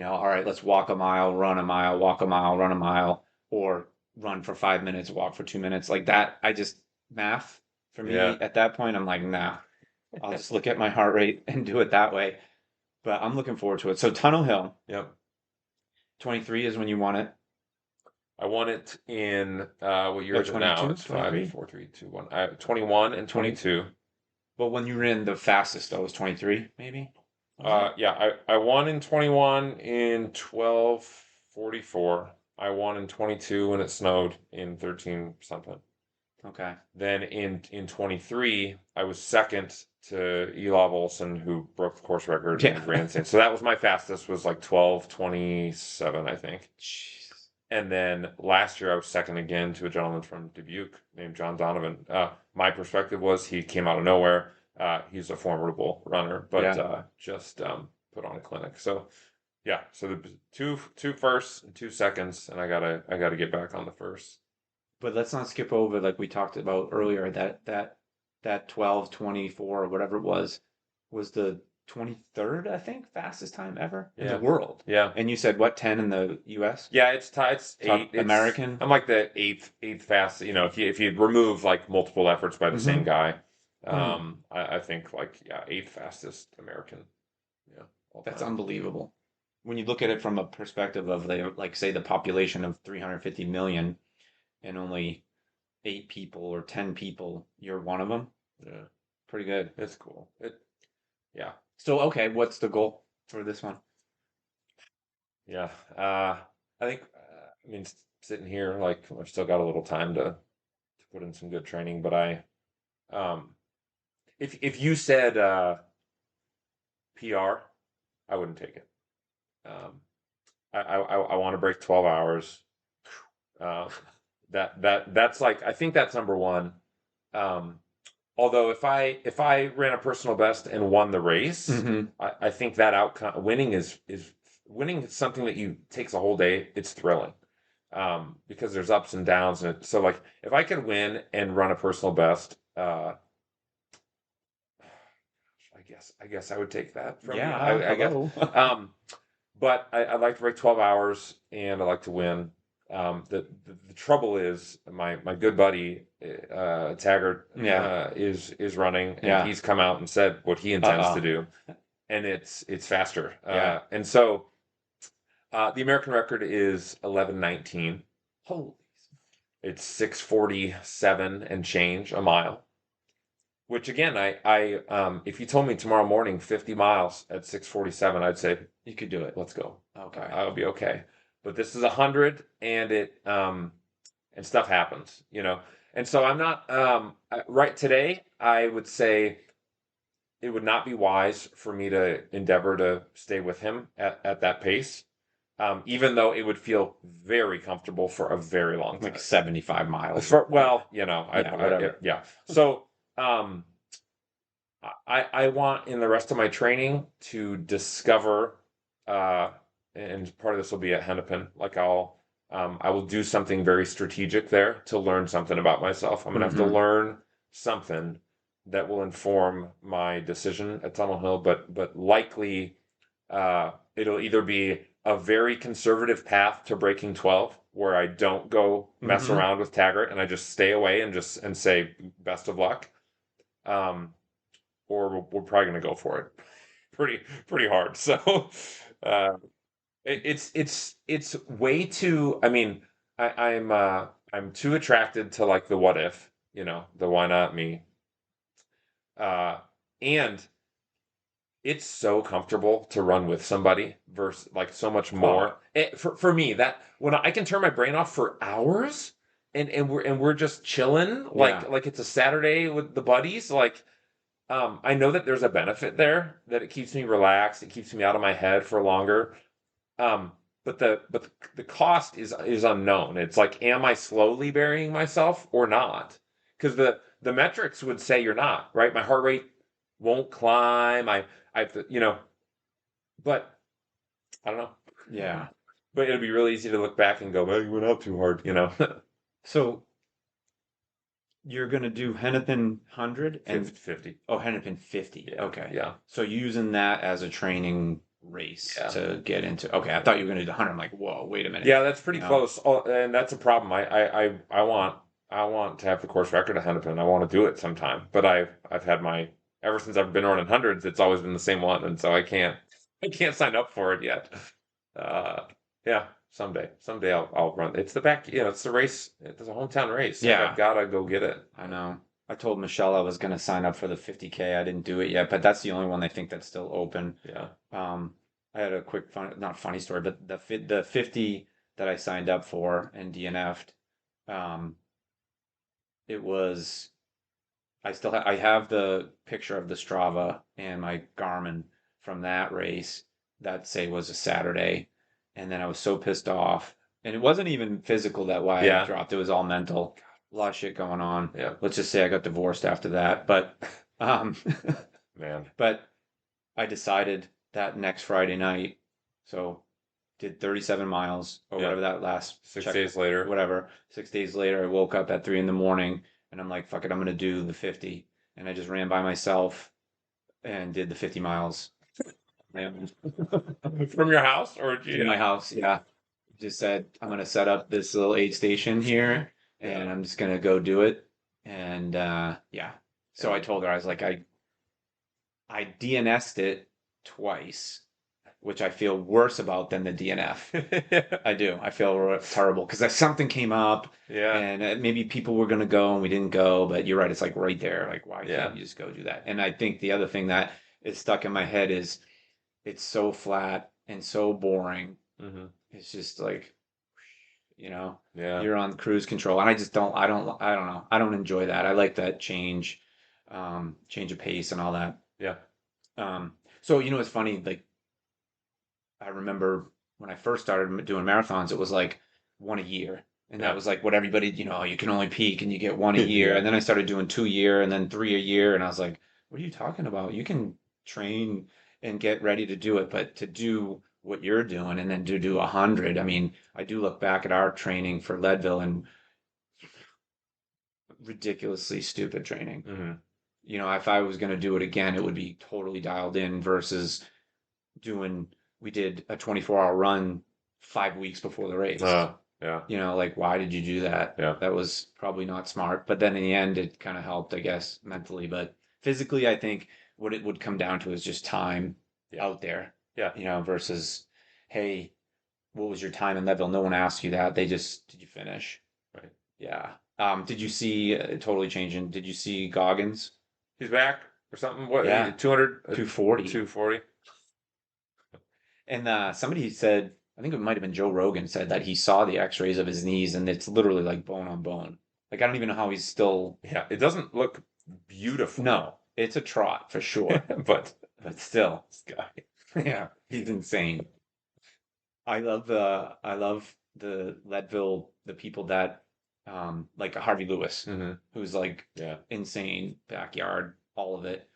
all right, let's walk a mile, run a mile, walk a mile, run a mile, or run for 5 minutes, walk for 2 minutes. Like that, I just math for Yeah. me at that point, I'm like, nah, I'll just look at my heart rate and do it that way. But I'm looking forward to it. So Tunnel Hill, Yep. 23 is when you want it. I won it in what year Oh, is it now? 22, It's five, 23? four, three, two, one. 21 and 20. 22. But when you ran the fastest, though, was 23, maybe? Was it? Yeah, I won in 21 in 12:44. I won in 22 when it snowed in 13 something. Okay. Then in 23, I was second to Elov Olson, who broke the course record Yeah. and ran insane. So that was my fastest, was like 12:27, I think. Jeez. And then last year I was second again to a gentleman from Dubuque named John Donovan. My perspective was he came out of nowhere. He's a formidable runner, but Yeah. just put on a clinic. So yeah, so the two firsts and 2 seconds, and I gotta get back on the first. But let's not skip over, like we talked about earlier, that 12:24 or whatever it was the 23rd, I think, fastest time ever in the Yeah, world. yeah, And you said what, 10 in the US? yeah. It's tied. It's eight. Top It's American? I'm like the eighth fast. If you remove like multiple efforts by the same Mm-hmm. guy, Hmm. I think like yeah, eighth fastest American. Yeah, all That's time. unbelievable. When you look at it from a perspective of like say the population of 350 million and only 8 people or 10 people, you're one of them. Yeah, Pretty good. it's cool. Yeah, So, okay, what's the goal for this one? yeah. I think I mean sitting here like I've still got a little time to put in some good training, but um if you said PR, I wouldn't take it. Um, I want to break 12 hours. Uh, that's like I think that's number one. Um, although if I ran a personal best and won the race, Mm-hmm. I think that outcome is winning is something that you takes a whole day. It's thrilling. Because there's ups and downs, and so like if I could win and run a personal best, I guess I would take that from you. Yeah, I guess. hello. Um, but I'd like to break 12 hours and I like to win. The trouble is my good buddy Taggart Yeah, is running and yeah. he's come out and said what he intends to Uh-oh. do and it's faster. Yeah. And so the American record is 11:19. Holy. It's 6:47 and change a mile. Which again, if you told me tomorrow morning 50 miles at 6:47, I'd say You could do it. let's go. Okay. I'll be okay. But this is 100 and stuff happens. And so I'm not right today, I would say it would not be wise for me to endeavor to stay with him at that pace. Even though it would feel very comfortable for a very long Like time. 75 miles. Well, Yeah, whatever. yeah. So, um, I want in the rest of my training to discover, uh, and part of this will be at Hennepin. Like I will do something very strategic there to learn something about myself. I'm gonna have to Mm-hmm. learn something that will inform my decision at Tunnel Hill, but likely, it'll either be a very conservative path to breaking 12, where I don't go mess Mm-hmm. around with Taggart and I just stay away and say best of luck. Um, or we're probably going to go for it pretty hard. So uh, it's way too. I mean, I'm too attracted to like the what if, the why not me, uh, and it's so comfortable to run with somebody versus like so much Oh, more. For me, that when I can turn my brain off for hours and we're just chilling yeah. like it's a Saturday with the buddies, like I know that there's a benefit there that it keeps me relaxed, it keeps me out of my head for longer. Um, but the cost is unknown. It's like, am I slowly burying myself or not? Because the metrics would say you're not, right? My heart rate won't climb. I have to, but I don't know. Yeah. But it'd be really easy to look back and go, well, you went out too hard. So you're gonna do Hennepin 100 and 50. oh, Hennepin 50. Yeah, Okay. yeah, So using that as a training race yeah. to get into. Okay, I thought you were gonna do the 100. I'm like, whoa, wait a minute. Yeah, that's You pretty know? close. Oh, and that's a problem. I want to have the course record at Hennepin. I want to do it sometime. But I've had my ever since I've been running hundreds, it's always been the same one, and so I can't sign up for it yet. Uh, yeah, someday I'll run. It's the back, it's the race. It's a hometown race. Like I've Yeah, got to go get it. I know. I told Michelle I was gonna sign up for the 50K. I didn't do it yet, but that's the only one I think that's still open. Yeah, Um, I had a quick not funny story, but the 50 that I signed up for and DNF'd, um, it was I have the picture of the Strava and my Garmin from that race that say was a Saturday, and then I was so pissed off, and it wasn't even physical that why I yeah, dropped. It was all mental. A lot of shit going on. yeah. Let's just say I got divorced after that, but um, Man, but I decided that next Friday night, so did 37 miles or yeah. whatever that last Six check, days later. whatever. 6 days later, I woke up at 3 in the morning and I'm like, fuck it, I'm gonna do the 50. And I just ran by myself and did the 50 miles. And From your house, to my yeah, house, yeah. Just said, I'm gonna set up this little aid station here yeah, and I'm just gonna go do it. And yeah. So yeah. I told her, I was like, I DNS'd it twice, which I feel worse about than the DNF. I do. I feel terrible because something came up Yeah, and maybe people were going to go and we didn't go, but you're right. It's like right there. Like, why can't yeah. you just go do that? And I think the other thing that is stuck in my head is it's so flat and so boring. Hmm. It's just like, you know, Yeah, you're on cruise control. And I don't know. I don't enjoy that. I like that change of pace and all that. yeah, So, it's funny. Like, I remember when I first started doing marathons, it was like one a year. And that yeah, was like what everybody, you can only peak and you get one a year. yeah, And then I started doing 2 a year and then 3 a year. And I was like, what are you talking about? You can train and get ready to do it, but to do what you're doing and then to do 100, I mean, I do look back at our training for Leadville and ridiculously stupid training. hmm, If I was going to do it again, it would be totally dialed in versus doing we did a 24-hour run 5 weeks before the race. yeah, Like why did you do that? yeah, That was probably not smart. But then in the end it kind of helped, I guess, mentally. But physically, I think what it would come down to is just time yeah, out there, yeah, versus, hey, what was your time in Leadville? No one asked you that. They just, did you finish? right. Yeah. Did you see totally changing? Did you see Goggins? He's back or something. What, Yeah, 200, 240. 240? And somebody said, I think it might have been Joe Rogan said that he saw the x-rays of his knees and it's literally like bone on bone. Like I don't even know how he's still, Yeah, it doesn't look beautiful, no, it's a trot for sure, but but still, this guy. yeah, he's insane. I love the Leadville, the people that like Harvey Lewis, Hmm. who's like Yeah, insane backyard, all of it.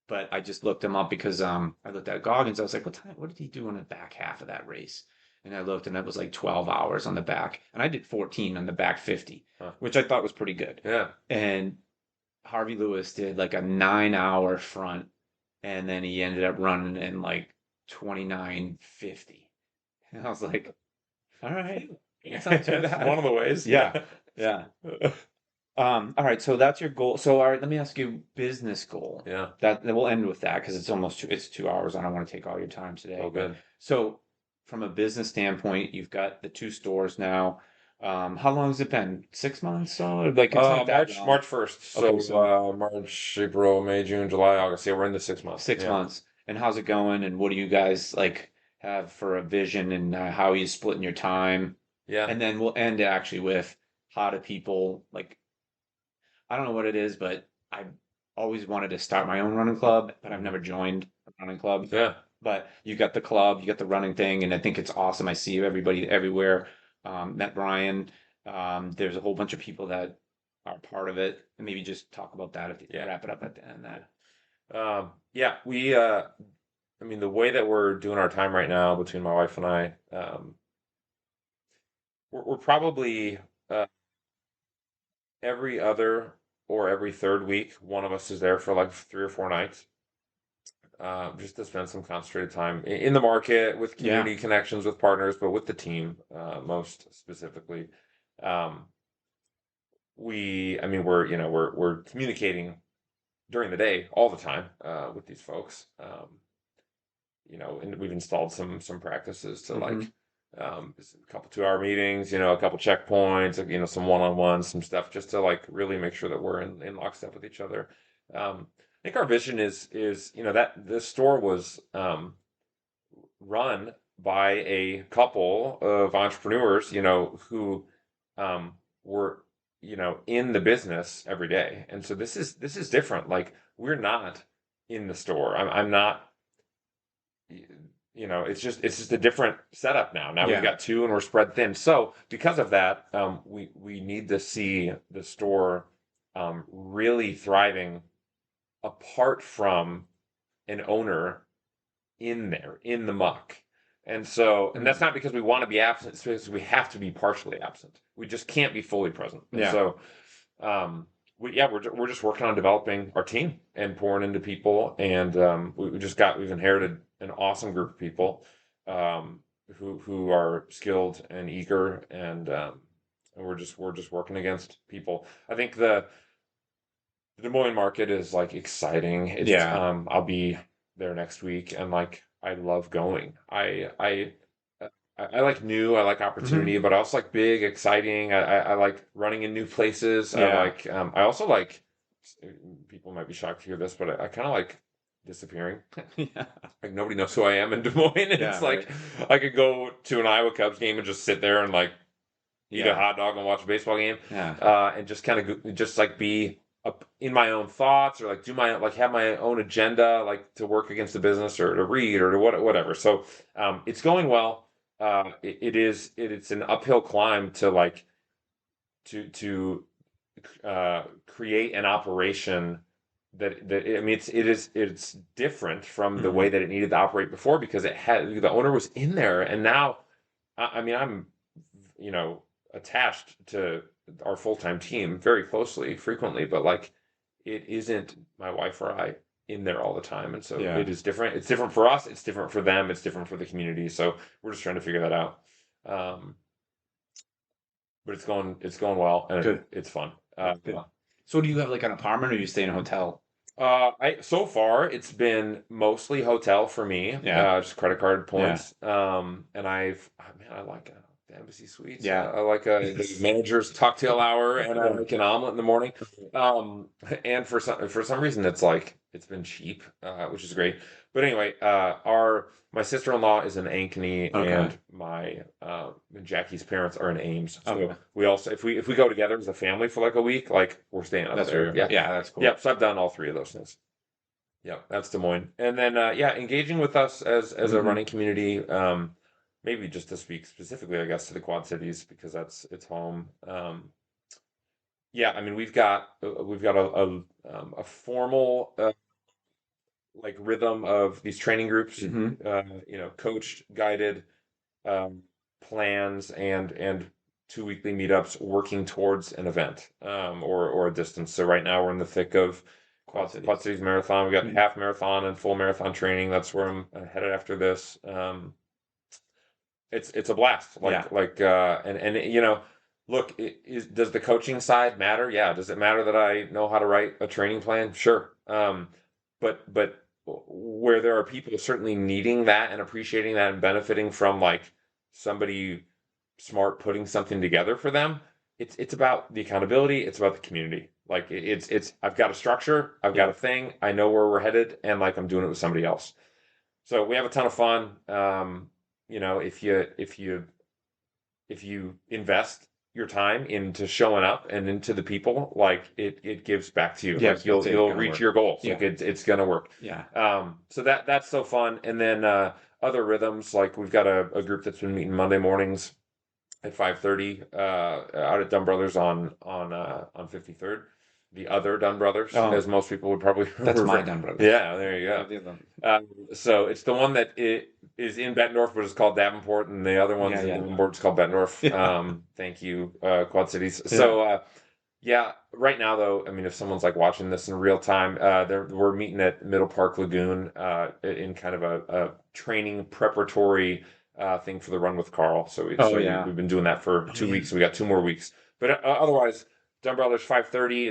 But I just looked him up because I looked at Goggins. I was like, what did he do in the back half of that race? And I looked and it was like 12 hours on the back. And I did 14 on the back 50, huh. which I thought was pretty good. Yeah, And Harvey Lewis did like a 9 hour front and then he ended up running in like 29:50. And I was like, all right, it's not too it's bad. one of the ways. Yeah, Yeah. yeah. All right, so that's your goal. So, all right, let me ask you business goal. Yeah. That we'll end with that because it's almost it's 2 hours. I don't want to take all your time today. Oh, But good. so, from a business standpoint, you've got the two stores now. How long has it been? 6 months? So, like, it's not that long. March 1st. Okay, So so March, April, May, June, July, August. Yeah, we're in the 6 months. six Yeah. months. And how's it going? And what do you guys like have for a vision and how are you splitting your time? Yeah. And then we'll end actually with how do people like I don't know what it is, but I've always wanted to start my own running club, but I've Mhm. never joined a running club. Yeah. But you got the club, you got the running thing, and I think it's awesome. I see everybody everywhere. Met Brian. There's a whole bunch of people that are part of it. And maybe just talk about that if you Yeah. wrap it up at the end. That Yeah. I mean, the way that we're doing our time right now between my wife and I, we're probably uh, every other or every third week, one of us is there for like 3 or 4 nights, just to spend some concentrated time in the market with yeah. community connections with partners, but with the team, most specifically. Um, I mean, we're communicating during the day all the time, with these folks. And we've installed some practices to Mm-hmm. like, a couple 2 hour meetings, a couple checkpoints, like, some one-on-ones, some stuff just to like really make sure that we're in lockstep with each other. I think our vision is that this store was run by a couple of entrepreneurs, who were, in the business every day. And so this is different. Like, we're not in the store. I'm not, it's just a different setup now. Now we've Yeah. got two and we're spread thin. So because of that, we need to see the store really thriving apart from an owner in there in the muck. And that's Mm. not because we want to be absent, it's because we have to be partially absent. We just can't be fully present. And Yeah. so, we're just working on developing our team and pouring into people. And we've inherited an awesome group of people, who are skilled and eager, and we're just working against people. I think the Des Moines market is like exciting. Yeah. I'll be there next week, and like I love going. I like new, I like Mm-hmm. opportunity, but I also like big, exciting. I like running in new places. Yeah. I also like, people might be shocked to hear this, but I kind of like disappearing. Yeah. Like, nobody knows who I am in Des Moines. And Yeah. it's Right. like I could go to an Iowa Cubs game and just sit there and like eat a Yeah. hot dog and watch a baseball game, Yeah. and just kind of just like be up in my own thoughts, or like do my like have my own agenda, like to work against the business or to read or to whatever. So it's going well. It's an uphill climb to like to create an operation that I mean it's different from the way Mm. that it needed to operate before, because the owner was in there. And now, I mean, I'm, you know, attached to our full-time team very closely, frequently, but like it isn't my wife or I in there all the time. And so Yeah. it is different. It's different for us, it's different for them, it's different for the community. So we're just trying to figure that out. Um, but it's going well, and Good. it's fun. Good. So do you have like an apartment or you stay in a hotel? I so far it's been mostly hotel for me, Yeah. just credit card Yeah. points. And man, I like the Embassy Suites. Yeah. I like the manager's cocktail hour, and I Yeah. like an omelet in the morning. And for some reason it's been cheap, which is great. But anyway, our my sister-in-law is in Ankeny, Okay. and my Jackie's parents are in Ames. So Okay. we also, if we go together as a family for like a week, like we're staying up That's where there. you're, Yeah. yeah, that's cool. Yep, so I've done all three of those things. Yep, that's Des Moines. And then engaging with us as a Hmm. running community, maybe just to speak specifically, I guess, to the Quad Cities, because that's its home. Yeah, I mean, we've got a formal like rhythm of these training groups, Hmm. coached, guided, um, plans, and two weekly meetups working towards an event, or a distance. So right now we're in the thick of Quad Quad Cities. Cities Marathon. We got Mm. half marathon and full marathon training. That's where I'm headed after this. It's a blast. Yeah. And Look, does the coaching side matter? Yeah. Does it matter that I know how to write a training plan? Sure. But where there are people certainly needing that and appreciating that and benefiting from like somebody smart putting something together for them, it's about the accountability. It's about the community. Like it's I've got a structure, I've got a Yep. thing, I know where we're headed, and like I'm doing it with somebody else. So we have a ton of fun. If you invest your time into showing up and into the people, like it gives back to you. Yeah, I Like was gonna say it's you'll gonna reach work. your goals. Like Yeah. it's gonna work. Yeah. So that's so fun. And then other rhythms, like we've got a group that's been meeting Monday mornings at 5:30 out at Dunn Brothers on 53rd. The other Dunn Brothers, Oh, as most people would probably that's my refer. Dunn brothers. Yeah, there you We go. have the other. So it's the one that it is in Bettendorf, but it's called Davenport, and the other Yeah, one's in yeah. Davenport. It's called Bettendorf. Yeah. Thank you, Quad Cities. Yeah. So yeah, right now though, I mean, if someone's like watching this in real time, we're meeting at Middle Park Lagoon in kind of a training preparatory thing for the Run with Carl. So we Oh so we, yeah. we've been doing that for Oh two yeah. weeks. We got 2 more weeks, but otherwise. Dunn Brothers 5:30.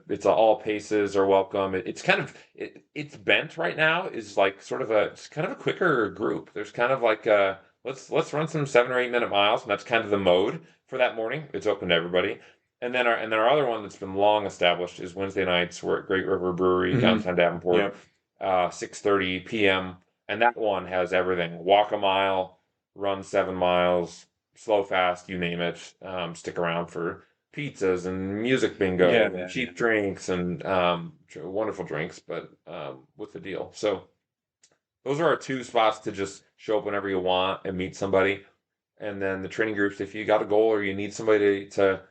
It's a all paces are welcome. It's kind of it's bent right now is like sort of it's kind of a quicker group. There's kind of like let's run some 7 or 8 minute miles, and that's kind of the mode for that morning. It's open to everybody. And then our other one that's been long established is Wednesday nights. We're at Great River Brewery Hmm. downtown Davenport, Yep. 6:30 p.m. And that one has everything: walk a mile, run 7 miles, slow fast, you name it. Stick around for pizzas and music Yeah, bingo and yeah, yeah. cheap drinks and wonderful drinks, but with the deal. So those are our two spots to just show up whenever you want and meet somebody. And then the training groups, if you got a goal or you need somebody to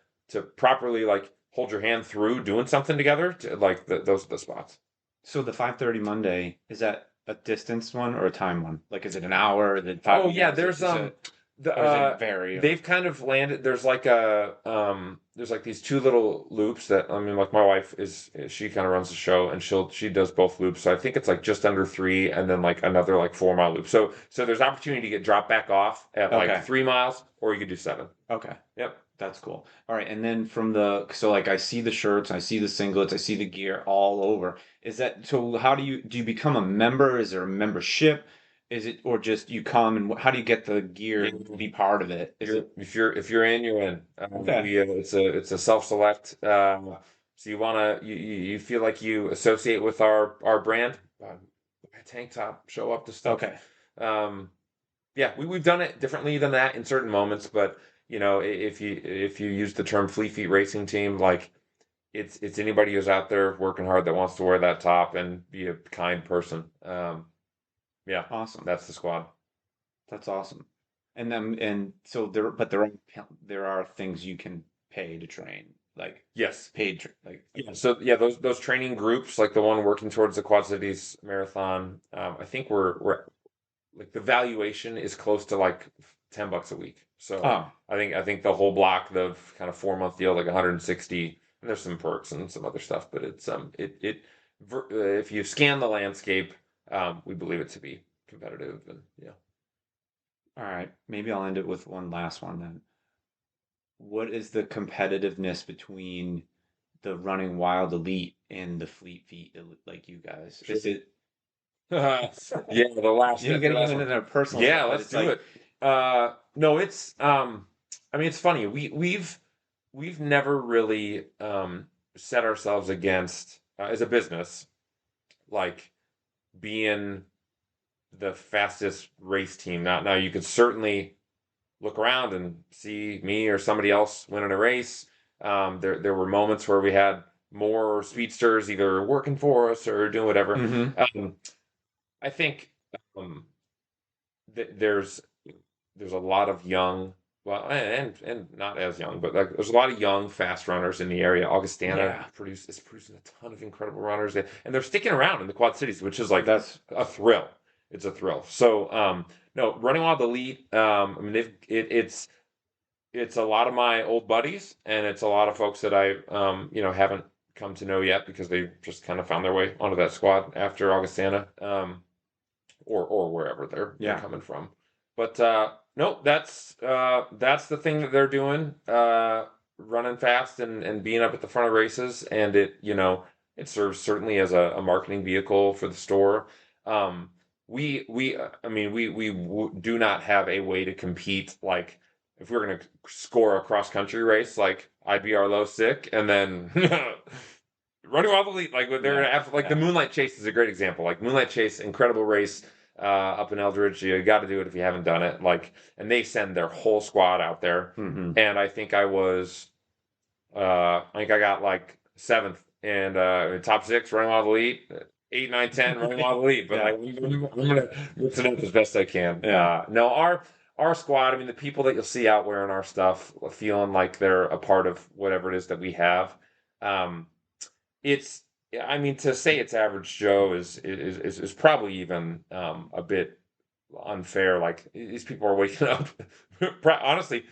properly like hold your hand through doing something together, like those are the spots. So the 5:30 Monday, is that a distance one or a time one? Like, is it an hour? Is it five, Oh yeah, is it, the or does it vary? Or, they've kind of landed. There's like these two little loops that I mean, like my wife she kind of runs the show and she does both loops. So I think it's like just under three, and then like another like 4 mile loop. So there's opportunity to get dropped back off at like okay. 3 miles, or you could do seven. Okay. Yep. That's cool. All right. And then from so like I see the shirts, I see the singlets, I see the gear all over. Is that so? How do you become a member? Is there a membership? Is it, or just you come and how do you get the gear Yeah. to be part of it? Is You're it if you're in, you're in. okay? It's a self-select. So you feel like you associate with our brand. Buy a tank top, show up to stuff. Okay. Um, yeah, we've done it differently than that in certain moments, but if you use the term Fleet Feet Racing Team, like it's anybody who's out there working hard that wants to wear that top and be a kind person. Yeah, Awesome. that's the squad. That's awesome. And so there are things you can pay to train, like Yes. like Yeah, so yeah, those training groups, like the one working towards the Quad Cities Marathon, I think we're like the valuation is close to like $10 a week. So oh, I think the whole block, the kind of 4 month deal, like 160, and there's some perks and some other stuff, but if you scan the landscape, we believe it to be competitive and yeah. all right. Maybe I'll end it with one last one then. What is the competitiveness between the Running Wild Elite and the Fleet Feet like you guys? Sure. Is it Yeah, the last you the getting last into one. their personal Yeah, stuff, but let's it's do like it. No, it's I mean it's funny. We've never really set ourselves against as a business like being the fastest race team. Now you could certainly look around and see me or somebody else winning a race. There were moments where we had more speedsters either working for us or doing whatever. hmm. I think um, there's a lot of young, well, and not as young, but like there's a lot of young fast runners in the area. Augustana Yeah, is producing a ton of incredible runners, and they're sticking around in the Quad Cities, which is like that's a thrill. It's a thrill. So no, running wild elite. I mean, it's a lot of my old buddies, and it's a lot of folks that I haven't come to know yet because they just kind of found their way onto that squad after Augustana. Or wherever they're yeah. coming from. But Nope, that's the thing that they're doing, running fast and being up at the front of races, and it serves certainly as a marketing vehicle for the store. Um, I mean, do not have a way to compete. Like, if we were going to score a cross country race, like I'd be our low sick, and then running wild elite, like Yeah, like the yeah. Moonlight Chase is a great example. Like Moonlight Chase, incredible race up in Eldridge. You got to do it if you haven't done it. Like, and they send their whole squad out there. Hmm. And I think I got like seventh and top six running wild elite, 8, 9, 10 running wild elite. But like, Yeah, I'm gonna mix it up as best I can. yeah. No, our squad. I mean, the people that you'll see out wearing our stuff, feeling like they're a part of whatever it is that we have. Um, it's I mean, to say it's average Joe is probably even a bit unfair. Like, these people are waking up. Honestly,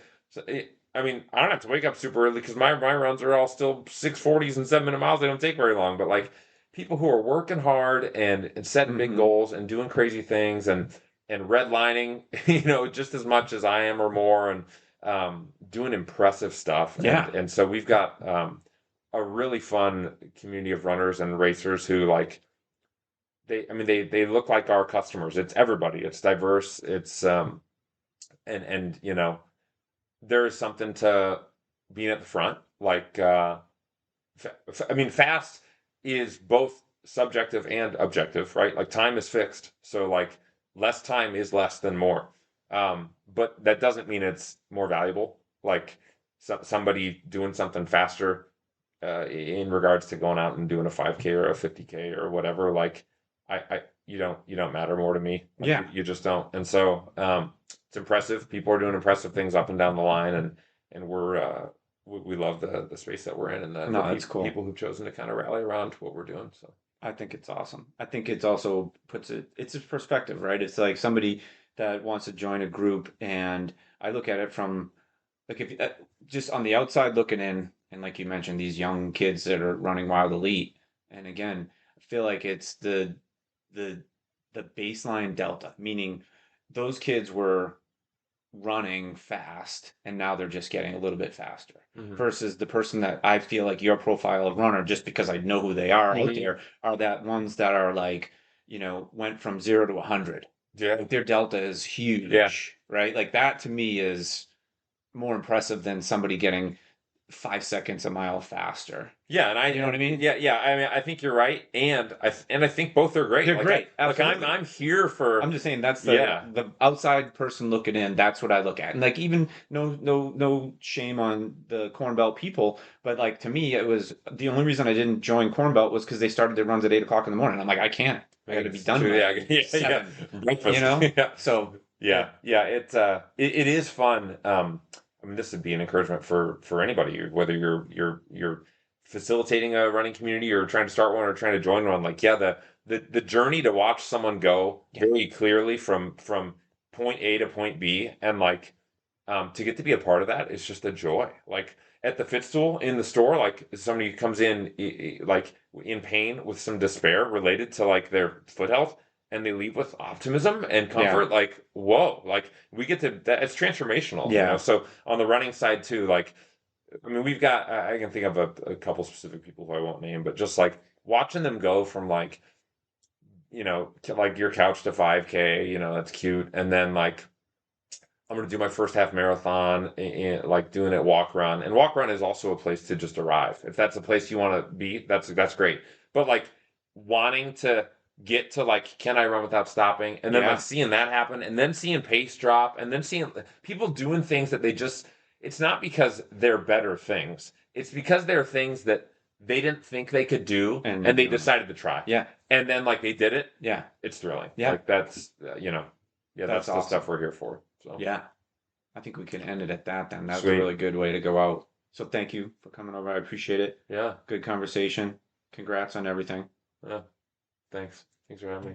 I mean, I don't have to wake up super early because my runs are all still 640s and 7 minute miles. They don't take very long. But like, people who are working hard and setting big Hmm. goals and doing crazy things and redlining, just as much as I am or more, and doing impressive stuff. And Yeah. and so we've got a really fun community of runners and racers who, like, they look like our customers. It's everybody. It's diverse. It's and there is something to being at the front. Like, I mean, fast is both subjective and objective, right? Like, time is fixed, so like less time is less than more. But that doesn't mean it's more valuable. Like, somebody doing something faster in regards to going out and doing a 5K or a 50K or whatever. Like, you don't matter more to me. Like, Yeah. you just don't. And so it's impressive. People are doing impressive things up and down the line, and we love the space that we're in, and the No, that's cool. people who've chosen to kind of rally around what we're doing. So I think it's awesome. I think it's also it's a perspective, right? It's like somebody that wants to join a group, and I look at it from like if just on the outside looking in, and like you mentioned, these young kids that are running Wild Elite, and again, I feel like it's the the baseline delta, meaning those kids were running fast and now they're just getting a little bit faster hmm versus the person that I feel like your profile of runner, just because I know who they are out hmm there, are that ones that are like, went from 0 to 100. yeah, Like their delta is yeah. huge, right? Like that to me is more impressive than somebody getting 5 seconds a mile faster. Yeah, You know what I mean? yeah. I mean, I think you're right, and I think both are great. They're Like, great, absolutely. I'm here for. I'm just saying that's the Yeah, the outside person looking in. That's what I look at, and like even no shame on the Corn Belt people, but like to me, it was the only reason I didn't join Corn Belt was because they started their runs at 8 o'clock in the morning. I'm like, I can't. I got to be it's done true. Yeah, by yeah. 7. You Breakfast. know. Yeah. So yeah, Yeah. It is fun. I mean, this would be an encouragement for anybody, whether you're facilitating a running community or trying to start one or trying to join one. Like, yeah, the journey to watch someone go yeah, very clearly from point A to point B, and like, to get to be a part of that is just a joy. Like, at the Fitstool in the store, like, somebody comes in, like, in pain with some despair related to like their foot health, and they leave with optimism and yeah, comfort. Like, whoa, like, we get to that. It's transformational, yeah. so on the running side too, like, I mean, we've got, I can think of a couple specific people who I won't name, but just like watching them go from like, to like your couch to 5K, that's cute. And then like, I'm going to do my first half marathon, like doing it walk run. And walk run is also a place to just arrive. If that's a place you want to be, that's great. But like, wanting to get to like, can I run without stopping? And then like Yeah. seeing that happen, and then seeing pace drop, and then seeing people doing things that it's not because they're better things. It's because they're things that they didn't think they could do, And they're and they doing it. decided to try. Yeah, And then like they did it. yeah, It's thrilling. yeah. Like, that's, yeah, That's that's the awesome. stuff we're here for. So. Yeah. I think we can end it at that then. That was a Sweet. really good way to go out. So thank you for coming over. I appreciate it. Yeah. Good conversation. Congrats on everything. Yeah. Thanks. Thanks for having me.